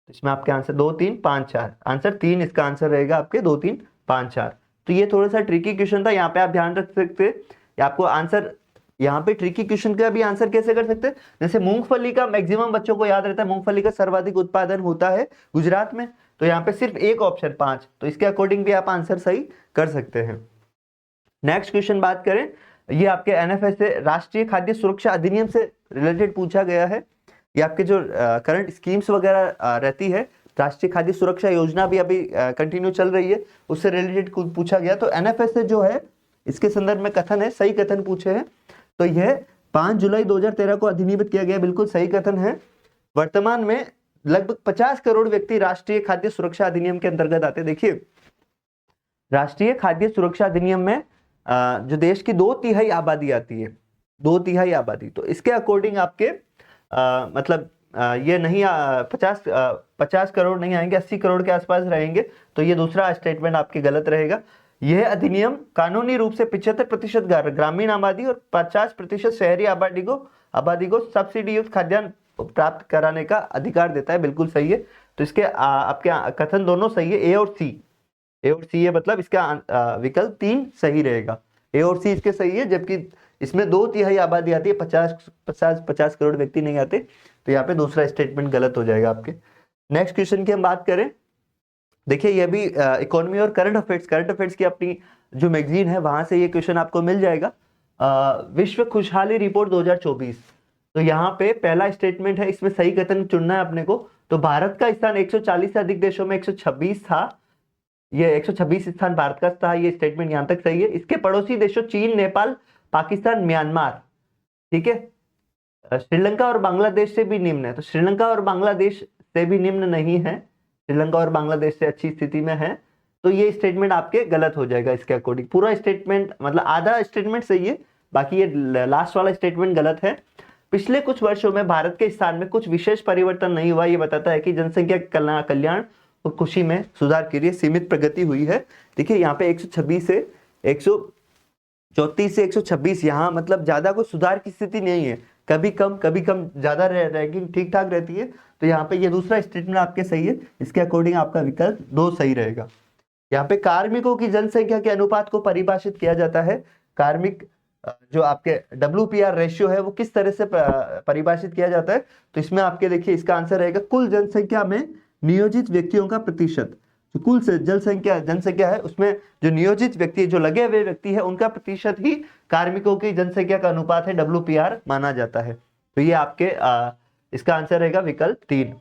इसमें आपके आंसर 2 3 5 4, आंसर 3 इसका आंसर रहेगा आपके 2 3 5 4। तो ये थोड़ा सा ट्रिकी क्वेश्चन था, यहाँ पे आप ध्यान रख सकते हैं आपको आंसर, यहाँ पे ट्रिकी क्वेश्चन का भी आंसर कैसे कर सकते हैं, जैसे मूंगफली का मैक्सिमम बच्चों को याद रहता है, मूंगफली का सर्वाधिक उत्पादन होता है गुजरात में, तो यहाँ पे सिर्फ एक ऑप्शन 5, तो इसके अकॉर्डिंग भी आप आंसर सही कर सकते हैं। नेक्स्ट क्वेश्चन बात करें, ये आपके एनएफएस से राष्ट्रीय खाद्य सुरक्षा अधिनियम से रिलेटेड पूछा गया है। ये आपके जो करंट स्कीम्स वगैरह रहती है, राष्ट्रीय खाद्य सुरक्षा योजना भी अभी कंटिन्यू चल रही है, उससे रिलेटेड पूछा गया। तो एनएफएस से जो है इसके संदर्भ में कथन है, सही कथन पूछे हैं, तो यह 5 जुलाई 2013 को अधिनियमित किया गया, बिल्कुल सही कथन है। वर्तमान में लगभग 50 करोड़ व्यक्ति राष्ट्रीय खाद्य सुरक्षा अधिनियम के अंतर्गत आते हैं। देखिए, राष्ट्रीय खाद्य सुरक्षा अधिनियम में जो देश की 2/3 आबादी आती है, 2/3 आबादी, तो इसके अकॉर्डिंग आपके मतलब ये नहीं 50 करोड़ नहीं आएंगे, 80 करोड़ के आसपास रहेंगे, तो ये दूसरा स्टेटमेंट आपके गलत रहेगा। यह अधिनियम कानूनी रूप से 75% ग्रामीण आबादी और 50% शहरी आबादी को सब्सिडी युक्त खाद्यान्न प्राप्त कराने का अधिकार देता है, बिल्कुल सही है। तो इसके आपके कथन दोनों सही है, ए और सी है, मतलब इसका विकल्प 3 सही रहेगा, ए और सी इसके सही है, जबकि इसमें 2/3 आबादी आती है, 50 करोड़ व्यक्ति नहीं आते, तो यहाँ पे दूसरा स्टेटमेंट गलत हो जाएगा आपके। नेक्स्ट क्वेश्चन की हम बात करें, देखिए ये भी इकोनॉमी और करंट अफेयर्स की अपनी जो मैगजीन है वहां से ये क्वेश्चन आपको मिल जाएगा। विश्व खुशहाली रिपोर्ट 2024, तो यहाँ पे पहला स्टेटमेंट है, इसमें सही कथन चुनना है अपने को। तो भारत का स्थान 140 से अधिक देशों में 126 था, ये 126 स्थान भारत का था, ये स्टेटमेंट यहाँ तक सही है। इसके पड़ोसी देशों चीन, नेपाल, पाकिस्तान, म्यांमार, ठीक है, श्रीलंका और बांग्लादेश से भी निम्न है, तो श्रीलंका और बांग्लादेश से भी निम्न नहीं है, श्रीलंका और बांग्लादेश से अच्छी स्थिति में है, तो ये स्टेटमेंट आपके गलत हो जाएगा इसके अकॉर्डिंग। पूरा स्टेटमेंट मतलब आधा स्टेटमेंट सही है, बाकी ये लास्ट वाला स्टेटमेंट गलत है। पिछले कुछ वर्षों में भारत के स्थान में कुछ विशेष परिवर्तन नहीं हुआ, ये बताता है कि जनसंख्या कल्याण और खुशी में सुधार के लिए सीमित प्रगति हुई है। देखिए यहाँ पे 126 से 134 से 126, यहाँ मतलब ज्यादा कोई सुधार की स्थिति नहीं है, कभी कम ज्यादा रैंकिंग ठीक ठाक रहती है, तो यहाँ पे ये दूसरा स्टेटमेंट आपके सही है, इसके अकॉर्डिंग आपका विकल्प 2 सही रहेगा। यहाँ पे कार्मिकों की जनसंख्या के अनुपात को परिभाषित किया जाता है, कार्मिक जो आपके WPR रेशियो है वो किस तरह से परिभाषित किया जाता है, तो इसमें आपके देखिए इसका आंसर रहेगा कुल जनसंख्या में नियोजित व्यक्तियों का प्रतिशत, जो कुल से जनसंख्या है उसमें जो नियोजित व्यक्ति, जो लगे हुए व्यक्ति है, उनका प्रतिशत ही कार्मिकों की जनसंख्या का अनुपात है, WPR माना जाता है। तो ये आपके इसका आंसर रहेगा विकल्प 3।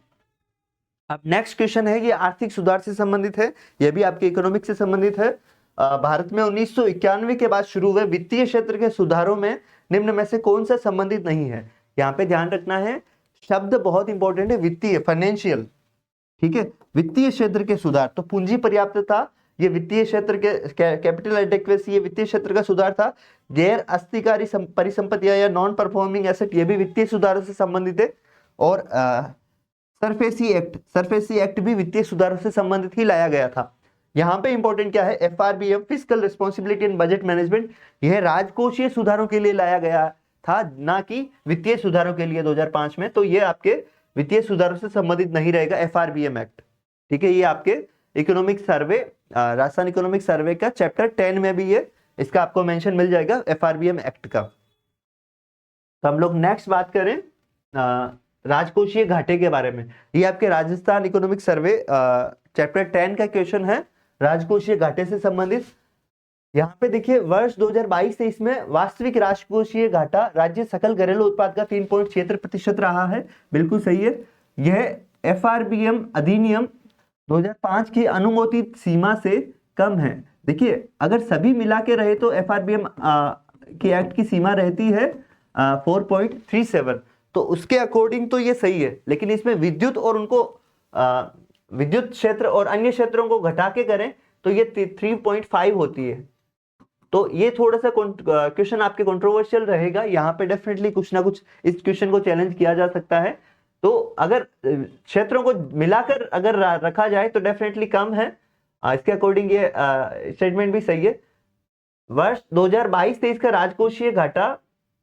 अब नेक्स्ट क्वेश्चन है, ये आर्थिक सुधार से संबंधित है, यह भी आपके इकोनॉमिक्स से संबंधित है। भारत में 1991 के बाद शुरू हुए वित्तीय क्षेत्र के सुधारों में निम्न में से कौन सा संबंधित नहीं है। यहाँ पे ध्यान रखना है, शब्द बहुत इंपॉर्टेंट है, वित्तीय, फाइनेंशियल, ठीक है, वित्तीय क्षेत्र के सुधार, तो पूंजी पर्याप्तता ये वित्तीय क्षेत्र के, कैपिटल एडेक्वेसी ये वित्तीय क्षेत्र का सुधार था, गैर अस्थिकारी परिसंपत्तियां या नॉन परफॉर्मिंग एसेट ये भी वित्तीय सुधारों से संबंधित है, और सरफेसी एक्ट भी वित्तीय सुधारों से संबंधित ही लाया गया था। यहाँ पे इंपॉर्टेंट क्या है, FRBM fiscal responsibility and budget management, यह राजकोषीय सुधारों के लिए लाया गया था, ना कि वित्तीय सुधारों के लिए 2005 में, तो ये आपके वित्तीय सुधारों से संबंधित नहीं रहेगा FRBM एक्ट, ठीक है। ये आपके economic survey, Rajasthan economic survey का चैप्टर 10 में भी ये इसका आपको मेंशन मिल जाएगा FRBM एक्ट का। तो हम लोग नेक्स्ट बात करें राजकोषीय घाटे के बारे में, ये आपके राजस्थान इकोनॉमिक सर्वे चैप्टर 10 का क्वेश्चन है, राजकोषीय घाटे से संबंधित। यहाँ पे देखिए वर्ष 2022-23 में वास्तविक राजकोषीय घाटा राज्य सकल घरेलू उत्पाद का 3.76% रहा है, बिल्कुल सही है। यह FRBM अधिनियम 2005 की अनुमोदित सीमा से कम है। देखिए अगर सभी मिला के रहे तो FRBM की एक्ट की सीमा रहती है 4.37, तो उसके अकॉर्डिंग तो ये सही है, लेकिन इसमें विद्युत और उनको विद्युत क्षेत्र और अन्य क्षेत्रों को घटा के करें तो ये 3.5 होती है, तो ये थोड़ा सा क्वेश्चन आपके कंट्रोवर्शियल रहेगा, यहाँ पे डेफिनेटली कुछ ना कुछ इस क्वेश्चन को चैलेंज किया जा सकता है। तो अगर क्षेत्रों को मिलाकर अगर रखा जाए तो डेफिनेटली कम है, इसके अकॉर्डिंग ये स्टेटमेंट भी सही है। वर्ष 2022-23 का राजकोषीय घाटा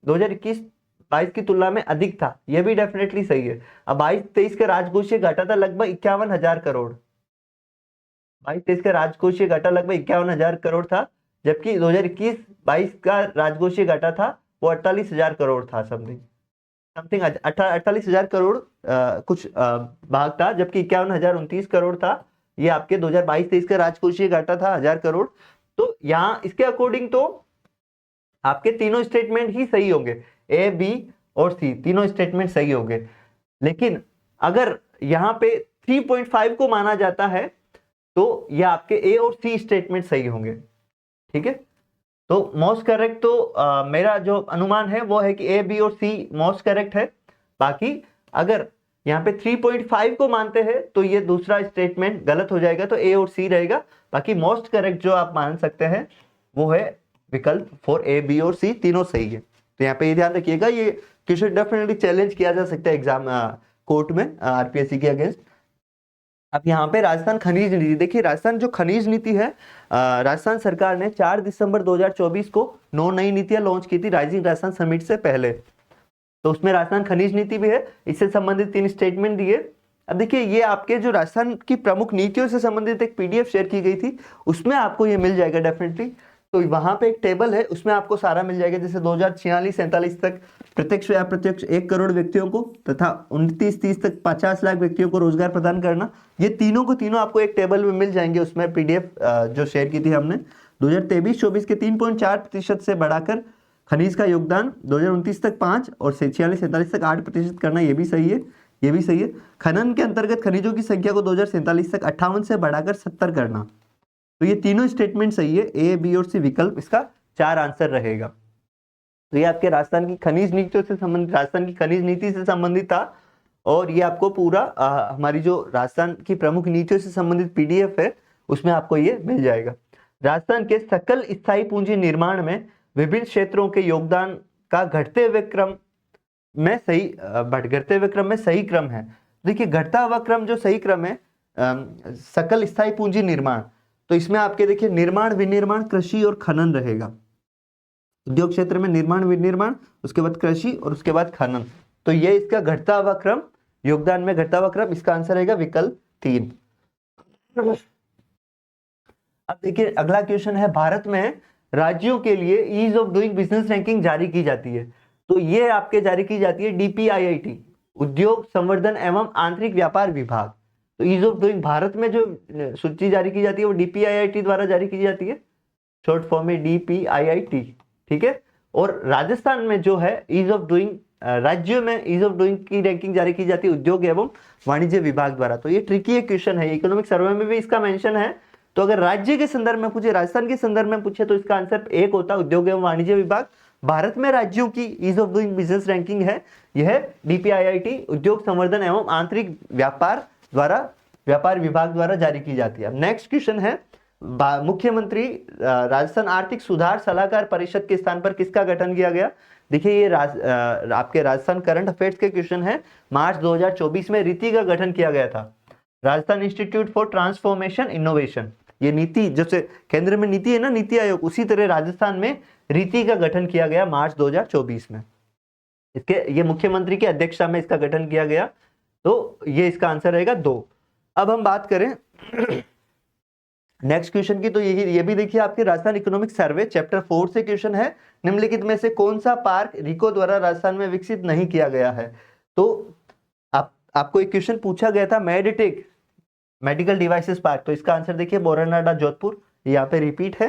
2021-22 की तुलना में अधिक था, यह भी डेफिनेटली सही है। अब 22-23 का राजकोषीय घाटा था लगभग 51,000 करोड़। 22-23 का राजकोषीय घाटा लगभग 51,000 करोड़ था, जबकि 2021-22 का राजकोषीय घाटा था वो 48,000 करोड़ था, समथिंग 48,000 करोड़ कुछ भाग था, जबकि 51,029 करोड़ था। ये आपके 2022-23 का राजकोषीय घाटा था 1000 करोड़। तो यहाँ इसके अकॉर्डिंग तो आपके तीनों स्टेटमेंट ही सही होंगे, ए, बी और सी तीनों स्टेटमेंट सही होंगे। लेकिन अगर यहाँ पे 3.5 को माना जाता है तो ये आपके ए और सी स्टेटमेंट सही होंगे। ठीक है, तो मोस्ट करेक्ट तो मेरा जो अनुमान है वो है कि ए, बी और सी मोस्ट करेक्ट है। बाकी अगर यहाँ पे 3.5 को मानते हैं तो ये दूसरा स्टेटमेंट गलत हो जाएगा, तो ए और सी रहेगा। बाकी मोस्ट करेक्ट जो आप मान सकते हैं वो है विकल्प फॉर ए, बी और सी तीनों सही है। तो यहाँ पे ये ध्यान रखिएगा, ये क्वेश्चन डेफिनेटली चैलेंज किया जा सकता है एग्जाम कोर्ट में आरपीएससी के अगेंस्ट। अब यहाँ पे राजस्थान खनिज नीति देखिए, राजस्थान जो खनिज नीति है, राजस्थान सरकार ने 4 दिसंबर 2024 को 9 नई नीतियां लॉन्च की थी राइजिंग राजस्थान समिट से पहले। तो उसमें राजस्थान खनिज नीति भी है, इससे संबंधित 3 स्टेटमेंट दिए। अब देखिए ये आपके जो राजस्थान की प्रमुख नीतियों से संबंधित एक पीडीएफ शेयर की गई थी, उसमें आपको ये मिल जाएगा डेफिनेटली। तो वहां पे एक टेबल है, उसमें आपको सारा मिल जाएगा, जैसे 2046-47 तक प्रत्यक्ष या अप्रत्यक्ष 1 करोड़ व्यक्तियों को तथा 29-30 तक 50 लाख व्यक्तियों को रोजगार प्रदान करना, ये तीनों को तीनों आपको एक टेबल में मिल जाएंगे। उसमें पीडीएफ जो शेयर की थी हमने 2023-24 के 3.4% से बढ़ाकर खनिज का योगदान 2029 तक 5 और 46-47 तक 8% करना, ये भी सही है, ये भी सही है। खनन के अंतर्गत खनिजों की संख्या को 2047 तक 58 से बढ़ाकर 70 करना, तो ये तीनों स्टेटमेंट सही है, ए, बी और सी विकल्प इसका 4 आंसर रहेगा। तो ये आपके राजस्थान की खनिज नीतियों से संबंधित, राजस्थान की खनिज नीति से संबंधित था। और ये आपको पूरा हमारी जो राजस्थान की प्रमुख नीतियों से संबंधित पीडीएफ है उसमें आपको ये मिल जाएगा। राजस्थान के सकल स्थायी पूंजी निर्माण में विभिन्न क्षेत्रों के योगदान का घटते हुए क्रम में सही क्रम है। देखिए घटता हुआ क्रम जो सही क्रम है सकल स्थायी पूंजी निर्माण, तो इसमें आपके देखिए निर्माण, विनिर्माण, कृषि और खनन रहेगा। उद्योग क्षेत्र में निर्माण, विनिर्माण, उसके बाद कृषि और उसके बाद खनन, तो ये इसका घटता हुआ क्रम, योगदान में घटता हुआ क्रम, इसका आंसर रहेगा विकल्प 3। अब देखिए अगला क्वेश्चन है, भारत में राज्यों के लिए ease of doing business ranking जारी की जाती है। तो ये आपके जारी की जाती है डीपीआईआईटी, उद्योग संवर्धन एवं आंतरिक व्यापार विभाग। तो ईज ऑफ डूइंग भारत में जो सूची जारी की जाती है वो डीपीआईआईटी द्वारा जारी की जाती है, शॉर्ट फॉर्म में डीपीआईआईटी। ठीक है, और राजस्थान में जो है ईज ऑफ डूइंग, राज्यों में ईज ऑफ डूइंग की रैंकिंग जारी की जाती है उद्योग एवं वाणिज्य विभाग द्वारा। तो ये ट्रिकी क्वेश्चन है, इकोनॉमिक सर्वे में भी इसका मेंशन है। तो अगर राज्य के संदर्भ में पूछे, राजस्थान के संदर्भ में पूछे, तो इसका आंसर 1 होता है, उद्योग एवं वाणिज्य विभाग। भारत में राज्यों की ease of doing business ranking है यह डीपीआईआईटी, उद्योग संवर्धन एवं आंतरिक व्यापार विभाग द्वारा जारी की जाती है। नेक्स्ट क्वेश्चन है, मुख्यमंत्री राजस्थान आर्थिक सुधार सलाहकार परिषद के स्थान पर किसका गठन किया गया। देखिए ये आपके राजस्थान करंट अफेयर्स के क्वेश्चन है। मार्च 2024 में रीति का गठन किया गया था, Rajasthan institute for transformation innovation. ये नीति, जैसे केंद्र में नीति है ना, नीति आयोग, उसी तरह राजस्थान में रीति का गठन किया गया मार्च 2024 में। ये मुख्यमंत्री की अध्यक्षता में इसका गठन किया गया, तो ये इसका आंसर रहेगा 2। अब हम बात करें नेक्स्ट क्वेश्चन की, तो ये भी देखिए आपके राजस्थान इकोनॉमिक सर्वे चैप्टर 4 से क्वेश्चन है, निम्नलिखित में से कौन सा पार्क रिको द्वारा राजस्थान में विकसित नहीं किया गया है। तो आपको एक क्वेश्चन पूछा गया था, मेडिटेक मेडिकल डिवाइसेस पार्क, तो इसका आंसर देखिए बोरानाडा जोधपुर, यहाँ पे रिपीट है।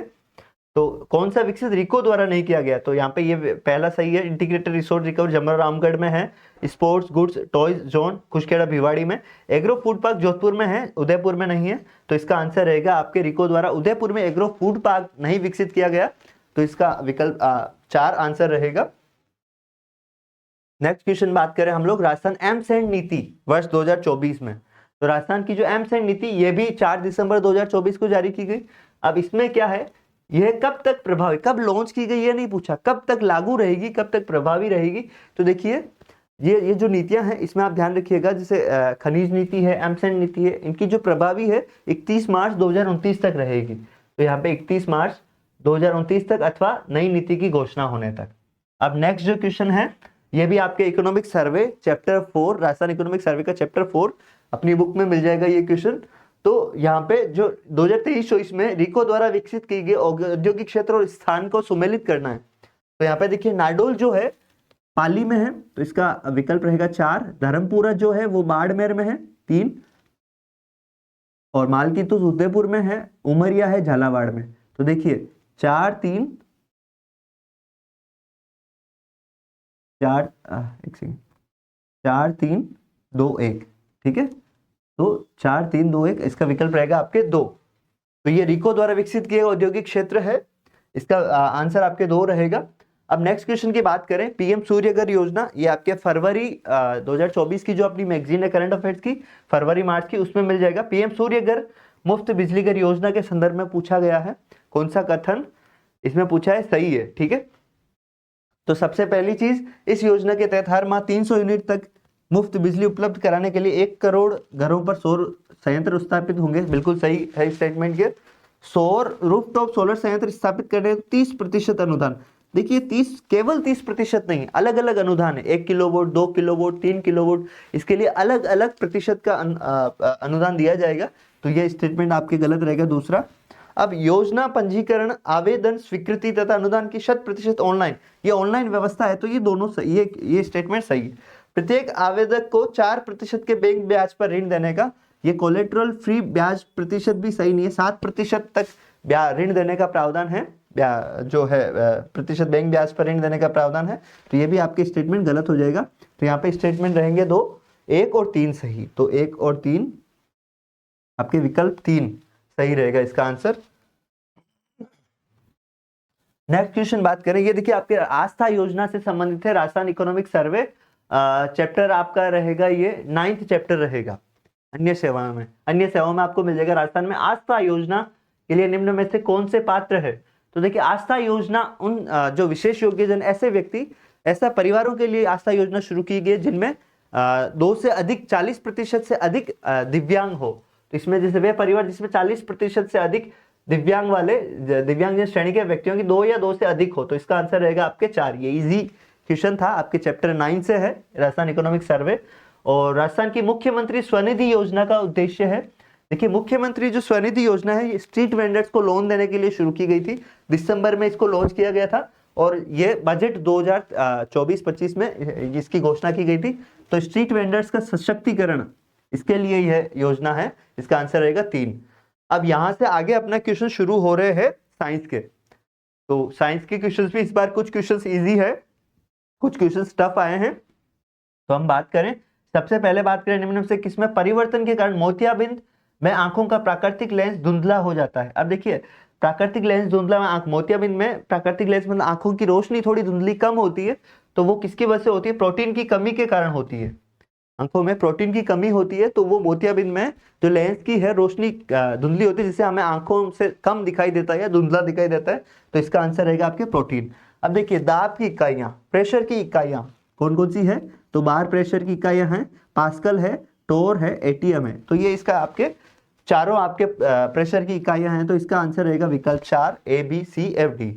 तो कौन सा विकसित रिको द्वारा नहीं किया गया, तो यहाँ पे ये पहला सही है, इंटीग्रेटेड रिसोर्स रिकवर जमरा रामगढ़ में है, sports goods toys zone Khushkhera Bhiwadi में, एग्रो फूड पार्क जोधपुर में है, उदयपुर में नहीं है। तो इसका आंसर रहेगा आपके रिको द्वारा उदयपुर में एग्रो फूड पार्क नहीं विकसित किया गया, तो इसका विकल्प 4 आंसर रहेगा। नेक्स्ट क्वेश्चन बात करें हम लोग राजस्थान एमसेंड नीति वर्ष 2024 में। तो राजस्थान की जो एमसेंड नीति ये भी 4 दिसंबर 2024 को जारी की गई। अब इसमें क्या है, यह कब तक प्रभावी, कब लॉन्च की गई ये नहीं पूछा, कब तक लागू रहेगी, कब तक प्रभावी रहेगी। तो देखिए ये जो नीतियां हैं इसमें आप ध्यान रखिएगा, जैसे खनिज नीति है, एमसेंड नीति है, इनकी जो प्रभावी है 31 मार्च 2029 तक रहेगी। तो यहाँ पे 31 मार्च 2029 तक अथवा नई नीति की घोषणा होने तक। अब नेक्स्ट जो क्वेश्चन है ये भी आपके economic survey chapter 4, Rajasthan economic survey का चैप्टर 4 अपनी बुक में मिल जाएगा ये क्वेश्चन। तो यहाँ पे जो 2023-24 में रिको द्वारा विकसित की गई औद्योगिक क्षेत्र और स्थान को सुमेलित करना है। तो यहाँ पे देखिए नाडोल जो है पाली में है, तो इसका विकल्प रहेगा 4। धर्मपुरा जो है वो बाड़मेर में है 3, और मालकी तो उदयपुर में है, उमरिया है झालावाड़ में। तो देखिए 4 3 4 एक सेकेंड 4 3 2 1, ठीक है। तो 4 3 2 1 इसका विकल्प रहेगा आपके 2। तो ये रिको द्वारा विकसित किए औद्योगिक क्षेत्र है, इसका आंसर आपके 2 रहेगा। अब नेक्स्ट क्वेश्चन की बात करें, पीएम सूर्यघर योजना, ये आपके फरवरी 2024 की जो अपनी मैगजीन है करंट अफेयर्स की, फरवरी मार्च की, उसमें मिल जाएगा। पीएम सूर्यघर मुफ्त बिजली घर योजना के संदर्भ में पूछा गया है, कौन सा कथन इसमें पूछा है सही है, ठीक है। तो सबसे पहली चीज, इस योजना के तहत हर माह 300 यूनिट तक मुफ्त बिजली उपलब्ध कराने के लिए 1 करोड़ घरों पर सौर संयंत्र स्थापित होंगे, बिल्कुल सही है स्टेटमेंट के। सौर रूफटॉप सोलर संयंत्र स्थापित करने 30% अनुदान। देखिए 30, केवल 30% नहीं, अलग अलग अनुदान है, 1 किलोवाट, 2 किलोवाट, 3 किलोवाट, इसके लिए अलग अलग प्रतिशत का अनुदान दिया जाएगा। तो यह स्टेटमेंट आपके गलत रहेगा दूसरा। अब योजना पंजीकरण, आवेदन, स्वीकृति तथा अनुदान की 100% ऑनलाइन, ये ऑनलाइन व्यवस्था है, तो ये दोनों सही, ये स्टेटमेंट सही है। प्रत्येक आवेदक को 4% के बैंक ब्याज पर ऋण देने का, ये कोलेट्रल फ्री ब्याज प्रतिशत भी सही नहीं है, 7% तक ऋण देने का प्रावधान है, जो है प्रतिशत बैंक ब्याज पर ऋण देने का प्रावधान है। तो ये भी आपके स्टेटमेंट गलत हो जाएगा। तो यहाँ पे स्टेटमेंट रहेंगे 2, 1 और 3 सही। तो 1 और 3 आपके विकल्प 3 सही रहेगा इसका आंसर। नेक्स्ट क्वेश्चन बात करें, ये देखिए आपके आस्था योजना से संबंधित है, राजस्थान इकोनॉमिक सर्वे चैप्टर आपका रहेगा, ये 9th चैप्टर रहेगा। अन्य सेवाओं में आपको मिल जाएगा राजस्थान में आस्था योजना के लिए निम्न में से कौन से पात्र है। तो देखिए आस्था योजना उन जो विशेष योग्यजन, ऐसे व्यक्ति, ऐसा परिवारों के लिए आस्था योजना शुरू की गई जिनमें 2 से अधिक 40% से अधिक दिव्यांग हो। तो इसमें जैसे वे परिवार जिसमें 40% से अधिक दिव्यांग श्रेणी के व्यक्तियों की 2 या 2 से अधिक हो, तो इसका आंसर रहेगा आपके 4। ये इजी क्वेश्चन था, आपके चैप्टर 9 से है, राजस्थान इकोनॉमिक सर्वे। और राजस्थान की मुख्यमंत्री स्वनिधि योजना का उद्देश्य है, देखिए मुख्यमंत्री जो स्वनिधि योजना है ये स्ट्रीट वेंडर्स को लोन देने के लिए शुरू की गई थी, दिसंबर में इसको लॉन्च किया गया था, और ये बजट 2024-25 में इसकी घोषणा की गई थी। तो स्ट्रीट वेंडर्स का सशक्तिकरण, इसके लिए यह योजना है, इसका आंसर रहेगा 3। अब यहां से आगे अपना क्वेश्चन शुरू हो रहे हैं साइंस के। तो साइंस के क्वेश्चंस भी इस बार कुछ क्वेश्चंस इजी है, कुछ क्वेश्चंस टफ आए हैं। तो हम बात करें, सबसे पहले बात करें निम्न में से किसमें परिवर्तन के कारण मोतियाबिंद में आंखों का प्राकृतिक लेंस धुंधला हो जाता है। अब देखिए प्राकृतिक लेंस धुंधला में मोतियाबिंद में प्राकृतिक लेंस मतलब आंखों की रोशनी थोड़ी धुंधली कम होती है, तो वो किसकी वजह से होती है, प्रोटीन की कमी के कारण होती है। आंखों में प्रोटीन की कमी होती है, तो वो मोतियाबिंद में जो लेंस की है रोशनी धुंधली होती है, जिससे हमें आंखों से कम दिखाई देता है या धुंधला दिखाई देता है। तो इसका आंसर रहेगा आपके प्रोटीन। अब देखिए दाब की इकाइयां, प्रेशर की इकाइयां कौन कौन सी है, तो बार प्रेशर की इकाइयां हैं, पास्कल है, टोर है, एटीएम है। तो ये इसका आपके चारों आपके प्रेशर की इकाइयां हैं, तो इसका आंसर रहेगा विकल्प 4 ABCFD,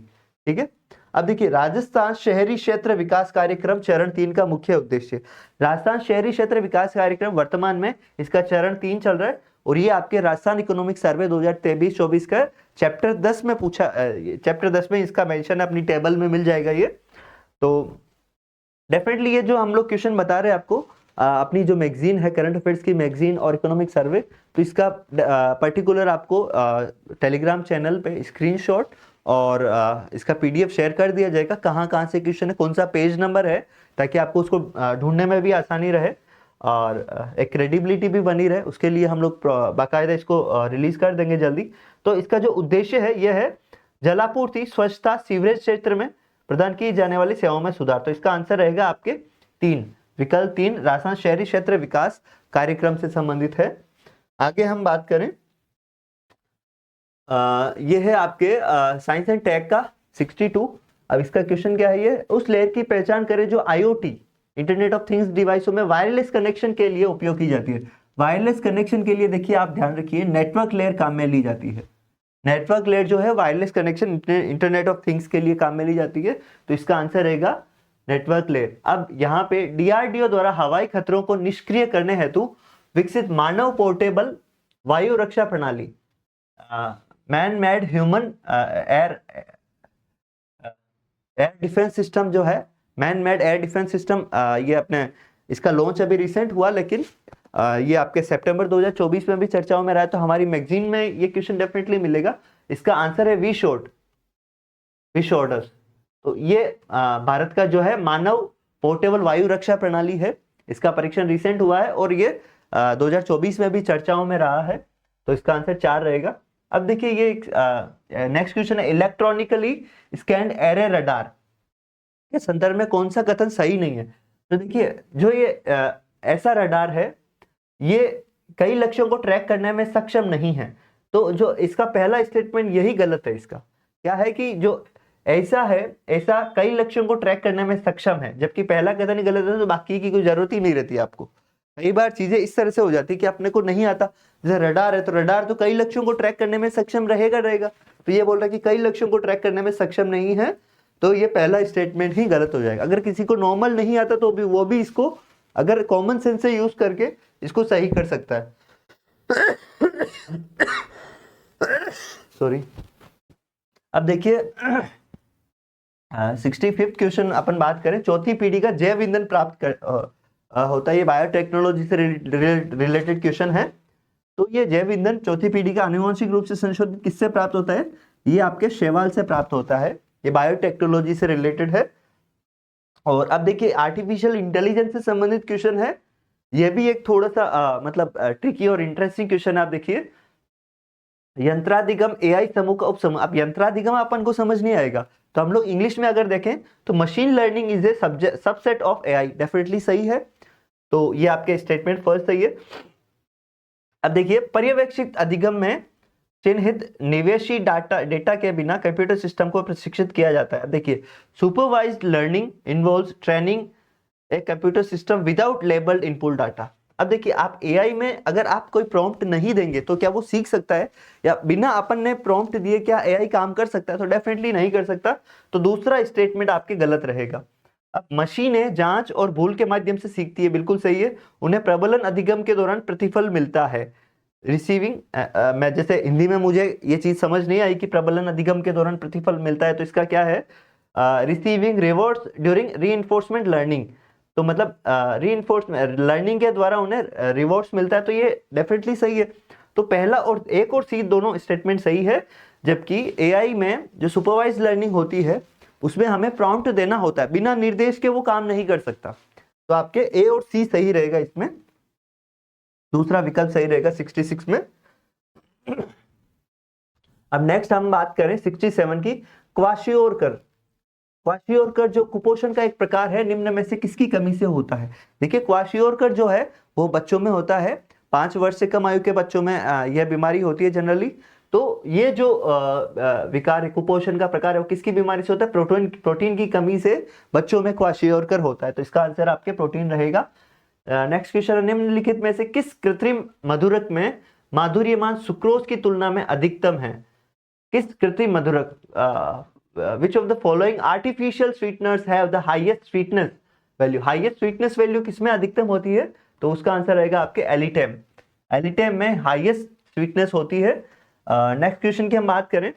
ठीक है। अब देखिए राजस्थान शहरी क्षेत्र विकास कार्यक्रम चरण 3 का मुख्य उद्देश्य, राजस्थान शहरी क्षेत्र विकास कार्यक्रम वर्तमान में इसका चरण 3 चल रहा है, और ये आपके राजस्थान इकोनॉमिक सर्वे 2023-24 का चैप्टर 10 में चैप्टर 10 में इसका मेंशन अपनी टेबल में मिल जाएगा ये। तो डेफिनेटली ये जो हम लोग क्वेश्चन बता रहे हैं आपको, अपनी जो मैगजीन है करंट अफेयर्स की मैगजीन और इकोनॉमिक सर्वे, तो इसका पर्टिकुलर आपको टेलीग्राम चैनल पे स्क्रीनशॉट और इसका PDF शेयर कर दिया जाएगा, कहाँ से क्वेश्चन है, कौन सा पेज नंबर है, ताकि आपको उसको ढूंढने में भी आसानी रहे और एक क्रेडिबिलिटी भी बनी रहे। उसके लिए हम लोग बाकायदा इसको रिलीज कर देंगे जल्दी। तो इसका जो उद्देश्य है यह है जलापूर्ति, स्वच्छता, सीवरेज क्षेत्र में प्रदान की जाने वाली सेवाओं में सुधार। तो इसका आंसर रहेगा आपके 3, विकल्प 3 राजस्थान शहरी क्षेत्र विकास कार्यक्रम से संबंधित है। आगे हम बात करें, ये है आपके साइंस एंड टेक का 62। अब इसका क्वेश्चन क्या है, ये उस लेयर की पहचान करें जो IoT इंटरनेट ऑफ थिंग्स डिवाइसों में वायरलेस कनेक्शन के लिए उपयोग की जाती है। वायरलेस कनेक्शन के लिए देखिए आप ध्यान रखिए नेटवर्क लेयर काम में ली जाती है। नेटवर्क लेयर जो है wireless connection internet of things के लिए काम में ली जाती है, तो इसका आंसर रहेगा नेटवर्क लेयर। अब यहाँ पे डीआरडीओ द्वारा हवाई खतरों को निष्क्रिय करने हेतु विकसित मानव पोर्टेबल वायु रक्षा प्रणाली man made human air defence system जो है, man made air defence system, ये अपने इसका लॉन्च अभी रिसेंट हुआ, लेकिन ये आपके सितंबर 2024 में भी चर्चाओं में रहा है, तो हमारी मैगजीन में ये क्वेश्चन डेफिनेटली मिलेगा। इसका आंसर है विशोर्डस। तो ये भारत का जो है मानव पोर्टेबल वायु रक्षा प्रणाली है, इसका परीक्षण रिसेंट हुआ है और ये 2024 में भी चर्चाओं में रहा है, तो इसका आंसर 4 रहेगा। अब देखिए ये नेक्स्ट क्वेश्चन है, इलेक्ट्रॉनिकली स्कैन्ड एरे रडार के संदर्भ में कौन सा कथन सही नहीं है? तो देखिए जो ये ऐसा रडार है, ये कई लक्ष्यों को ट्रैक करने में सक्षम नहीं है, तो जो इसका पहला स्टेटमेंट यही गलत है। इसका क्या है कि जो ऐसा है, ऐसा कई लक्ष्यों को ट्रैक करने में सक्षम है, जबकि पहला कथन ही गलत है, तो बाकी की कोई जरूरत ही नहीं रहती आपको। कई बार चीजें इस तरह से हो जाती है कि अपने को नहीं आता, जैसे रडार है तो रडार तो कई लक्ष्यों को ट्रैक करने में सक्षम रहेगा, तो ये बोल रहा है कि कई लक्ष्यों को ट्रैक करने में सक्षम नहीं है, तो ये पहला स्टेटमेंट ही गलत हो जाएगा। अगर किसी को नॉर्मल नहीं आता तो भी वो भी इसको अगर कॉमन सेंस से यूज करके इसको सही कर सकता है। सॉरी। अब देखिए 65th क्वेश्चन अपन बात करें, चौथी पीढ़ी का जैव ईंधन प्राप्त होता है, ये बायोटेक्नोलॉजी से रिलेटेड क्वेश्चन है। तो ये जैव ईंधन चौथी पीढ़ी का आनुवंशिक रूप से संशोधित किससे प्राप्त होता है? ये आपके शैवाल से प्राप्त होता है, ये बायोटेक्नोलॉजी से रिलेटेड है। और अब देखिए आर्टिफिशियल इंटेलिजेंस से संबंधित क्वेश्चन है, ये भी एक थोड़ा सा मतलब ट्रिकी और इंटरेस्टिंग क्वेश्चन है। आप देखिए यंत्राधिगम एआई समूह का उपसमूह। अब यंत्राधिगम अपन को समझ नहीं आएगा, तो हम लोग इंग्लिश में अगर देखें तो machine learning is a subset of AI, definitely सही है, तो ये आपके स्टेटमेंट फर्स्ट सही है। अब देखिए पर्यवेक्षित अधिगम में चिन्हित निवेशी डेटा के बिना कंप्यूटर सिस्टम को प्रशिक्षित किया जाता है। देखिए supervised learning involves training a computer system without labelled input data. अब देखिए आप एआई में अगर आप कोई प्रॉम्प्ट नहीं देंगे तो क्या वो सीख सकता है? या बिना अपन ने प्रॉम्प्ट दिए क्या एआई काम कर सकता है? तो डेफिनेटली नहीं कर सकता, तो दूसरा स्टेटमेंट आपके गलत रहेगा। अब मशीनें जांच और भूल के माध्यम से सीखती है, बिल्कुल सही है। उन्हें प्रबलन अधिगम के दौरान प्रतिफल मिलता है, रिसीविंग मैं जैसे हिंदी में मुझे ये चीज समझ नहीं आई कि प्रबलन अधिगम के दौरान प्रतिफल मिलता है, तो इसका क्या है? Receiving rewards during reinforcement learning, तो मतलब रीइंफोर्समेंट लर्निंग के द्वारा उन्हें रिवॉर्ड्स मिलता है, तो ये डेफिनेटली सही है। तो पहला और एक और सी दोनों स्टेटमेंट सही है, जबकि एआई में जो सुपरवाइज लर्निंग होती है उसमें हमें प्रॉम्प्ट देना होता है, बिना निर्देश के वो काम नहीं कर सकता। तो आपके ए और सी सही रहेगा, इसमें दूसरा विकल्प सही रहेगा 66 में। अब नेक्स्ट हम बात करें 67 की, क्वाशियोरकर। क्वाशियोरकर जो कुपोषण का एक प्रकार है, निम्न में से किसकी कमी से होता है? देखिए क्वाशियोरकर जो है वो बच्चों में होता है, 5 वर्ष से कम आयु के बच्चों में यह बीमारी होती है जनरली। तो ये जो विकार है, कुपोषण का प्रकार है, वो किसकी बीमारी से होता है? प्रोटीन की कमी से बच्चों में क्वाशियोरकर होता है, तो इसका आंसर आपके प्रोटीन रहेगा। नेक्स्ट क्वेश्चन, निम्नलिखित में से किस कृत्रिम मधुरक में माधुर्यमान सुक्रोज की तुलना में अधिकतम है? किस कृत्रिम मधुरक which of the following artificial sweeteners have the highest sweetness value? Highest sweetness value किसमें अधिकतम होती है? तो उसका आंसर रहेगा आपके एलिटेम। एलिटेम में हाईएस्ट स्वीटनेस होती है। नेक्स्ट क्वेश्चन की हम बात करें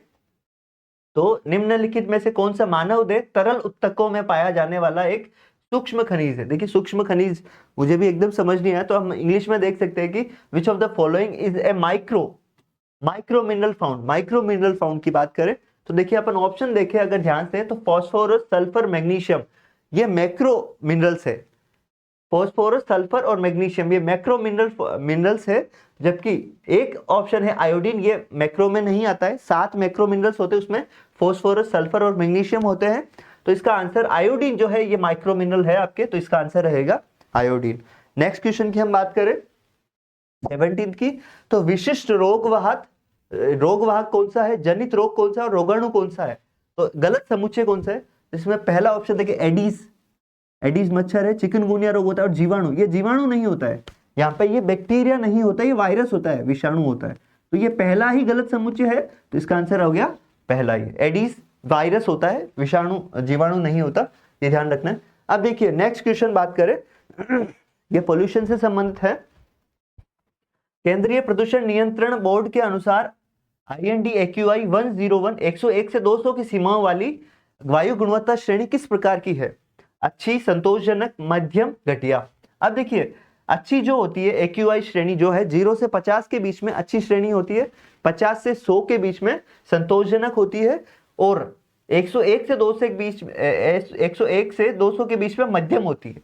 तो निम्नलिखित में से कौन सा मानव देह तरल उत्तकों में पाया जाने वाला एक सूक्ष्म खनिज है? देखिए सूक्ष्म खनिज मुझे भी एकदम समझ नहीं आया, तो हम इंग्लिश में देख सकते हैं कि which of the following is a micro mineral found. Micro mineral found की बात करें तो देखिए अपन ऑप्शन देखें अगर ध्यान से, तो फॉस्फोरस, सल्फर, मैग्नीशियम, ये मैक्रो मिनरल्स है। फॉस्फोरस, सल्फर और मैग्नीशियम ये मैक्रो मिनरल्स है, जबकि एक ऑप्शन है आयोडीन, ये मैक्रो में नहीं आता है। 7 मैक्रो मिनरल्स होते हैं, उसमें फॉस्फोरस, सल्फर और मैग्नीशियम होते हैं, तो इसका आंसर आयोडीन जो है ये माइक्रो मिनरल है आपके, तो इसका आंसर रहेगा आयोडीन। नेक्स्ट क्वेश्चन की हम बात करें 17 की, तो विशिष्ट रोगवाहक कौन सा है? जनित रोग कौन सा है और रोगाणु कौन सा है? तो गलत समुच्चय कौन सा है? इसमें पहला ऑप्शन देखिए एडीज मच्छर है, चिकनगुनिया रोग होता है, और जीवाणु, ये जीवाणु नहीं होता है यहाँ पे, ये बैक्टीरिया नहीं होता, ये वायरस होता है, विषाणु होता है, तो ये पहला ही गलत समुच्चय है, तो इसका आंसर हो गया पहला ही। एडिस वायरस होता है, विषाणु जीवाणु नहीं होता, ये ध्यान रखना है। अब देखिए नेक्स्ट क्वेश्चन बात करें ये पोल्यूशन से संबंधित है। केंद्रीय प्रदूषण नियंत्रण बोर्ड के अनुसार IND-AQI 101 101 से 200 की सीमाओं वाली वायु गुणवत्ता श्रेणी किस प्रकार की है? अच्छी, संतोषजनक, मध्यम, घटिया। अब देखिए अच्छी जो होती है AQI श्रेणी जो है 0 से 50 के बीच में अच्छी श्रेणी होती है, 50 से 100 के बीच में संतोषजनक होती है, और 101 से 200 के बीच 101 से 200 के बीच में मध्यम होती है।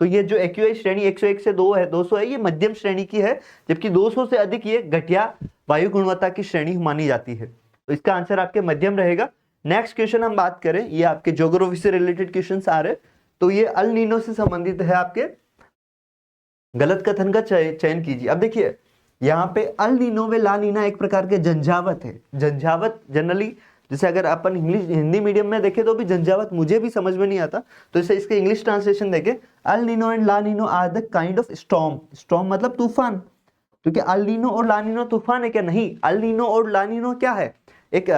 तो ये जो AQI श्रेणी 101 से 200 है, ये मध्यम श्रेणी की है, जबकि 200 से अधिक ये घटिया वायु गुणवत्ता की श्रेणी मानी जाती है। तो इसका आंसर आपके मध्यम रहेगा। नेक्स्ट क्वेश्चन हम बात करें, ये आपके ज्योग्राफी से रिलेटेड क्वेश्चंस आ रहे, तो ये अल नीनो से संबंधित है। आपके गलत कथन का चयन कीजिए। अब देखिए यहाँ पे अल नीनो व ला नीना एक प्रकार के झंझावत है। झंझावत जनरली जैसे अगर अपन हिंदी मीडियम में देखें तो भी झंझावत मुझे भी समझ में नहीं आता, तो जैसे इसके इंग्लिश ट्रांसलेशन देखें, El Nino and La Nino are the kind of storm. Storm मतलब तूफान, क्योंकि अल नीनो और ला नीनो तूफान है क्या? नहीं, अल नीनो और ला नीनो क्या है? एक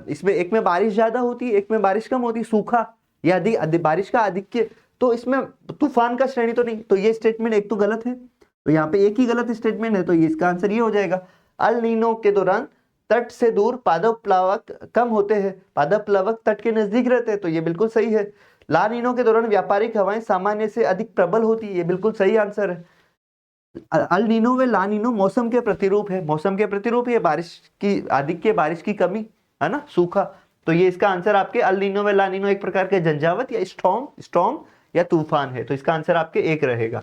इसमें एक में बारिश ज्यादा होती है, एक में बारिश कम होती है, सूखा या अधिक बारिश का आधिक्य, तो इसमें तूफान का श्रेणी तो नहीं। तो ये स्टेटमेंट एक तो गलत है, तो यहाँ पे एक ही गलत स्टेटमेंट है, तो ये इसका आंसर ये हो जाएगा। अल नीनो के दौरान तट से दूर पादप प्लावक कम होते हैं, पादप प्लावक तट के नजदीक रहते हैं, तो ये बिल्कुल सही है। ला नीनो के दौरान व्यापारिक हवाएं सामान्य से अधिक प्रबल होती है, ये बिल्कुल सही आंसर है। अल नीनो व ला नीनो मौसम के प्रतिरूप है, मौसम के प्रतिरूप है, बारिश की आधिक्य, बारिश की कमी है ना, सूखा, तो ये इसका आंसर आपके अल नीनो व ला नीनो एक प्रकार के झंझावत या स्टॉर्म या तूफान है, तो इसका आंसर आपके एक रहेगा।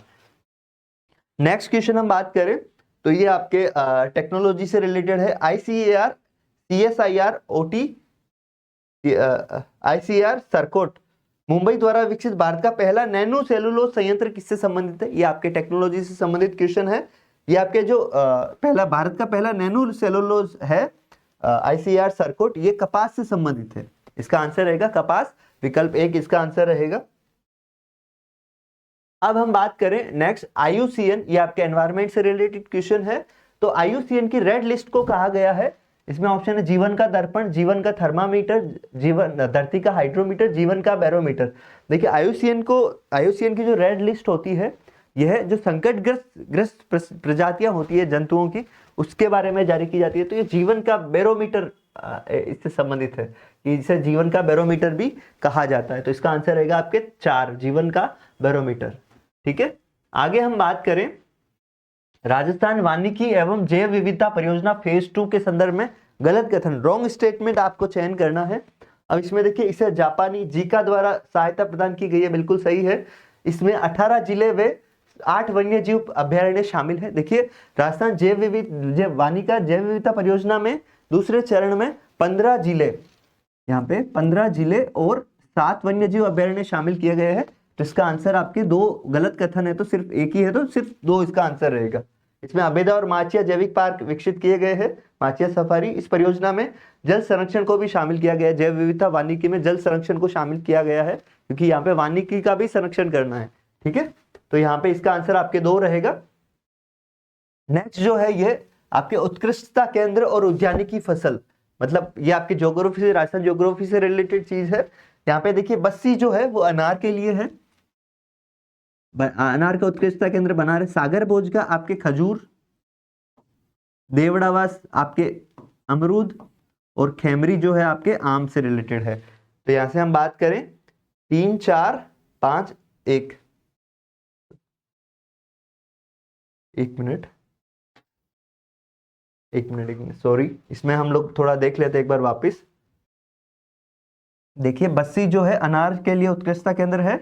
नेक्स्ट क्वेश्चन हम बात करें तो ये आपके टेक्नोलॉजी से रिलेटेड है। ICAR CSIR OT ICAR सरकोट Mumbai द्वारा विकसित भारत का पहला नैनो सेलुलोज संयंत्र किससे संबंधित है? ये आपके टेक्नोलॉजी से संबंधित क्वेश्चन है। ये आपके जो पहला भारत का पहला नैनो सेलुलोज है ICAR सरकोट, ये कपास से संबंधित है, इसका आंसर रहेगा कपास, विकल्प एक इसका आंसर रहेगा। अब हम बात करें नेक्स्ट IUCN, ये आपके एनवायरनमेंट से रिलेटेड क्वेश्चन है। तो IUCN की रेड लिस्ट को कहा गया है, इसमें ऑप्शन है जीवन का दर्पण, जीवन का थर्मामीटर, जीवन धरती का हाइड्रोमीटर, जीवन का बैरोमीटर। देखिए IUCN की जो रेड लिस्ट होती है, यह जो संकटग्रस्त प्रजातियां होती है जंतुओं की, उसके बारे में जारी की जाती है। तो ये जीवन का बैरोमीटर इससे संबंधित है, इसे जीवन का बैरोमीटर भी कहा जाता है, तो इसका आंसर रहेगा आपके 4, जीवन का बैरोमीटर। ठीक है, आगे हम बात करें राजस्थान वानिकी एवं जैव विविधता परियोजना फेज 2 के संदर्भ में गलत कथन, रॉन्ग स्टेटमेंट आपको चयन करना है। अब इसमें देखिए इसे जापानी जीका द्वारा सहायता प्रदान की गई है, बिल्कुल सही है। इसमें 18 जिले व 8 वन्य जीव अभ्यारण्य शामिल है। देखिए राजस्थान वानिका जैव विविधता परियोजना में दूसरे चरण में 15 जिले, यहाँ पे 15 जिले और 7 वन्य जीव अभ्यारण्य शामिल किए गए हैं, तो इसका आंसर आपके 2 गलत कथन है, तो सिर्फ एक ही है, तो सिर्फ 2 इसका आंसर रहेगा। इसमें अबेदा और माचिया जैविक पार्क विकसित किए गए हैं, माचिया सफारी। इस परियोजना में जल संरक्षण को भी शामिल किया गया है, जैव विविधता वानिकी में जल संरक्षण को शामिल किया गया है, क्योंकि यहाँ पे वानिकी का भी संरक्षण करना है। ठीक है, तो यहाँ पे इसका आंसर आपके 2 रहेगा। नेक्स्ट जो है ये आपके उत्कृष्टता केंद्र और उद्यानिकी फसल, मतलब ये आपके ज्योग्राफी से, राजस्थान ज्योग्राफी से रिलेटेड चीज है। यहाँ पे देखिए बस्सी जो है वो अनार के लिए है, अनार का उत्कृष्टता केंद्र बना रहे। सागर भोज का आपके खजूर, देवड़ावास आपके अमरूद, और खेमरी जो है आपके आम से रिलेटेड है। तो यहां से हम बात करें 3 4 5 1 मिनट सॉरी, इसमें हम लोग थोड़ा देख लेते एक बार वापस। देखिए बस्सी जो है अनार के लिए उत्कृष्टता केंद्र है,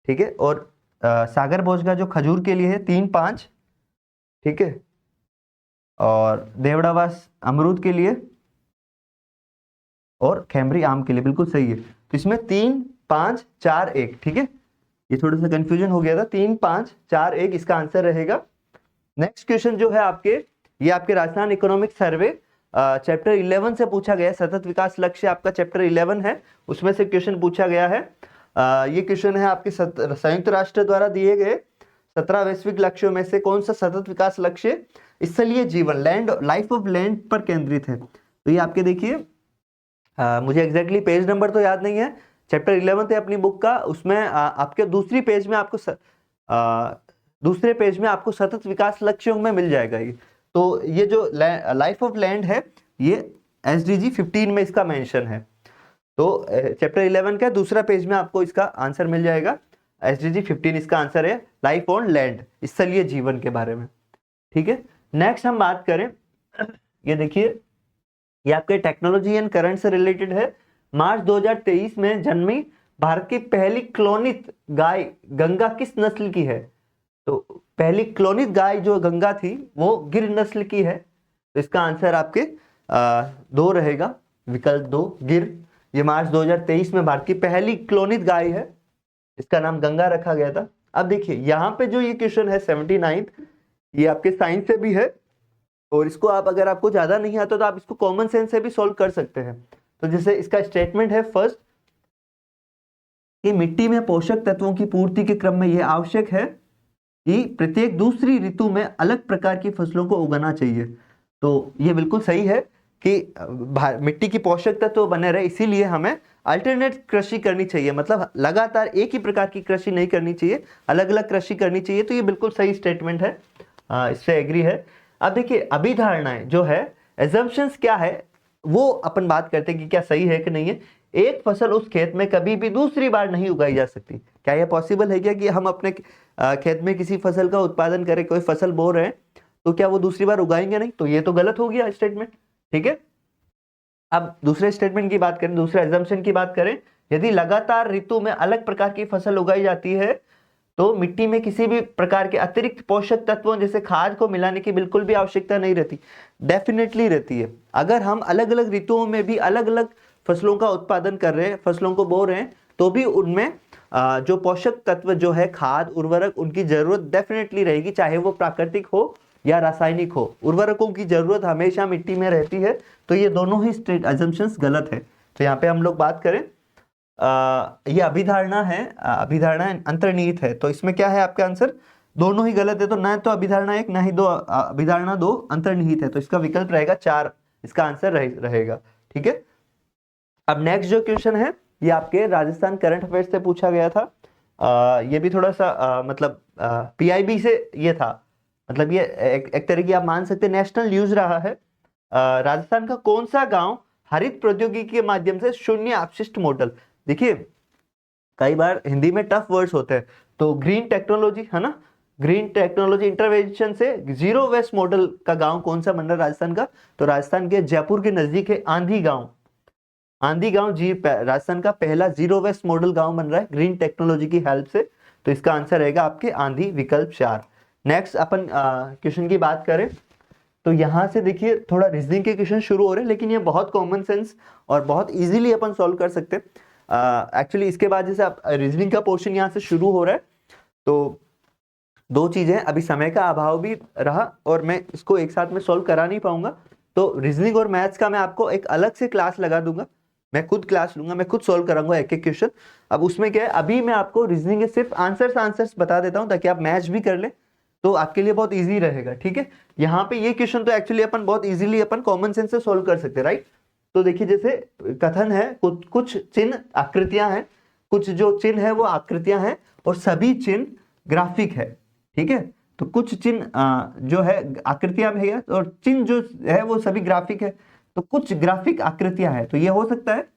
ठीक है, और सागर भोज का जो खजूर के लिए है 3 5, ठीक है, और देवड़ावास अमरूद के लिए और खेमरी आम के लिए, बिल्कुल सही है। तो इसमें 3 5 4 1, ठीक है, ये थोड़ा सा कंफ्यूजन हो गया था, 3 5 4 1 इसका आंसर रहेगा। नेक्स्ट क्वेश्चन जो है आपके, ये आपके राजस्थान इकोनॉमिक सर्वे चैप्टर 11 से पूछा गया है। सतत विकास लक्ष्य आपका चैप्टर 11 है, उसमें से क्वेश्चन पूछा गया है। ये क्वेश्चन है आपके संयुक्त राष्ट्र द्वारा दिए गए 17 वैश्विक लक्ष्यों में से कौन सा सतत विकास लक्ष्य स्थलीय जीवन लैंड लाइफ ऑफ लैंड पर केंद्रित है? तो ये आपके देखिए मुझे एग्जैक्टली पेज नंबर तो याद नहीं है, चैप्टर 11 है अपनी बुक का, उसमें आपके दूसरे पेज में आपको सतत विकास लक्ष्यों में मिल जाएगा ये। तो ये जो लाइफ ऑफ लैंड है ये SDG 15 में इसका मेंशन है। तो चैप्टर 11 का दूसरा पेज में आपको इसका आंसर मिल जाएगा। SDG 15 इसका आंसर है, लाइफ ऑन लैंड, स्थलीय जीवन के बारे में। ठीक है, नेक्स्ट हम बात करें, ये देखिए ये आपके टेक्नोलॉजी एंड करंट से रिलेटेड है। मार्च 2023 में जन्मी भारत की पहली क्लोनित गाय गंगा किस नस्ल की है? तो पहली क्लोनित गाय जो गंगा थी वो गिर नस्ल की है। तो इसका आंसर आपके 2 रहेगा, विकल्प 2 गिर। ये मार्च 2023 में भारत की पहली क्लोनित गाय है, इसका नाम गंगा रखा गया था। अब देखिए यहाँ पे जो ये क्वेश्चन है 79, ये आपके साइंस से भी है और इसको आप अगर आपको ज्यादा नहीं आता तो आप इसको कॉमन सेंस से भी सॉल्व कर सकते हैं। तो जैसे इसका स्टेटमेंट है फर्स्ट कि मिट्टी में पोषक तत्वों की पूर्ति के क्रम में यह आवश्यक है कि प्रत्येक दूसरी ऋतु में अलग प्रकार की फसलों को उगाना चाहिए। तो ये बिल्कुल सही है कि मिट्टी की पोषक तत्व बने रहे, इसीलिए हमें अल्टरनेट कृषि करनी चाहिए, मतलब लगातार एक ही प्रकार की कृषि नहीं करनी चाहिए, अलग अलग कृषि करनी चाहिए। तो ये बिल्कुल सही स्टेटमेंट है, इससे एग्री है। अब देखिए अभिधारणाएं जो है, एजम्पशंस क्या है वो अपन बात करते हैं कि क्या सही है कि नहीं है। एक फसल उस खेत में कभी भी दूसरी बार नहीं उगाई जा सकती। क्या यह पॉसिबल है क्या कि हम अपने खेत में किसी फसल का उत्पादन करें, कोई फसल बो रहे हैं, तो क्या वो दूसरी बार उगाएंगे नहीं? तो ये तो गलत हो गया स्टेटमेंट। ठीक है, अब दूसरे स्टेटमेंट की बात करें, दूसरे एजम्पशन की बात करें, यदि लगातार ऋतु में अलग प्रकार की फसल उगाई जाती है तो मिट्टी में किसी भी प्रकार के अतिरिक्त पोषक तत्वों जैसे खाद को मिलाने की बिल्कुल भी आवश्यकता नहीं रहती। डेफिनेटली रहती है। अगर हम अलग अलग ऋतुओं में भी अलग अलग फसलों का उत्पादन कर रहे हैं, फसलों को बो रहे हैं, तो भी उनमें जो पोषक तत्व जो है खाद उर्वरक उनकी जरूरत डेफिनेटली रहेगी, चाहे वो प्राकृतिक हो या रासायनिक हो। उर्वरकों की जरूरत हमेशा मिट्टी में रहती है। तो ये दोनों ही स्टेट एजम्पशंस गलत है। तो यहाँ पे हम लोग बात करें, ये अभिधारणा है, अभिधारणा अंतर्निहित है, तो इसमें क्या है आपका आंसर? दोनों ही गलत है। तो ना तो अभिधारणा 1 ना ही अभिधारणा 2 अंतर्निहित है। तो इसका विकल्प रहेगा 4, इसका आंसर रहेगा। ठीक है, अब नेक्स्ट जो क्वेश्चन है ये आपके राजस्थान करंट अफेयर्स से पूछा गया था। ये भी थोड़ा सा मतलब PIB से ये था, मतलब ये एक तरह की आप मान सकते नेशनल न्यूज रहा है। राजस्थान का कौन सा गांव हरित प्रौद्योगिकी के माध्यम से शून्य अपशिष्ट मॉडल, देखिए कई बार हिंदी में टफ वर्ड्स होते हैं, तो ग्रीन टेक्नोलॉजी है ना, ग्रीन टेक्नोलॉजी इंटरवेंशन से जीरो वेस्ट मॉडल का गांव कौन सा बन रहा है राजस्थान का? तो राजस्थान के जयपुर के नजदीक है आंधी गांव। आंधी गांव जी राजस्थान का पहला जीरो वेस्ट मॉडल गांव बन रहा है ग्रीन टेक्नोलॉजी की हेल्प से। तो इसका आंसर रहेगा आपके आंधी, विकल्प 4। नेक्स्ट अपन क्वेश्चन की बात करें तो यहां से देखिए थोड़ा रीजनिंग के क्वेश्चन शुरू हो रहे हैं, लेकिन ये बहुत कॉमन सेंस और बहुत इजीली अपन सॉल्व कर सकते हैं। एक्चुअली इसके बाद जैसे आप रीजनिंग का पोर्शन यहाँ से शुरू हो रहा है, तो 2 चीजें, अभी समय का अभाव भी रहा और मैं इसको एक साथ में सॉल्व करा नहीं पाऊंगा, तो रीजनिंग और मैथ्स का मैं आपको एक अलग से क्लास लगा दूंगा, मैं खुद क्लास लूंगा, मैं खुद सॉल्व कराऊंगा एक एक क्वेश्चन। अब उसमें क्या है, अभी मैं आपको रीजनिंग के सिर्फ आंसर्स बता देता हूं ताकि आप मैच भी कर ले, तो आपके लिए बहुत इजी रहेगा। ठीक है, यहाँ पे ये क्वेश्चन तो एक्चुअली अपन बहुत इजीली अपन कॉमन सेंस से सॉल्व कर सकते हैं, राइट। तो देखिए जैसे कथन है, कुछ चिन्ह आकृतियां हैं, कुछ जो चिन्ह है वो आकृतियां हैं और सभी चिन्ह ग्राफिक है। ठीक है, तो कुछ चिन्ह जो है आकृतियां भी है और चिन्ह जो है वो सभी ग्राफिक है, तो कुछ ग्राफिक आकृतियां है, तो ये हो सकता है,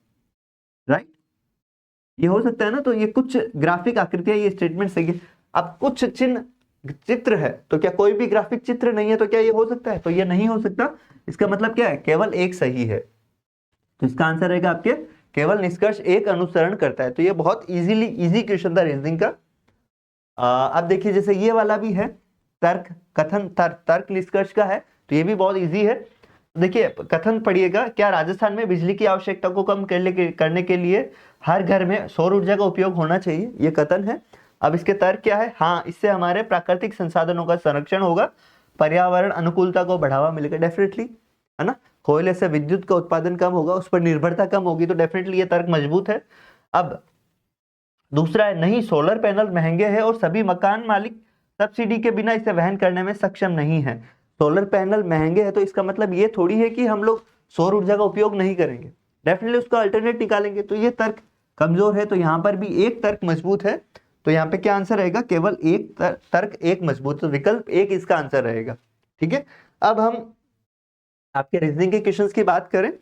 राइट, ये हो सकता है ना। तो ये कुछ ग्राफिक आकृतियां, ये स्टेटमेंट सही है। अब कुछ चिन्ह चित्र है, तो क्या कोई भी ग्राफिक चित्र नहीं है, तो क्या ये हो सकता है? तो ये नहीं हो सकता। इसका मतलब क्या है, केवल एक सही है। तो इसका आंसर रहेगा आपके केवल निष्कर्ष एक अनुसरण करता है। तो ये बहुत इजी क्वेश्चन था रीजनिंग का। अब देखिए जैसे ये वाला भी है, तर्क कथन तर्क निष्कर्ष का है, तो ये भी बहुत इजी है। देखिए कथन पढ़िएगा, क्या राजस्थान में बिजली की आवश्यकता को कम करने के लिए हर घर में सौर ऊर्जा का उपयोग होना चाहिए, ये कथन है। अब इसके तर्क क्या है? हाँ, इससे हमारे प्राकृतिक संसाधनों का संरक्षण होगा, पर्यावरण अनुकूलता को बढ़ावा मिलेगा, डेफिनेटली, है ना। कोयले से विद्युत का उत्पादन कम होगा, उस पर निर्भरता कम होगी, तो डेफिनेटली ये तर्क मजबूत है। अब दूसरा है, नहीं सोलर पैनल महंगे हैं और सभी मकान मालिक सब्सिडी के बिना इसे वहन करने में सक्षम नहीं है। सोलर पैनल महंगे हैं तो इसका मतलब ये थोड़ी है कि हम लोग सौर ऊर्जा का उपयोग नहीं करेंगे, डेफिनेटली उसका अल्टरनेट निकालेंगे। तो ये तर्क कमजोर है, तो यहाँ पर भी एक तर्क मजबूत है। तो यहाँ पे क्या आंसर रहेगा, केवल एक तर्क एक मजबूत, तो विकल्प एक इसका आंसर रहेगा। ठीक है, अब हम आपके रीजनिंग के क्वेश्चंस की बात करें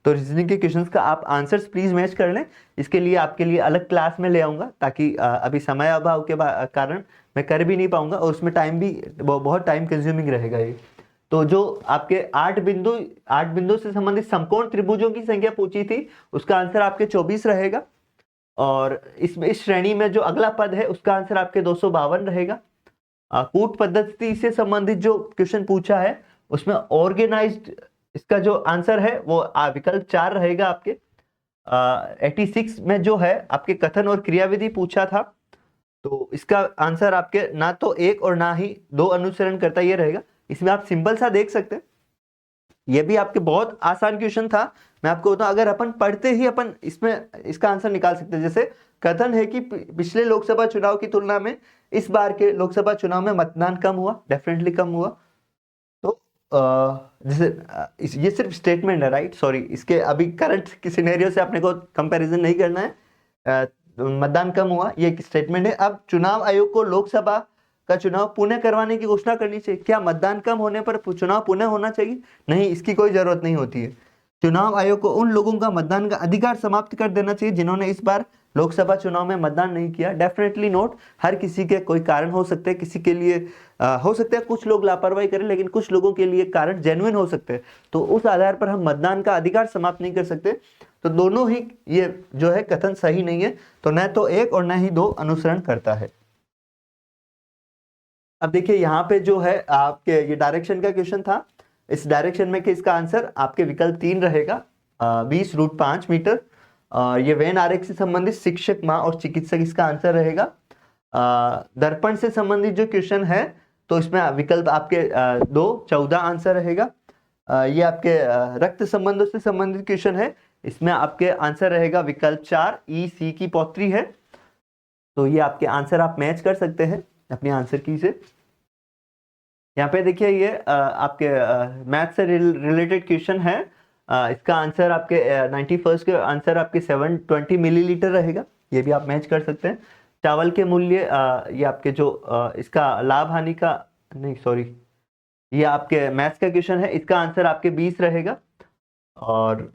तो रीजनिंग के क्वेश्चंस का आप आंसर्स प्लीज मैच कर लें। इसके लिए आपके लिए अलग क्लास में ले आऊंगा, ताकि अभी समय अभाव के कारण मैं कर भी नहीं पाऊंगा, और उसमें टाइम भी बहुत टाइम कंज्यूमिंग रहेगा ये। तो जो आपके 8 बिंदु से संबंधित समकोण त्रिभुजों की संख्या पूछी थी, उसका आंसर आपके 24 रहेगा। और इस श्रेणी में जो अगला पद है उसका आंसर आपके 252 रहेगा। कूट पद्धति से संबंधित जो क्वेश्चन पूछा है उसमें ऑर्गेनाइज्ड, इसका जो आंसर है वो विकल्प 4 रहेगा आपके। 86 में जो है आपके कथन और क्रियाविधि पूछा था, तो इसका आंसर आपके ना तो एक और ना ही दो अनुसरण करता ये रहेगा। इसमें आप सिंपल सा देख सकते हैं, ये भी आपके बहुत आसान क्वेश्चन था। मैं आपको बताऊं, अगर अपन पढ़ते ही अपन इसमें इसका आंसर निकाल सकते हैं। जैसे कथन है कि पिछले लोकसभा चुनाव की तुलना में इस बार के लोकसभा चुनाव में मतदान कम हुआ, डेफिनेटली कम हुआ। तो जैसे ये सिर्फ स्टेटमेंट है, राइट, सॉरी, इसके अभी करंट की सिनेरियो से अपने को कंपैरिजन नहीं करना है। मतदान कम हुआ ये एक स्टेटमेंट है। अब चुनाव आयोग को लोकसभा का चुनाव पुनः करवाने की घोषणा करनी चाहिए। क्या मतदान कम होने पर चुनाव पुनः होना चाहिए? नहीं, इसकी कोई जरूरत नहीं होती है। चुनाव आयोग को उन लोगों का मतदान का अधिकार समाप्त कर देना चाहिए जिन्होंने इस बार लोकसभा चुनाव में मतदान नहीं किया। डेफिनेटली नोट, हर किसी के कोई कारण हो सकते हैं, किसी के लिए हो सकता है कुछ लोग लापरवाही करें, लेकिन कुछ लोगों के लिए कारण जेन्युइन हो सकते हैं, तो उस आधार पर हम मतदान का अधिकार समाप्त नहीं कर सकते। तो दोनों ही ये जो है कथन सही नहीं है, तो न तो एक और न ही दो अनुसरण करता है। अब देखिए यहाँ पे जो है आपके ये डायरेक्शन का क्वेश्चन था। इस डायरेक्शन में कि इसका आंसर आपके विकल्प 3 रहेगा, 20√5 मीटर। ये वेन आरेख से संबंधित शिक्षक, माँ और चिकित्सक इसका आंसर रहेगा। दर्पण से संबंधित जो क्वेश्चन है तो इसमें विकल्प आपके 2, 14 आंसर रहेगा। ये आपके रक्त संबंधों से संबंधित क्वेश्चन है, इसमें आपके आंसर रहेगा विकल्प 4, EC की पौत्री है। तो ये आपके आंसर आप मैच कर सकते हैं अपनी आंसर की से। यहाँ पे देखिए ये आपके मैथ से रिलेटेड क्वेश्चन है। इसका आंसर आपके 91st के आंसर आपके 720 मिलीलीटर रहेगा, ये भी आप मैच कर सकते हैं। चावल के मूल्य ये आपके जो इसका लाभ हानि का, नहीं सॉरी, ये आपके मैथ्स का क्वेश्चन है, इसका आंसर आपके 20 रहेगा। और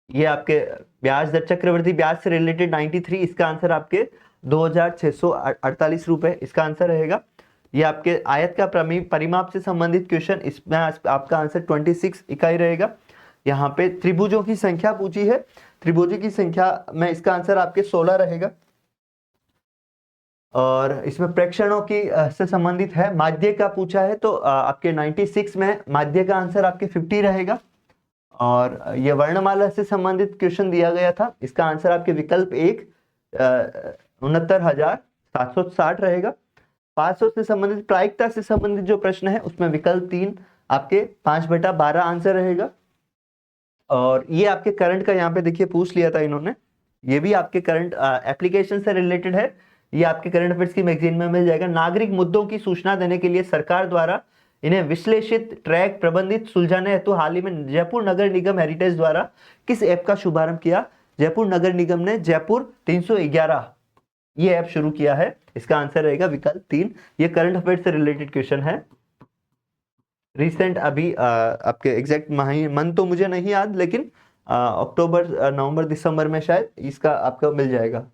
ये आपके ब्याज दर, चक्रवृद्धि ब्याज से रिलेटेड 93, इसका आंसर आपके 2648 रुपए इसका आंसर रहेगा। ये आपके आयत का परिमाप से संबंधित क्वेश्चन, इसमें आपका आंसर 26 इकाई रहेगा। यहाँ पे त्रिभुजों की संख्या पूछी है, त्रिभुजों की संख्या में इसका आंसर आपके 16 रहेगा। और इसमें प्रेक्षणों की से संबंधित है, माध्य का पूछा है, तो आपके 96 में माध्य का आंसर आपके 50 रहेगा। और ये वर्णमाला से संबंधित क्वेश्चन दिया गया था, इसका आंसर आपके विकल्प 1, 69,760 रहेगा। 500 से संबंधित, प्रायिकता से संबंधित जो प्रश्न है उसमें विकल्प 3 आपके 5/12 आंसर रहेगा। और ये आपके करंट का यहाँ पे देखिए पूछ लिया था इन्होंने, ये भी आपके करंट एप्लीकेशन से रिलेटेड है, ये आपके करंट अफेयर्स की मैगजीन में मिल जाएगा। नागरिक मुद्दों की सूचना देने के लिए सरकार द्वारा इन्हें विश्लेषित, ट्रैक, प्रबंधित, सुलझाने हेतु हाल ही में जयपुर नगर निगम हेरिटेज द्वारा किस ऐप का शुभारंभ किया? जयपुर नगर निगम ने जयपुर 311 ये ऐप शुरू किया है, इसका आंसर रहेगा विकल्प 3। ये करंट अफेयर्स से रिलेटेड क्वेश्चन है, रिसेंट अभी आपके एग्जैक्ट मंथ तो मुझे नहीं याद, लेकिन अक्टूबर, नवंबर, दिसंबर में शायद इसका आपको मिल जाएगा।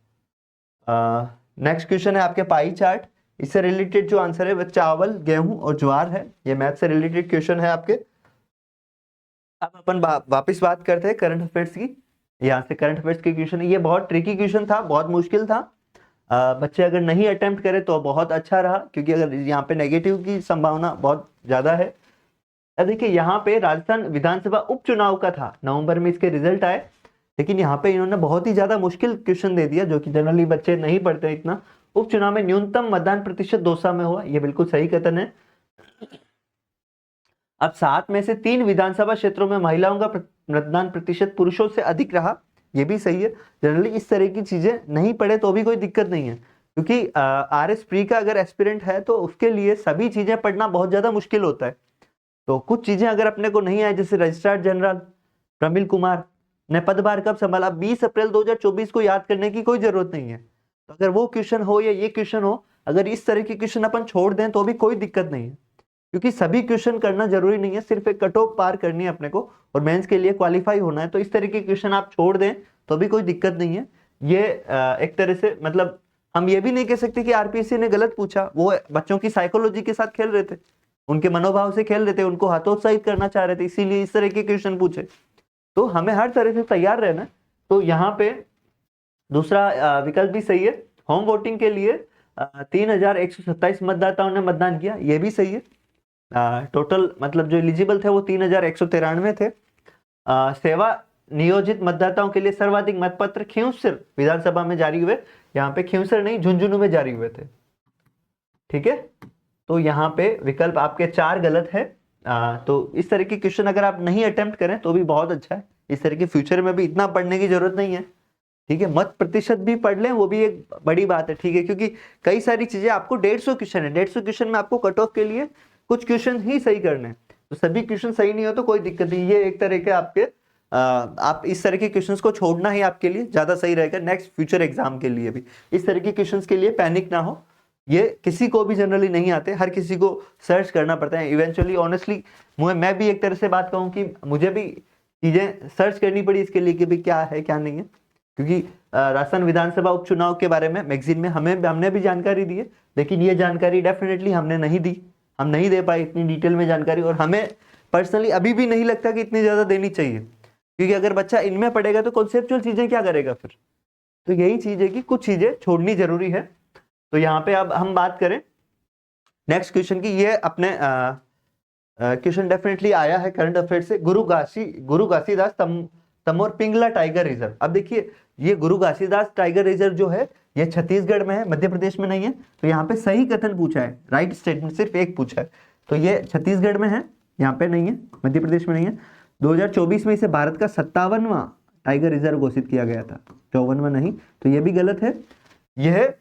नेक्स्ट क्वेश्चन है आपके पाई चार्ट, इससे रिलेटेड जो आंसर है वह चावल, गेहूं और ज्वार है। ये मैथ से रिलेटेड क्वेश्चन है आपके। अब अपन वापस बात करते हैं करंट अफेयर्स की। यहाँ से करंट अफेयर्स के क्वेश्चन है, ये बहुत ट्रिकी क्वेश्चन था, बहुत मुश्किल था। बच्चे अगर नहीं अटेम्प्ट करें तो बहुत अच्छा रहा, क्योंकि अगर यहाँ पे नेगेटिव की संभावना बहुत ज्यादा है। अब देखिए यहाँ पे राजस्थान विधानसभा उपचुनाव का था, नवंबर में इसके रिजल्ट आए, लेकिन यहाँ पे इन्होंने बहुत ही ज्यादा मुश्किल क्वेश्चन दे दिया, जो कि जनरली बच्चे नहीं पढ़ते इतना। उपचुनाव में न्यूनतम मतदान प्रतिशत दौसा में हुआ, ये बिल्कुल सही कथन है। अब 7 में से 3 विधानसभा क्षेत्रों में महिलाओं का मतदान प्रतिशत पुरुषों से अधिक रहा, ये भी सही है। जनरली इस तरह की चीजें नहीं पढ़े तो भी कोई दिक्कत नहीं है, क्योंकि आर एस प्री का अगर एस्पिरेंट है तो उसके लिए सभी चीजें पढ़ना बहुत ज्यादा मुश्किल होता है। तो कुछ चीजें अगर अपने को नहीं आए, जैसे रजिस्ट्रार जनरल प्रमिल कुमार ने पदभार कब संभाला, 20 अप्रैल 2024 को याद करने की कोई जरूरत नहीं है। तो अगर वो क्वेश्चन हो या ये क्वेश्चन हो, अगर इस तरह के क्वेश्चन अपन छोड़ दें तो भी कोई दिक्कत नहीं है, क्योंकि सभी क्वेश्चन करना जरूरी नहीं है, सिर्फ एक कट ऑफ पार करनी है अपने को और मेंस के लिए क्वालिफाई होना है। तो इस तरह के क्वेश्चन आप छोड़ दें तो भी कोई दिक्कत नहीं है। ये एक तरह से मतलब हम ये भी नहीं कह सकते कि आरपीएससी ने गलत पूछा, वो बच्चों की साइकोलॉजी के साथ खेल रहे थे, उनके मनोभाव से खेल रहे थे, उनको हतोत्साहित करना चाह रहे थे, इसीलिए इस तरह के क्वेश्चन पूछे। तो हमें हर तरह से तैयार रहना। तो यहाँ पे दूसरा विकल्प भी सही है, होम वोटिंग के लिए 3127 मतदाताओं ने मतदान किया, ये भी सही है। टोटल मतलब जो एलिजिबल थे वो 3193 थे। सेवा नियोजित मतदाताओं के लिए सर्वाधिक मतपत्र खींवसर विधानसभा में जारी हुए, यहाँ पे खींवसर नहीं झुंझुनू में जारी हुए थे। ठीक है, तो यहाँ पे विकल्प आपके 4 गलत है। तो इस तरह के क्वेश्चन अगर आप नहीं अटेम्प्ट करें तो भी बहुत अच्छा है, इस तरह के फ्यूचर में भी इतना पढ़ने की जरूरत नहीं है। ठीक है, मत प्रतिशत भी पढ़ लें, वो भी एक बड़ी बात है। ठीक है, क्योंकि कई सारी चीजें आपको 150 क्वेश्चन है, 150 क्वेश्चन में आपको कट ऑफ के लिए कुछ क्वेश्चन ही सही करने हैं, तो सभी क्वेश्चन सही नहीं हो तो कोई दिक्कत नहीं। ये एक तरह के आपके आप इस तरह के क्वेश्चंस को छोड़ना ही आपके लिए ज्यादा सही रहेगा नेक्स्ट फ्यूचर एग्जाम के लिए भी। इस तरह के क्वेश्चंस के लिए पैनिक ना हो, ये किसी को भी जनरली नहीं आते, हर किसी को सर्च करना पड़ता है इवेंचुअली। ऑनेस्टली मैं भी एक तरह से बात कहूँ कि मुझे भी चीजें सर्च करनी पड़ी इसके लिए कि भाई क्या है क्या नहीं है, क्योंकि राजस्थान विधानसभा उपचुनाव के बारे में मैगजीन में हमने भी जानकारी दी है, लेकिन ये जानकारी डेफिनेटली हमने नहीं दी, हम नहीं दे पाए इतनी डिटेल में जानकारी, और हमें पर्सनली अभी भी नहीं लगता कि इतनी ज्यादा देनी चाहिए, क्योंकि अगर बच्चा इनमें पढ़ेगा तो कॉन्सेप्चुअल चीजें क्या करेगा फिर। तो यही चीज है कि कुछ चीजें छोड़नी जरूरी है। तो यहाँ पे अब हम बात करें नेक्स्ट क्वेश्चन की, ये अपने क्वेश्चन डेफिनेटली आया है करंट अफेयर से, गुरु घासीदास तमोर पिंगला टाइगर रिजर्व। अब देखिए ये गुरु घासीदास टाइगर रिजर्व जो है ये छत्तीसगढ़ में है, मध्य प्रदेश में नहीं है। तो यहाँ पे सही कथन पूछा है, राइट स्टेटमेंट सिर्फ एक पूछा है, तो ये छत्तीसगढ़ में है, यहाँ पे नहीं है, मध्य प्रदेश में नहीं है। 2024 में इसे भारत का 57वां टाइगर रिजर्व घोषित किया गया था, 54वां नहीं, तो ये भी गलत है। यह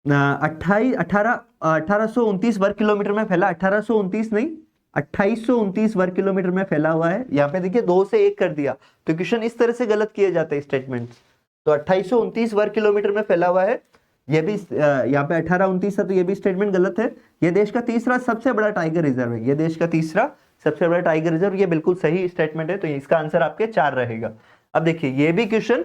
1829 वर्ग किलोमीटर में फैला, 1829 नहीं 2829 वर्ग किलोमीटर में फैला हुआ है। यहाँ पे देखिए 2 से 1 कर दिया, तो क्वेश्चन इस तरह से गलत किए जाते हैं स्टेटमेंट। तो 2829 वर्ग किलोमीटर में फैला हुआ है, ये भी यहाँ पे 1829 है, तो ये भी स्टेटमेंट गलत है। ये देश का तीसरा सबसे बड़ा टाइगर रिजर्व है, ये देश का तीसरा सबसे बड़ा टाइगर रिजर्व, ये बिल्कुल सही स्टेटमेंट है, तो इसका आंसर आपके 4 रहेगा। अब देखिए ये भी क्वेश्चन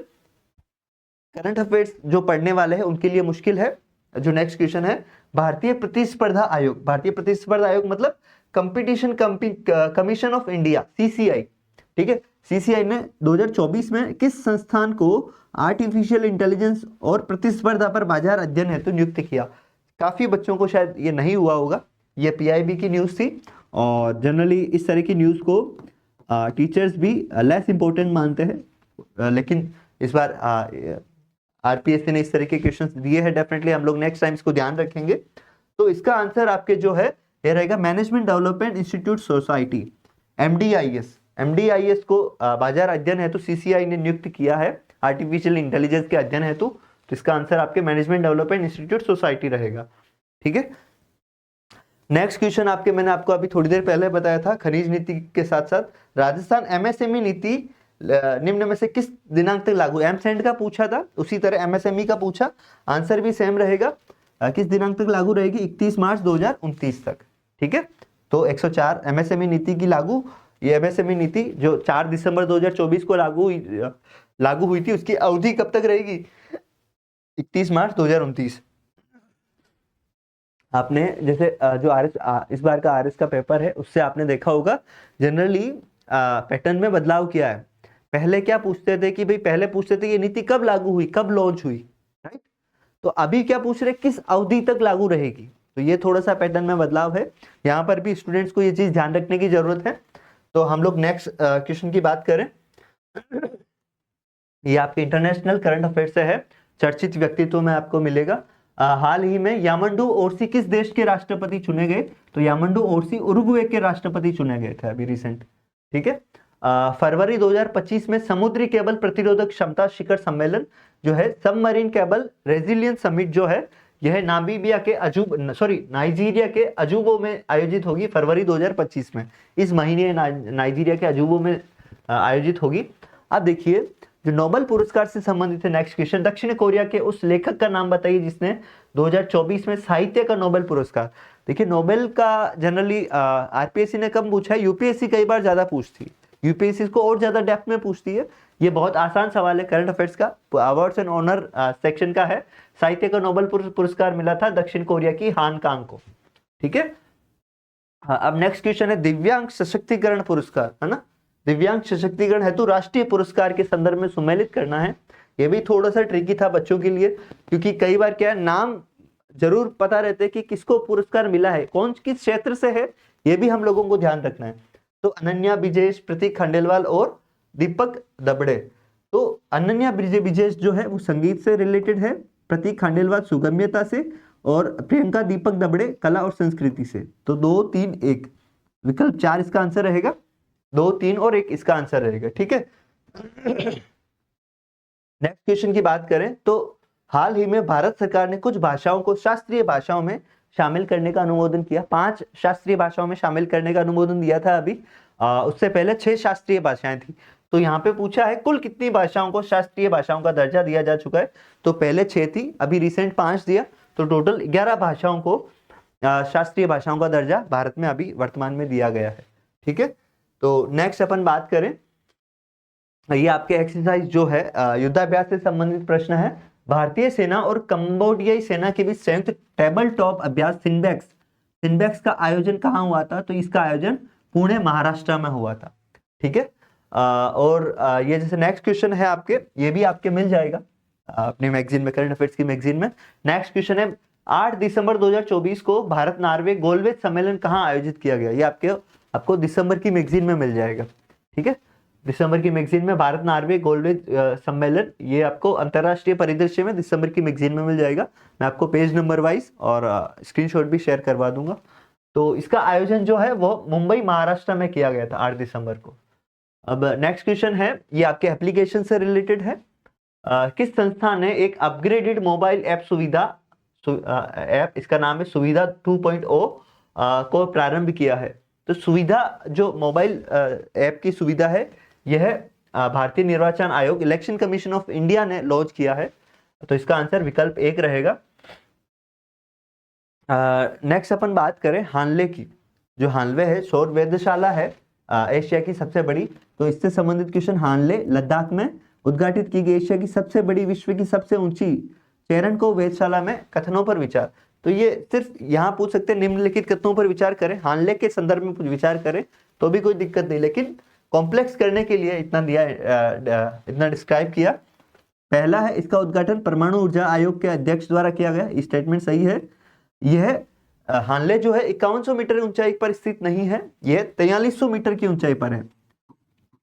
करंट अफेयर्स जो पढ़ने वाले हैं उनके लिए मुश्किल है। जो नेक्स्ट क्वेश्चन है, भारतीय प्रतिस्पर्धा आयोग, भारतीय प्रतिस्पर्धा आयोग मतलब competition commission of India, CCI. ठीक है, सीसीआई ने 2024 में किस संस्थान को आर्टिफिशियल इंटेलिजेंस और प्रतिस्पर्धा पर बाजार अध्ययन हेतु नियुक्त किया। काफी बच्चों को शायद ये नहीं हुआ होगा, ये पीआईबी की न्यूज थी, और जनरली इस तरह की न्यूज को टीचर्स भी लेस इंपॉर्टेंट मानते हैं, लेकिन इस बार आरपीएससी ने इस तरह के क्वेश्चंस दिए हैं, डेफिनेटली हम लोग नेक्स्ट टाइम इसको ध्यान रखेंगे। तो इसका आंसर आपके जो है ये रहेगा मैनेजमेंट डेवलपमेंट इंस्टीट्यूट सोसाइटी, एमडीआईएस। एमडीआईएस को बाजार अध्ययन हेतु सीसीआई ने नियुक्त किया है, आर्टिफिशियल इंटेलिजेंस के अध्ययन हेतु। तो इसका आंसर आपके मैनेजमेंट डेवलपमेंट इंस्टीट्यूट सोसाइटी रहेगा। ठीक है, नेक्स्ट क्वेश्चन आपके मैंने आपको अभी थोड़ी देर पहले बताया था, खनिज नीति के साथ साथ राजस्थान एमएसएमई नीति निम्न में से किस दिनांक तक लागू, एमसेंड का पूछा था, उसी तरह एमएसएमई का पूछा, आंसर भी सेम रहेगा, किस दिनांक तक लागू रहेगी, 31 मार्च 2029 तक। ठीक है, तो 104 एमएसएमई नीति की लागू, ये एमएसएमई नीति जो 4 दिसंबर 2024 को लागू हुई थी, उसकी अवधि कब तक रहेगी, 31 मार्च 2029। आपने जैसे जो इस बार का आरएस का पेपर है उससे आपने देखा होगा जनरली पैटर्न में बदलाव किया है। पहले क्या पूछते थे कि भाई पहले पूछते थे ये नीति कब लागू हुई, कब लॉन्च हुई, राइट। तो अभी क्या पूछ रहे, किस अवधि तक लागू रहेगी। तो ये थोड़ा सा पैटर्न में बदलाव है, यहाँ पर भी स्टूडेंट्स को ये चीज ध्यान रखने की जरूरत है। तो हम लोग नेक्स्ट क्वेश्चन की बात करें, ये आपके इंटरनेशनल करंट अफेयर से है, चर्चित व्यक्तित्व में आपको मिलेगा। हाल ही में यामंडू ओरसी किस देश के राष्ट्रपति चुने गए, तो यामंडू ओरसी उरुग्वे के राष्ट्रपति चुने गए थे अभी रिसेंट। ठीक है, फरवरी 2025 में समुद्री केबल प्रतिरोधक क्षमता शिखर सम्मेलन जो है, सबमरीन केबल रेजिलियंस समिट जो है, यह नाइजीरिया के अजूबो में आयोजित होगी फरवरी 2025 में। इस महीने नाइजीरिया के अजूबो में आयोजित होगी। अब देखिए जो नोबेल पुरस्कार से संबंधित है, नेक्स्ट क्वेश्चन, दक्षिण कोरिया के उस लेखक का नाम बताइए जिसने 2024 में साहित्य का नोबेल पुरस्कार। देखिए नोबेल का जनरली आरपीएससी ने कम पूछा है, यूपीएससी कई बार ज्यादा पूछती है, यूपीएससी को और ज्यादा डेप्थ में पूछती है। ये बहुत आसान सवाल है, करंट अफेयर्स का, अवार्ड्स एंड ऑनर सेक्शन का है। साहित्य का नोबेल पुरस्कार मिला था दक्षिण कोरिया की हान कांग को, ठीक है। अब नेक्स्ट क्वेश्चन है दिव्यांग सशक्तिकरण पुरस्कार, है ना, दिव्यांग सशक्तिकरण हेतु राष्ट्रीय पुरस्कार के संदर्भ में सुमेलित करना है। ये भी थोड़ा सा ट्रिकी था बच्चों के लिए, क्योंकि कई बार क्या है, नाम जरूर पता रहते कि किसको पुरस्कार मिला है, कौन किस क्षेत्र से है, ये भी हम लोगों को ध्यान रखना है। तो अनन्या विजेश, प्रतीक खंडेलवाल और दीपक दबड़े। तो अनन्या विजेश जो है वो संगीत से रिलेटेड है, प्रतीक खंडेलवाल सुगम्यता से, और प्रियंका दीपक दबड़े कला और संस्कृति से। तो 2, 3, 1 विकल्प 4 इसका आंसर रहेगा, 2, 3 और 1 इसका आंसर रहेगा, ठीक है। नेक्स्ट क्वेश्चन की बात करें तो हाल ही में भारत सरकार ने कुछ भाषाओं को शास्त्रीय भाषाओं में शामिल करने का अनुमोदन किया। 5 शास्त्रीय भाषाओं में शामिल करने का अनुमोदन दिया था अभी, उससे पहले 6 शास्त्रीय भाषाएं थी। तो यहाँ पे पूछा है कुल कितनी भाषाओं को शास्त्रीय भाषाओं का दर्जा दिया जा चुका है। तो पहले 6 थी, अभी रिसेंट 5 दिया, तो टोटल 11 भाषाओं को शास्त्रीय भाषाओं का दर्जा भारत में अभी वर्तमान में दिया गया है, ठीक है। तो नेक्स्ट अपन बात करें, ये आपके एक्सरसाइज जो है युद्धाभ्यास से संबंधित प्रश्न है। भारतीय सेना और कंबोडियाई सेना के बीच संयुक्त टेबल टॉप अभ्यास सिनबेक्स का आयोजन कहाँ हुआ था? तो इसका आयोजन पुणे महाराष्ट्र में हुआ था, ठीक है। और ये जैसे नेक्स्ट क्वेश्चन है आपके, ये भी आपके मिल जाएगा अपने मैगजीन में, करंट अफेयर्स की मैगजीन में। नेक्स्ट क्वेश्चन है 8 दिसंबर 2024 को भारत नॉर्वे गोलवेज सम्मेलन कहाँ आयोजित किया गया? ये आपको दिसंबर की मैगजीन में मिल जाएगा, ठीक है। दिसंबर की मैगजीन में भारत नॉर्वे गोलवेज सम्मेलन, ये आपको अंतरराष्ट्रीय परिदृश्य में दिसंबर की मैगजीन में मिल जाएगा। मैं आपको पेज नंबर वाइज और स्क्रीनशॉट भी शेयर करवा दूंगा। तो इसका आयोजन जो है वो मुंबई महाराष्ट्र में किया गया था 8 दिसंबर को। अब नेक्स्ट क्वेश्चन है, ये आपके एप्लीकेशन से रिलेटेड है। किस संस्था ने एक अपग्रेडेड मोबाइल ऐप सुविधा ऐप, इसका नाम है सुविधा 2.0 को प्रारंभ किया है? तो सुविधा जो मोबाइल ऐप की सुविधा है, यह भारतीय निर्वाचन आयोग इलेक्शन कमीशन ऑफ इंडिया ने लॉन्च किया है। तो इसका आंसर विकल्प 1 रहेगा। नेक्स्ट अपन बात करें हानले की। जो हानले है सौर वेधशाला है एशिया की सबसे बड़ी। तो इससे संबंधित क्वेश्चन, हानले लद्दाख में उद्घाटित की गई एशिया की सबसे बड़ी, विश्व की सबसे ऊंची चेरनकोव वेधशाला में कथनों पर विचार। तो ये सिर्फ यहाँ पूछ सकते हैं निम्नलिखित कथनों पर विचार करें, हानले के संदर्भ में विचार करें तो भी कोई दिक्कत नहीं, लेकिन कॉम्प्लेक्स करने के लिए इतना दिया, इतना डिस्क्राइब किया। पहला है, इसका उद्घाटन परमाणु ऊर्जा आयोग के अध्यक्ष द्वारा किया गया। ये स्टेटमेंट सही है। यह हानले जो है 5100 मीटर ऊंचाई पर स्थित नहीं है, यह 4300 मीटर की ऊंचाई पर है,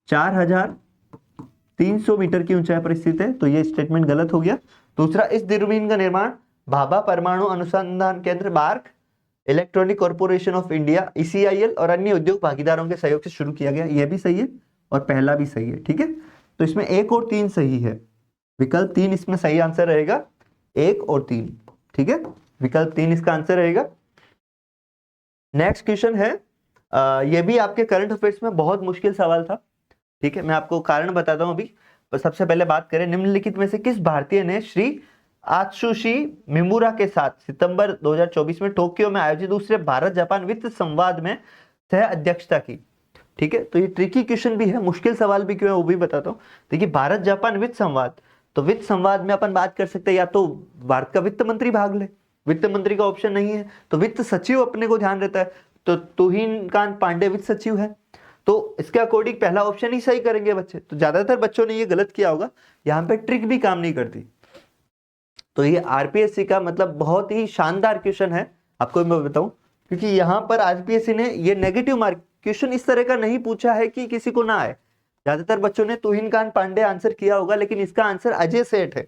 4300 मीटर की ऊंचाई पर स्थित है। तो यह स्टेटमेंट गलत हो गया। दूसरा, इस दूरबीन का निर्माण भाभा परमाणु अनुसंधान केंद्र, BARC, electronic corporation of India, ECIL और अन्य उद्योग भागीदारों के सहयोग से शुरू किया गया। यह भी सही है और पहला भी सही है, ठीक है। तो इसमें 1 और 3 सही है, विकल्प 3 इसमें सही आंसर रहेगा, 1 और 3, ठीक है, विकल्प 3 इसका आंसर रहेगा। नेक्स्ट क्वेश्चन है, यह भी आपके करंट अफेयर्स में बहुत मुश्किल सवाल था, ठीक है। मैं आपको कारण बताता हूं अभी। सबसे पहले बात करें, निम्नलिखित में से किस भारतीय ने श्री आत्सुशी मिमुरा के साथ सितंबर 2024 में टोक्यो में आयोजित दूसरे भारत जापान वित्त संवाद में सह अध्यक्षता की? ठीक है, तो ये ट्रिकी क्वेश्चन भी है, मुश्किल सवाल भी क्यों है वो भी बताता हूँ। देखिए, भारत जापान वित्त संवाद, तो वित्त संवाद में अपन बात कर सकते हैं या तो भारत का वित्त मंत्री भाग ले, वित्त मंत्री का ऑप्शन नहीं है तो वित्त सचिव अपने को ध्यान रहता है, तो तुहिनकांत पांडे वित्त सचिव है। तो इसके अकॉर्डिंग पहला ऑप्शन ही सही करेंगे बच्चे। तो ज्यादातर बच्चों ने ये गलत किया होगा, यहाँ पे ट्रिक भी काम नहीं करती। तो ये आरपीएससी का मतलब बहुत ही शानदार क्वेश्चन है, आपको मैं बताऊं, क्योंकि यहाँ पर आरपीएससी ने ये नेगेटिव मार्क क्वेश्चन इस तरह का नहीं पूछा है कि किसी को ना आए। ज्यादातर बच्चों ने तुहिनकांत पांडे आंसर किया होगा, लेकिन इसका आंसर अजय सेठ है।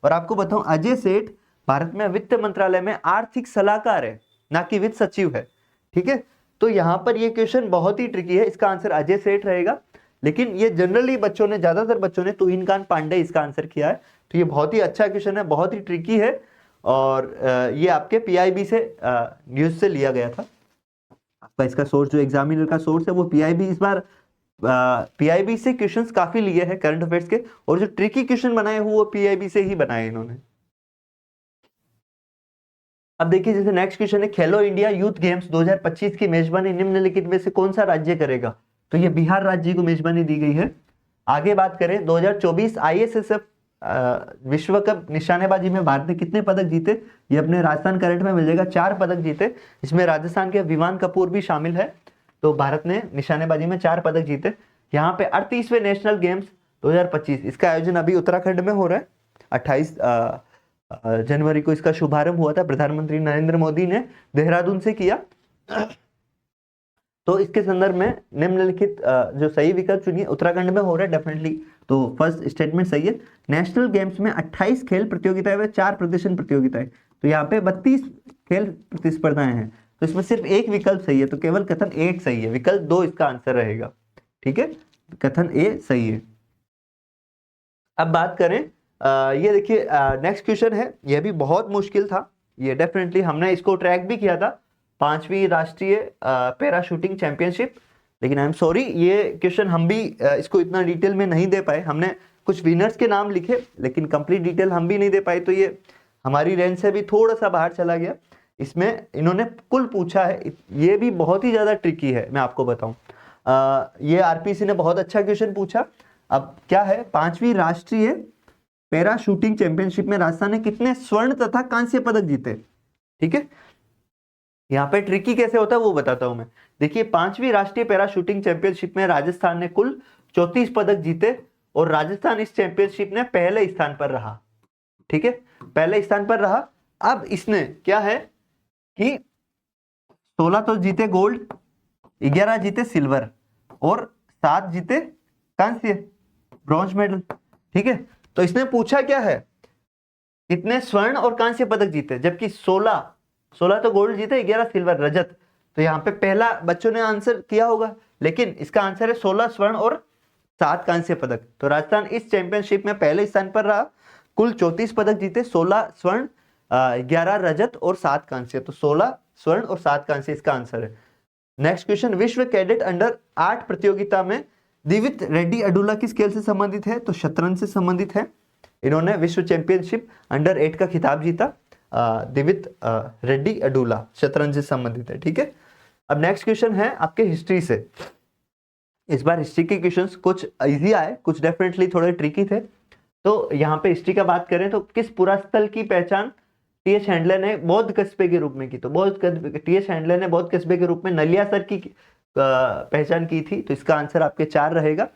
और आपको बताऊं, अजय सेठ भारत में वित्त मंत्रालय में आर्थिक सलाहकार है, ना कि वित्त सचिव है, ठीक है। तो यहाँ पर ये क्वेश्चन बहुत ही ट्रिकी है, इसका आंसर अजय सेठ रहेगा। लेकिन ये जनरली बच्चों ने, ज्यादातर बच्चों ने तुहिनकांत पांडे इसका आंसर किया है। तो ये बहुत ही अच्छा क्वेश्चन है, बहुत ही ट्रिकी है, और ये आपके पीआईबी से न्यूज से लिया गया था। आपका इसका सोर्स, जो एग्जामिनर का सोर्स है, वो पीआईबी। इस बार पीआईबी से क्वेश्चंस काफी लिए हैं करंट अफेयर्स के, और जो ट्रिकी क्वेश्चन बनाए हुए वो पीआईबी से ही बनाए इन्होंने। अब देखिए, जैसे नेक्स्ट क्वेश्चन है, खेलो इंडिया यूथ गेम्स 2025 की मेजबानी निम्नलिखित में से कौन सा राज्य करेगा? तो ये बिहार राज्य को मेजबानी दी गई है। आगे बात करें, 2024 आईएसएसएफ विश्व कप निशानेबाजी में भारत ने कितने पदक जीते? ये अपने राजस्थान करंट में मिल जाएगा, 4 पदक जीते। इसमें राजस्थान के विमान कपूर भी शामिल है। तो भारत ने निशानेबाजी में 4 पदक जीते। यहाँ पे 38वें नेशनल गेम्स 2025, इसका आयोजन अभी उत्तराखंड में हो रहा है। 28 जनवरी को इसका शुभारंभ हुआ था, प्रधानमंत्री नरेंद्र मोदी ने देहरादून से किया। तो इसके संदर्भ में निम्नलिखित जो सही विकल्प चुनिए, उत्तराखंड में हो रहा है डेफिनेटली, तो फर्स्ट स्टेटमेंट सही है। नेशनल गेम्स में 28 खेल प्रतियोगिताएं व 4 प्रदर्शन प्रतियोगिताएं, तो यहाँ पे 32 खेल प्रतिस्पर्धाएं हैं। तो इसमें सिर्फ एक विकल्प सही है, तो केवल कथन ए सही है, विकल्प 2 इसका आंसर रहेगा। ठीक है, कथन ए सही है। अब बात करें, ये देखिए नेक्स्ट क्वेश्चन है, यह भी बहुत मुश्किल था। ये डेफिनेटली हमने इसको ट्रैक भी किया था, 5वीं राष्ट्रीय पैरा शूटिंग चैंपियनशिप, लेकिन आई एम सॉरी, ये क्वेश्चन हम भी इसको इतना डिटेल में नहीं दे पाए। हमने कुछ विनर्स के नाम लिखे, लेकिन कंप्लीट डिटेल हम भी नहीं दे पाए, तो ये हमारी रेंज से भी थोड़ा सा बाहर चला गया। इसमें इन्होंने कुल पूछा है, ये भी बहुत ही ज्यादा ट्रिकी है, मैं आपको बताऊं। ये आरपीसी ने बहुत अच्छा क्वेश्चन पूछा। अब क्या है, 5वीं राष्ट्रीय पैरा शूटिंग चैंपियनशिप में राजस्थान ने कितने स्वर्ण तथा कांस्य पदक जीते? ठीक है, यहाँ पे ट्रिकी कैसे होता है वो बताता हूं मैं। देखिए, 5वीं राष्ट्रीय पैरा शूटिंग चैंपियनशिप में राजस्थान ने कुल 34 पदक जीते, और राजस्थान इस चैंपियनशिप में पहले स्थान पर रहा। ठीक है, पहले स्थान पर रहा। अब इसने क्या है कि 16 तो जीते गोल्ड, 11 जीते सिल्वर, और 7 जीते कांस्य, ब्रॉन्ज मेडल। ठीक है, तो इसने पूछा क्या है, कितने स्वर्ण और कांस्य पदक जीते, जबकि 16 तो गोल्ड जीते, 11 सिल्वर रजत। तो यहाँ पे पहला बच्चों ने आंसर किया होगा, लेकिन इसका आंसर है 16 स्वर्ण और 7 कांस्य पदक। तो राजस्थान इस चैंपियनशिप में पहले स्थान पर रहा, कुल 34 पदक जीते, 16 स्वर्ण, 11 रजत और 7 कांस्य। तो 16 स्वर्ण और 7 कांस्य इसका आंसर है। नेक्स्ट क्वेश्चन, विश्व कैडेट अंडर 8 प्रतियोगिता में दिवित रेड्डी अडुला किस खेल से संबंधित है? तो शतरंज से संबंधित है। इन्होंने विश्व चैंपियनशिप अंडर 8 का खिताब जीता। दिवित रेड्डी अडुला शतरंज से संबंधित है। ठीक है, अब नेक्स्ट क्वेश्चन है आपके हिस्ट्री से। इस बार हिस्ट्री के क्वेश्चंस कुछ इजी आए, कुछ डेफिनेटली थोड़े ट्रिकी थे। तो यहाँ पे हिस्ट्री का बात करें तो किस पुरास्थल की पहचान टीएच हैंडलर ने बौद्ध कस्बे के रूप में की? तो टीएच हैंडलर ने बौद्ध कस्बे के रूप में नलियासर की पहचान की थी। तो इसका आंसर आपके 4 रहेगा।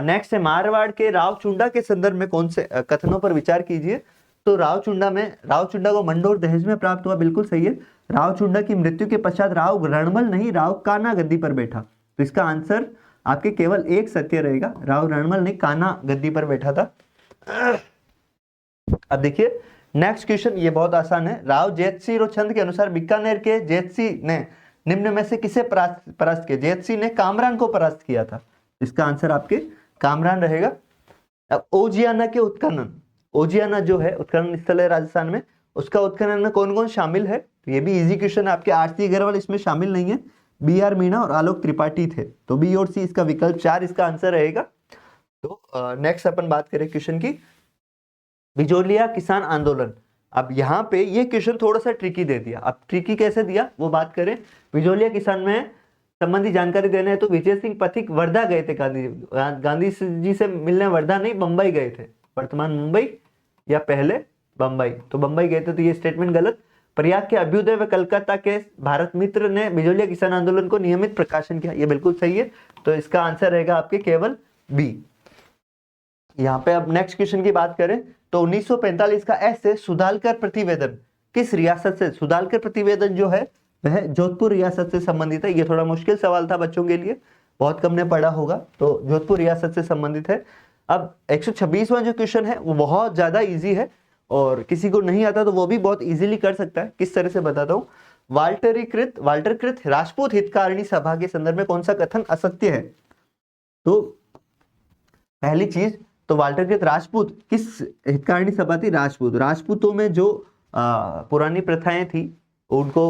नेक्स्ट है, मारवाड़ के रावचुंडा के संदर्भ में कौन से कथनों पर विचार कीजिए? तो रावचुंडा को मंडोर दहेज में प्राप्त हुआ, बिल्कुल सही है। रावचुंडा की मृत्यु के पश्चात राव रणमल नहीं, राव कान्हा गद्दी पर बैठा। तो इसका आंसर आपके केवल एक सत्य रहेगा, राव रणमल ने कान्हा गद्दी पर बैठा था। अब देखिए नेक्स्ट क्वेश्चन, ये बहुत आसान है। राव जैतसिंह चंद के अनुसार बीकानेर के जैतसिंह ने निम्न में से किसे परास्त किया? जैतसिंह ने कामरान को परास्त किया था। इसका आंसर आपके कामरान रहेगा। अब ओजियाना के उत्खनन, ओजियाना जो है उत्खनन स्थल है राजस्थान में, उसका उत्खनन में कौन कौन शामिल है? तो ये भी इजी क्वेश्चन है आपके। आरसी अग्रवाल इसमें शामिल नहीं है, बीआर मीणा और आलोक त्रिपाठी थे। तो बी और सी इसका विकल्प 4 इसका आंसर रहेगा। तो नेक्स्ट अपन बात करें क्वेश्चन की, बिजोलिया किसान आंदोलन। अब यहाँ पे ये क्वेश्चन थोड़ा सा ट्रिकी दे दिया। अब ट्रिकी कैसे दिया वो बात करें, बिजोलिया किसान में संबंधी जानकारी देने है तो विजय सिंह पथिक वर्धा गए थे, गांधी जी से मिलने वर्धा नहीं बंबई गए थे। वर्तमान मुंबई या पहले बंबई? तो बंबई गए थे, तो ये स्टेटमेंट गलत। प्रयाग के अभ्युदय व कलकत्ता के भारत मित्र ने बिजोलिया किसान आंदोलन को नियमित प्रकाशन किया, ये बिल्कुल सही है। तो इसका आंसर रहेगा आपके केवल बी। यहाँ पे अब नेक्स्ट क्वेश्चन की बात करें तो 1945 का ऐसे सुधालकर प्रतिवेदन किस रियासत से? सुधालकर प्रतिवेदन जो है वह जोधपुर रियासत से संबंधित है। ये थोड़ा मुश्किल सवाल था बच्चों के लिए, बहुत कम ने पढ़ा होगा। तो जोधपुर रियासत से संबंधित है। अब 126वां जो क्वेश्चन है वो बहुत ज्यादा इजी है, और किसी को नहीं आता तो वो भी बहुत इजीली कर सकता है। किस तरह से बताता हूँ। वाल्टर कृत राजपूत हितकारिणी सभा के संदर्भ में कौन सा कथन असत्य है? तो पहली चीज तो वाल्टर कृत राजपूत किस हितकारिणी सभा थी? राजपूत। राजपूतों में जो पुरानी प्रथाएं थी उनको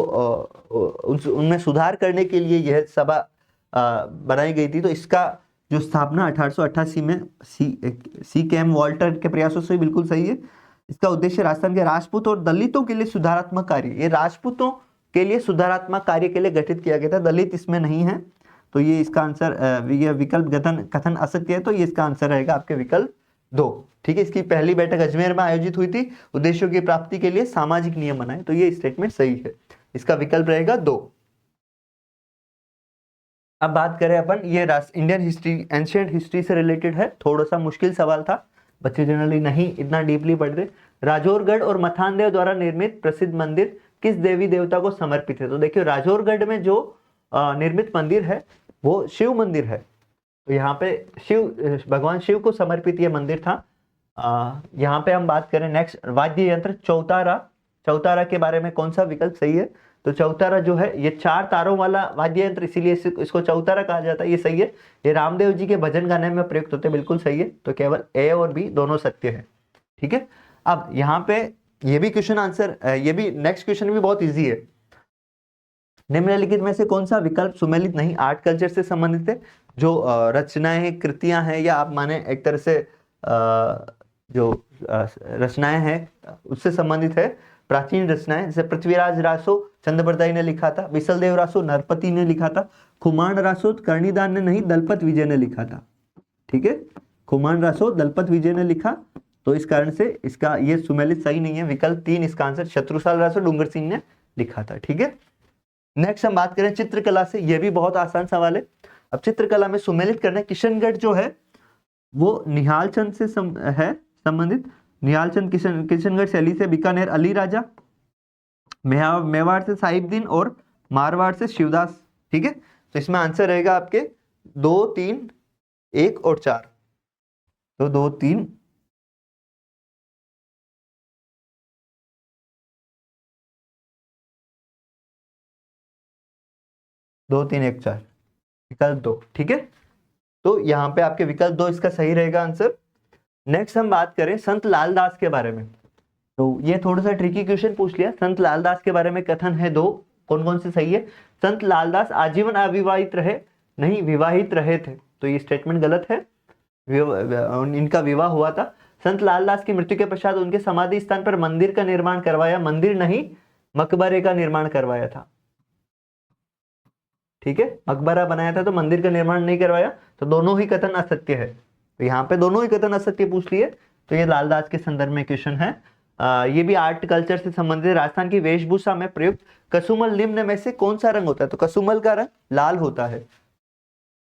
उनमें सुधार करने के लिए यह सभा बनाई गई थी। तो इसका जो स्थापना 1888 में सी कैम वाल्टर के प्रयासों से बिल्कुल सही है। इसका उद्देश्य राजस्थान के राजपूत और दलितों के लिए सुधारात्मक कार्य, ये राजपूतों के लिए सुधारात्मक कार्य के लिए गठित किया गया था। दलित इसमें नहीं है, तो ये इसका आंसर, ये विकल्प कथन असत्य है, तो ये इसका आंसर रहेगा आपके विकल्प 2। ठीक है, इसकी पहली बैठक अजमेर में आयोजित हुई थी, उद्देश्यों की प्राप्ति के लिए सामाजिक नियम बनाए, तो ये स्टेटमेंट सही है, इसका विकल्प रहेगा 2। अब बात करें अपन, ये इंडियन हिस्ट्री, एंशिएंट हिस्ट्री से रिलेटेड है, थोड़ा सा मुश्किल सवाल था, बच्चे जनरली नहीं इतना डीपली पढ़ते। राजौरगढ़ और मथानदेव द्वारा निर्मित प्रसिद्ध मंदिर किस देवी देवता को समर्पित है? तो देखिए राजौरगढ़ में जो निर्मित मंदिर है वो शिव मंदिर है, तो यहाँ पे भगवान शिव को समर्पित ये मंदिर था। यहाँ पे हम बात करें नेक्स्ट, वाद्य यंत्र चौतारा, चौतारा के बारे में कौन सा विकल्प सही है? तो चौतारा जो है ये 4 तारों वाला वाद्य यंत्र, इसीलिए इसको चौतारा कहा जाता है, ये सही है। ये रामदेव जी के भजन गाने में प्रयुक्त होते हैं, बिल्कुल सही है, तो केवल ए और बी दोनों सत्य है। ठीक है, अब यहाँ पे ये भी क्वेश्चन आंसर, ये भी नेक्स्ट क्वेश्चन भी बहुत इजी है। निम्नलिखित में से कौन सा विकल्प सुमेलित नहीं आर्ट कल्चर से संबंधित है? जो रचनाएं, कृतियां हैं, या आप माने एक तरह से जो रचनाएं हैं उससे संबंधित है, प्राचीन रचनाएं, जैसे पृथ्वीराज रासो चंद्रबरदाई ने लिखा था, बिसलदेव रासो नरपति ने लिखा था, खुमान रासो कर्णिदान ने नहीं दलपत विजय ने लिखा था। ठीक है, खुमान रासो दलपत विजय ने लिखा, तो इस कारण से इसका ये सुमेलित सही नहीं है, विकल्प 3 इसका आंसर, शत्रुसाल रासो डूंगर सिंह ने लिखा था। ठीक है, नेक्स्ट हम बात करें चित्रकला से, यह भी बहुत आसान सवाल है। अब चित्रकला में सुमेलित करना, किशनगढ़ जो है वो निहालचंद से है संबंधित, निहालचंद किशनगढ़ शैली से, बीकानेर अली राजा, मेवाड़ से साहिबदीन और मारवाड़ से शिवदास। ठीक है, तो इसमें आंसर रहेगा आपके 2, 3, 1 और 4। तो 2, 3, 2, 3, 1, 4, विकल्प 2। ठीक है, तो यहाँ पे आपके विकल्प 2 इसका सही रहेगा आंसर। नेक्स्ट हम बात करें संत लालदास के बारे में, तो ये थोड़ा सा ट्रिकी क्वेश्चन पूछ लिया। संत लालदास के बारे में कथन है 2, कौन कौन से सही है? संत लालदास आजीवन अविवाहित रहे, नहीं विवाहित रहे थे, तो ये स्टेटमेंट गलत है, इनका विवाह हुआ था। संत लालदास की मृत्यु के पश्चात उनके समाधि स्थान पर मंदिर का निर्माण करवाया, मंदिर नहीं मकबरे का निर्माण करवाया था। ठीक है, मकबरा बनाया था तो मंदिर का निर्माण नहीं करवाया, तो दोनों ही कथन असत्य है, तो यहाँ पे दोनों ही कथन असत्य पूछ लिए, तो ये लालदास के संदर्भ में क्वेश्चन है। ये भी आर्ट कल्चर से संबंधित, राजस्थान की वेशभूषा में प्रयुक्त कसुमल निम्न में से कौन सा रंग होता है? तो कसुमल का रंग लाल होता है,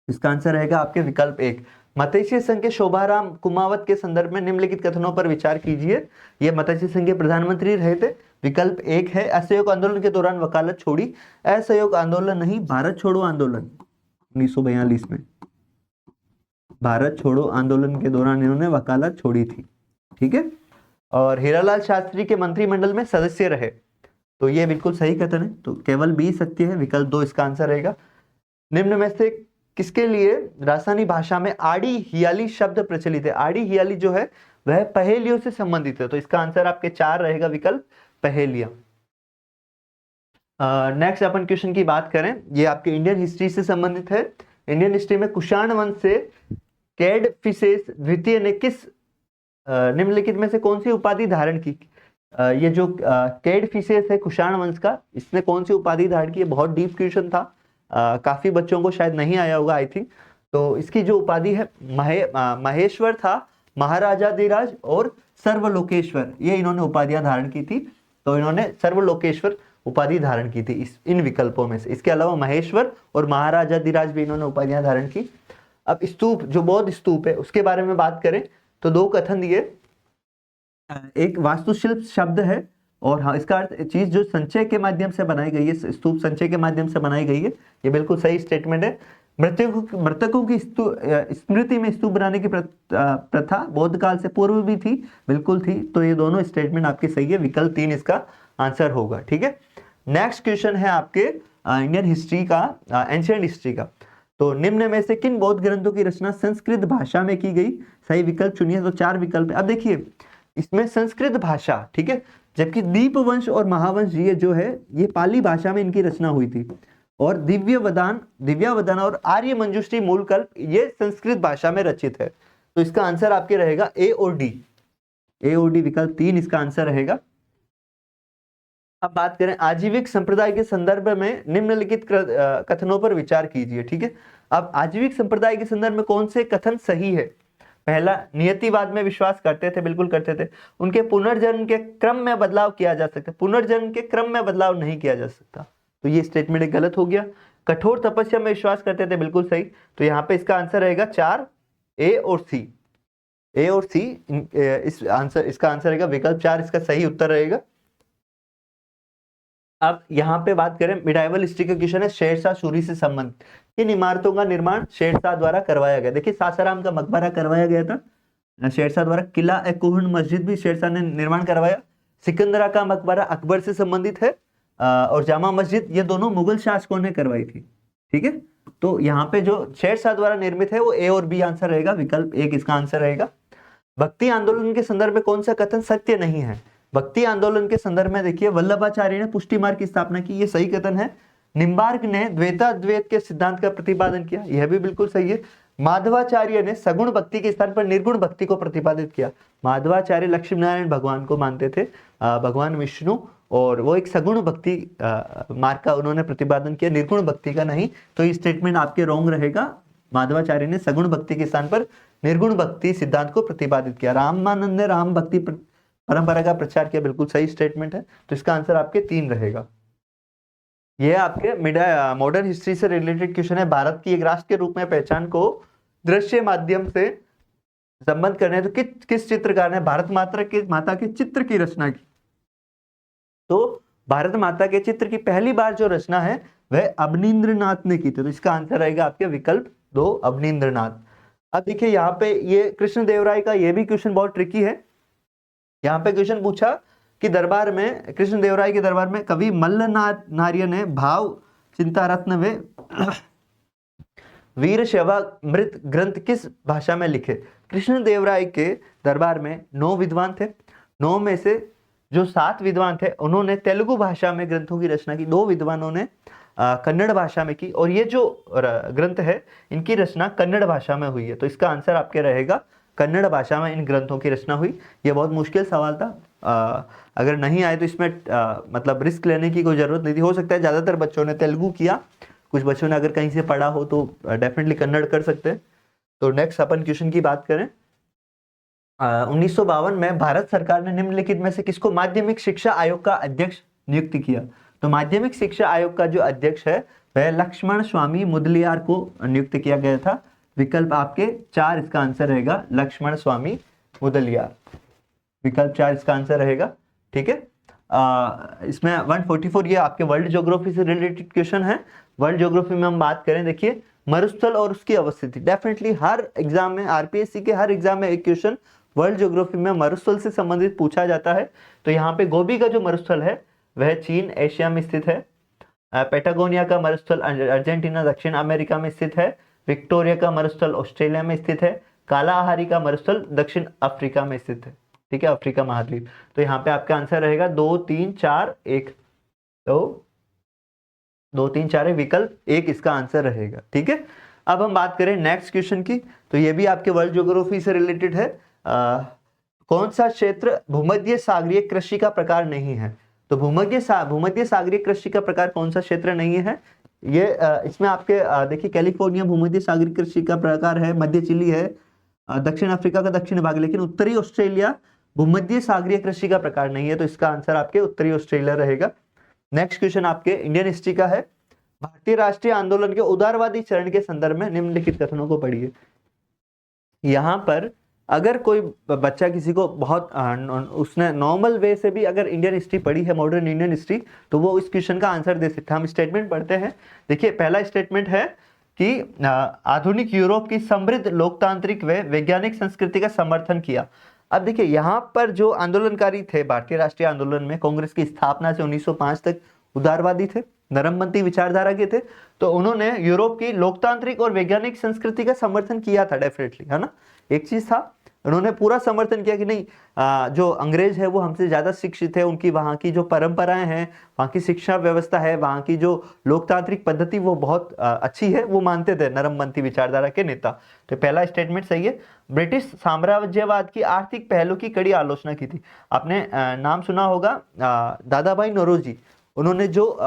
इसका आंसर रहेगा आपके विकल्प 1। मत्स्य संघ के शोभाराम कुमावत के संदर्भ में निम्नलिखित कथनों पर विचार कीजिए। ये मत्स्य संघ के प्रधानमंत्री रहे थे, विकल्प 1 है। असहयोग आंदोलन के दौरान वकालत छोड़ी, असहयोग आंदोलन नहीं भारत छोड़ो आंदोलन 1942 में, भारत छोड़ो आंदोलन के दौरान इन्होंने वकालत छोड़ी थी। ठीक है, और हीरालाल शास्त्री के मंत्रिमंडल में सदस्य रहे, तो ये बिल्कुल सही कथन है, तो केवल बी सत्य है, विकल्प 2 इसका आंसर रहेगा। निम्न में से किसके लिए राजस्थानी भाषा में आड़ी हियाली शब्द प्रचलित है? आड़ी हियाली जो है वह पहेलियों से संबंधित है, तो इसका आंसर आपके 4 रहेगा, विकल्प पहेलियां। नेक्स्ट अपन क्वेश्चन की बात करें, ये आपके इंडियन हिस्ट्री से संबंधित है। इंडियन हिस्ट्री में कुषाण वंश से कैडफिसेस द्वितीय ने किस निम्नलिखित में से कौन सी उपाधि धारण की? ये जो कैडफिसेस है कुषाण वंश का, इसने कौन सी उपाधि धारण की? बहुत डीप क्वेश्चन था, काफी बच्चों को शायद नहीं आया होगा आई थिंक। तो इसकी जो उपाधि है महेश्वर था, महाराजाधिराज और सर्वलोकेश्वर, ये इन्होंने उपाधियां धारण की थी, तो इन्होंने सर्वलोकेश्वर उपाधि धारण की थी इन विकल्पों में से। इसके अलावा महेश्वर और महाराजाधिराज भी इन्होंने उपाधियां धारण की। अब स्तूप, जो बौद्ध स्तूप है उसके बारे में बात करें तो 2 कथन दिए, एक वास्तुशिल्प शब्द है, और हाँ इसका अर्थ चीज जो संचय के माध्यम से बनाई गई है, स्तूप संचय के माध्यम से बनाई गई है, ये बिल्कुल सही स्टेटमेंट है। मृतकों की स्मृति में स्तूप बनाने की प्रथा बौद्ध काल से पूर्व भी थी, बिल्कुल थी, तो ये दोनों स्टेटमेंट आपके सही है, विकल्प 3 इसका आंसर होगा। ठीक है, नेक्स्ट क्वेश्चन है आपके इंडियन हिस्ट्री का, एंशिएंट हिस्ट्री का। तो निम्न में से किन बौद्ध ग्रंथों की रचना संस्कृत भाषा में की गई? सही विकल्प चुनिए। तो 4 विकल्प है। अब देखिए इसमें संस्कृत भाषा, ठीक है, जबकि दीपवंश और महावंश ये जो है ये पाली भाषा में इनकी रचना हुई थी, और दिव्यावदान और आर्य मंजुश्री मूल कल्प ये संस्कृत भाषा में रचित है। तो इसका आंसर आपके रहेगा ए और डी। ए और डी विकल्प 3 इसका आंसर रहेगा। अब बात करें आजीविक संप्रदाय के संदर्भ में निम्नलिखित कथनों पर विचार कीजिए, ठीक है। अब आजीविक संप्रदाय के संदर्भ में कौन से कथन सही है? पहला, नियतिवाद में विश्वास करते थे, बिल्कुल करते थे। उनके पुनर्जन्म के क्रम में बदलाव किया जा सकता है, पुनर्जन्म के क्रम में बदलाव नहीं किया जा सकता, तो ये स्टेटमेंट गलत हो गया। कठोर तपस्या में विश्वास करते थे, बिल्कुल सही। तो यहाँ पे इसका आंसर रहेगा 4, ए और सी। ए और सी इसका आंसर रहेगा विकल्प 4 इसका सही उत्तर रहेगा। अब यहाँ पे बात करें मिडाइवल हिस्ट्री का क्वेश्चन है, शेरशाह सूरी से संबंधित किन इमारतों का निर्माण शेरशाह द्वारा करवाया गया? देखिए सासाराम का मकबरा करवाया गया था शेरशाह द्वारा, किला कुहन मस्जिद भी शेरशाह ने निर्माण करवाया, सिकंदरा का मकबरा अकबर से संबंधित है, और जामा मस्जिद ये दोनों मुगल शासकों ने करवाई थी, ठीक है। तो यहाँ पे जो शेरशाह द्वारा निर्मित है वो ए और बी आंसर रहेगा, विकल्प 1 इसका आंसर रहेगा। भक्ति आंदोलन के संदर्भ में कौन सा कथन सत्य नहीं है? भक्ति आंदोलन के संदर्भ में देखिए वल्लभाचार्य ने पुष्टि मार्ग की स्थापना की, ये सही कथन है। निम्बार्क ने द्वैताद्वैत के सिद्धांत का प्रतिपादन किया, यह भी बिल्कुल सही है। माधवाचार्य ने सगुण भक्ति के स्थान पर निर्गुण भक्ति को प्रतिपादित किया। माधवाचार्य लक्ष्मी नारायण भगवान को मानते थे, भगवान विष्णु, और वो एक सगुण भक्ति मार्ग का उन्होंने प्रतिपादन किया, निर्गुण भक्ति का नहीं। तो ये स्टेटमेंट आपके रॉन्ग रहेगा। माधवाचार्य ने सगुण भक्ति के स्थान पर निर्गुण भक्ति सिद्धांत को प्रतिपादित किया। रामानंद ने राम भक्ति परंपरा का प्रचार किया, बिल्कुल सही स्टेटमेंट है। तो इसका आंसर आपके 3 रहेगा। यह आपके मॉडर्न हिस्ट्री से रिलेटेड क्वेश्चन है। भारत की एक राष्ट्र के रूप में पहचान को दृश्य माध्यम से संबंध करने तो किस चित्रकार ने भारत माता के चित्र की रचना की? तो भारत माता के चित्र की पहली बार जो रचना है वह अवनींद्रनाथ ने की थी। तो इसका आंसर रहेगा आपके विकल्प 2 अवनींद्रनाथ। अब देखिए यहाँ पे ये कृष्णदेवराय का ये भी क्वेश्चन बहुत ट्रिकी है। यहाँ पे क्वेश्चन पूछा कि दरबार में कृष्णदेवराय के दरबार में कवि मल्लनाथ नार्य ने भाव चिंता रत्न वे वीर शैवामृत ग्रंथ किस भाषा में लिखे? कृष्णदेवराय के दरबार में 9 विद्वान थे, 9 में से जो 7 विद्वान थे उन्होंने तेलुगु भाषा में ग्रंथों की रचना की, 2 विद्वानों ने कन्नड़ भाषा में की, और ये जो ग्रंथ है इनकी रचना कन्नड़ भाषा में हुई है। तो इसका आंसर आपके रहेगा कन्नड़ भाषा में इन ग्रंथों की रचना हुई। ये बहुत मुश्किल सवाल था, अगर नहीं आए तो इसमें मतलब रिस्क लेने की कोई जरूरत नहीं थी। हो सकता है ज़्यादातर बच्चों ने तेलुगु किया, कुछ बच्चों ने अगर कहीं से पढ़ा हो तो डेफिनेटली कन्नड़ कर सकते हैं। तो नेक्स्ट अपन क्वेश्चन की बात करें। 1952 में भारत सरकार ने निम्नलिखित में से किसको माध्यमिक शिक्षा आयोग का अध्यक्ष नियुक्त किया? तो माध्यमिक शिक्षा आयोग का जो अध्यक्ष है वह लक्ष्मण स्वामी मुदलियार को नियुक्त किया गया था। विकल्प आपके 4 इसका आंसर रहेगा, लक्ष्मण स्वामी मुदलियार, विकल्प 4 इसका आंसर रहेगा, ठीक है। इसमें 144 ये आपके वर्ल्ड ज्योग्राफी से रिलेटेड क्वेश्चन है। वर्ल्ड ज्योग्राफी में हम बात करें, देखिए मरुस्थल और उसकी अवस्थिति, डेफिनेटली हर एग्जाम में, आरपीएससी के हर एग्जाम में एक क्वेश्चन वर्ल्ड ज्योग्राफी में मरुस्थल से संबंधित पूछा जाता है। तो यहाँ पे गोबी का जो मरुस्थल है वह चीन एशिया में स्थित है, पेटागोनिया का मरुस्थल अर्जेंटीना दक्षिण अमेरिका में स्थित है, विक्टोरिया का मरुस्थल ऑस्ट्रेलिया में स्थित है, कालाहारी का मरुस्थल दक्षिण अफ्रीका में स्थित है, ठीक है, अफ्रीका महाद्वीप। तो यहाँ पे आपका आंसर रहेगा 2, 3, 4, 1। तो 2, 3, 4 विकल्प 1 इसका आंसर रहेगा, ठीक है। अब हम बात करें नेक्स्ट क्वेश्चन की, तो ये भी आपके वर्ल्ड ज्योग्राफी से रिलेटेड है। कौन सा क्षेत्र भूमध्य सागरीय कृषि का प्रकार नहीं है? तो भूमध्य सागरीय कृषि का प्रकार कौन सा क्षेत्र नहीं है? ये इसमें आपके देखिए कैलिफोर्निया भूमध्य सागरीय कृषि का प्रकार है, मध्य चिली है, दक्षिण अफ्रीका का दक्षिण भाग, लेकिन उत्तरी ऑस्ट्रेलिया भूमध्य सागरीय कृषि का प्रकार नहीं है। तो इसका आंसर आपके उत्तरी ऑस्ट्रेलिया रहेगा। नेक्स्ट क्वेश्चन आपके इंडियन हिस्ट्री का है। भारतीय राष्ट्रीय आंदोलन के उदारवादी चरण के संदर्भ में निम्नलिखित कथनों को पढ़िए। यहाँ पर अगर कोई बच्चा किसी को बहुत उसने नॉर्मल वे से भी अगर इंडियन हिस्ट्री पढ़ी है, मॉडर्न इंडियन हिस्ट्री, तो वो इस क्वेश्चन का आंसर दे सकता है। हम स्टेटमेंट पढ़ते हैं। देखिए पहला स्टेटमेंट है कि आधुनिक यूरोप की समृद्ध लोकतांत्रिक व वैज्ञानिक संस्कृति का समर्थन किया। अब देखिए यहाँ पर जो आंदोलनकारी थे भारतीय राष्ट्रीय आंदोलन में, कांग्रेस की स्थापना से 1905 तक उदारवादी थे, नरमपंथी विचारधारा के थे, तो उन्होंने यूरोप की लोकतांत्रिक और वैज्ञानिक संस्कृति का समर्थन किया था डेफिनेटली, है ना। एक चीज था, उन्होंने पूरा समर्थन किया कि नहीं, जो अंग्रेज है वो हमसे ज्यादा शिक्षित है, उनकी वहाँ की जो परंपराएं हैं, वहाँ की शिक्षा व्यवस्था है, वहाँ की जो लोकतांत्रिक पद्धति वो बहुत अच्छी है, वो मानते थे नरमपंथी विचारधारा के नेता। तो पहला स्टेटमेंट सही है। ब्रिटिश साम्राज्यवाद की आर्थिक पहलू की कड़ी आलोचना की थी। आपने नाम सुना होगा दादा भाई नौरोजी। उन्होंने जो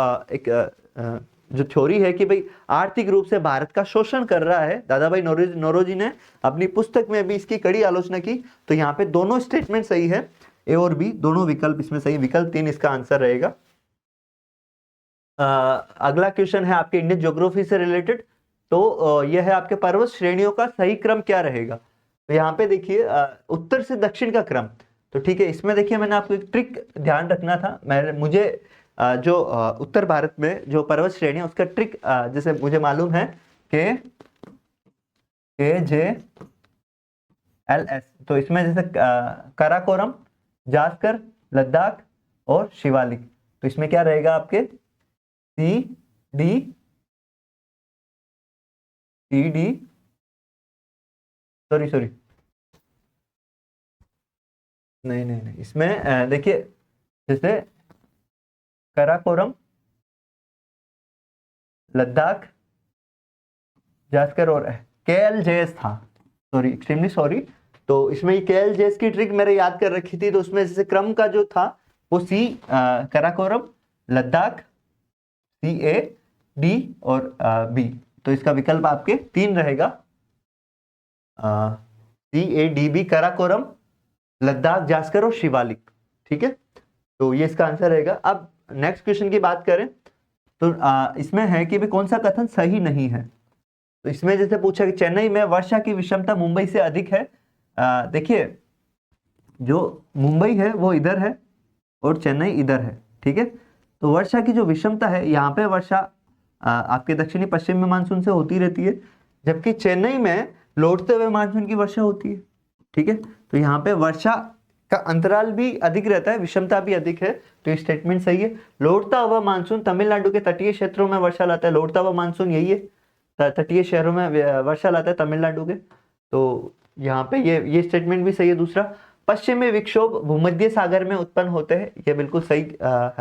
जो थ्योरी है कि भाई आर्थिक रूप से भारत का शोषण कर रहा है, दादा भाई नौरोजी ने अपनी पुस्तक में भी इसकी कड़ी आलोचना की। तो यहाँ पे दोनों स्टेटमेंट सही है, ए और बी दोनों विकल्प इसमें सही, विकल्प 3 इसका आंसर रहेगा। अगला क्वेश्चन है आपके इंडियन ज्योग्राफी से रिलेटेड। तो यह है आपके पर्वत श्रेणियों का सही क्रम क्या रहेगा। तो यहाँ पे देखिए उत्तर से दक्षिण का क्रम। तो ठीक है, इसमें देखिए मैंने आपको एक ट्रिक ध्यान रखना था। मुझे जो उत्तर भारत में जो पर्वत श्रेणी है उसका ट्रिक जैसे मुझे मालूम है KJLS। तो इसमें जैसे काराकोरम, जास्कर, लद्दाख और शिवालिक। तो इसमें क्या रहेगा आपके CD सॉरी नहीं, इसमें देखिए जैसे काराकोरम, लद्दाख, जास्कर और KLJS था, सॉरी एक्सट्रीमली सॉरी। तो इसमें KLJS की ट्रिक मैंने याद कर रखी थी। तो उसमें जैसे क्रम का जो था वो काराकोरम, लद्दाख, CA, D और B। तो इसका विकल्प आपके 3 रहेगा, CADB, काराकोरम, लद्दाख, जास्कर और शिवालिक। ठीक है, तो ये इसका आंसर रहेगा। अब नेक्स्ट क्वेश्चन की बात करें तो इसमें है कि भी कौन सा कथन सही नहीं है। तो इसमें जैसे पूछा कि चेन्नई में वर्षा की विषमता मुंबई से अधिक है। देखिए जो मुंबई है वो इधर है और चेन्नई इधर है, ठीक है। तो वर्षा की जो विषमता है, यहाँ पे वर्षा आपके दक्षिणी पश्चिम में मानसून से होती रहती है, जबकि चेन्नई में लौटते हुए मानसून की वर्षा होती है, ठीक है। तो यहाँ पे वर्षा का अंतराल भी अधिक रहता है, विषमता भी अधिक है। तो ये स्टेटमेंट सही है। लौटता हुआ मानसून तमिलनाडु के तटीय क्षेत्रों में वर्षा लाता है। लौटता हुआ मानसून यही है, तटीय शहरों में वर्षा लाता है तमिलनाडु के। तो यहाँ पे ये स्टेटमेंट भी सही है। दूसरा, पश्चिमी विक्षोभ भूमध्य सागर में उत्पन्न होते हैं। ये बिल्कुल सही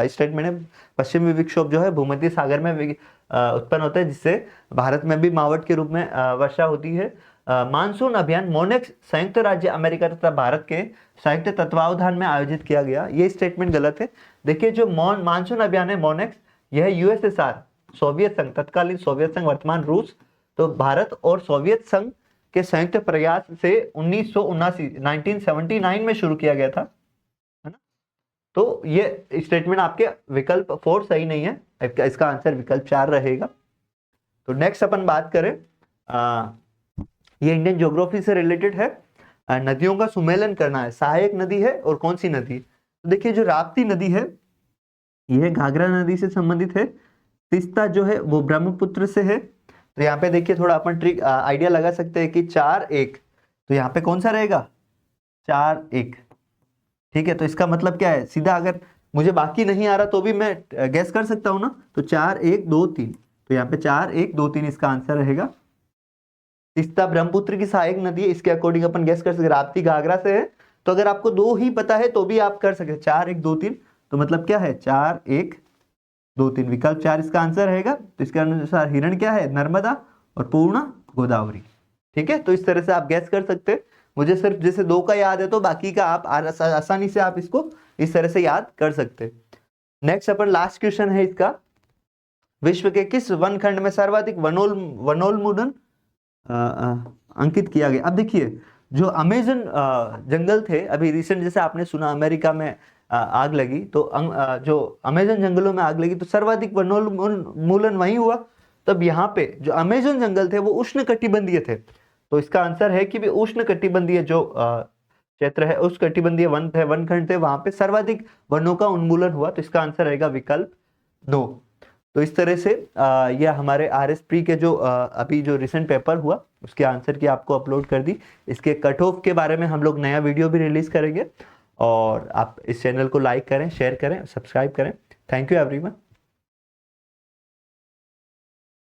स्टेटमेंट है। पश्चिमी विक्षोभ जो है भूमध्य सागर में उत्पन्न होता है, जिससे भारत में भी मावट के रूप में वर्षा होती है। मानसून अभियान मोनेक्स संयुक्त राज्य अमेरिका तथा भारत के संयुक्त तत्वावधान में आयोजित किया गया। ये स्टेटमेंट गलत है। देखिए जो मानसून अभियान है मोनेक्स, यह USSR सोवियत संघ, तत्कालीन सोवियत संघ वर्तमान रूस, तो भारत और सोवियत संघ के संयुक्त प्रयास से 1979 में शुरू किया गया था, है ना। तो ये स्टेटमेंट आपके विकल्प 4 सही नहीं है, इसका आंसर विकल्प 4 रहेगा। तो नेक्स्ट अपन बात करें, ये इंडियन ज्योग्राफी से रिलेटेड है। नदियों का सुमेलन करना है, सहायक नदी है और कौन सी नदी। तो देखिए जो राप्ती नदी है यह घाघरा नदी से संबंधित है। तीस्ता जो है वो ब्रह्मपुत्र से है। तो यहाँ पे देखिए थोड़ा अपन ट्रिक आइडिया लगा सकते हैं कि 4-1, तो यहाँ पे कौन सा रहेगा 4-1, ठीक है। तो इसका मतलब क्या है, सीधा अगर मुझे बाकी नहीं आ रहा तो भी मैं गैस कर सकता हूँ ना। तो 4-1-2-3, तो यहाँ पे 4-1-2-3 इसका आंसर रहेगा। तीस्ता ब्रह्मपुत्र की सहायक नदी है, इसके अकॉर्डिंग अपन गैस कर सकते। राप्ती घाघरा से है, तो अगर आपको 2 ही पता है तो भी आप कर सकते 4-1-2-3। तो मतलब क्या है 4-1-2-3, विकल्प 4 इसका आंसर रहेगा। तो इसके अनुसार हिरण क्या है, नर्मदा, और पूर्णा गोदावरी, ठीक है। तो इस तरह से आप गैस कर सकते हैं। मुझे सिर्फ जैसे 2 का याद है तो बाकी का आप आसानी से आप इसको इस तरह से याद कर सकते हैं। नेक्स्ट अपन लास्ट क्वेश्चन है इसका, विश्व के किस वनखंड में सर्वाधिक वनोन्मूलन अंकित किया गया। अब देखिए जो अमेजन जंगल थे, अभी रिसेंट जैसे आपने सुना अमेरिका में आग लगी, तो जो अमेजन जंगलों में आग लगी तो सर्वाधिक वनोन्मूलन वहीं हुआ। तब यहाँ पे जो अमेजन जंगल थे वो उष्णकटिबंधीय थे। तो इसका आंसर है कि भी उष्णकटिबंधीय जो क्षेत्र है, उस कटिबंधीय वनखंड थे, वहां पे सर्वाधिक वनों का उन्मूलन हुआ। तो इसका आंसर रहेगा विकल्प 2। तो इस तरह से यह हमारे RS प्री के जो अभी जो रिसेंट पेपर हुआ उसके आंसर की आपको अपलोड कर दी। इसके कट ऑफ के बारे में हम लोग नया वीडियो भी रिलीज करेंगे, और आप इस चैनल को लाइक करें, शेयर करें, सब्सक्राइब करें। Thank you everyone.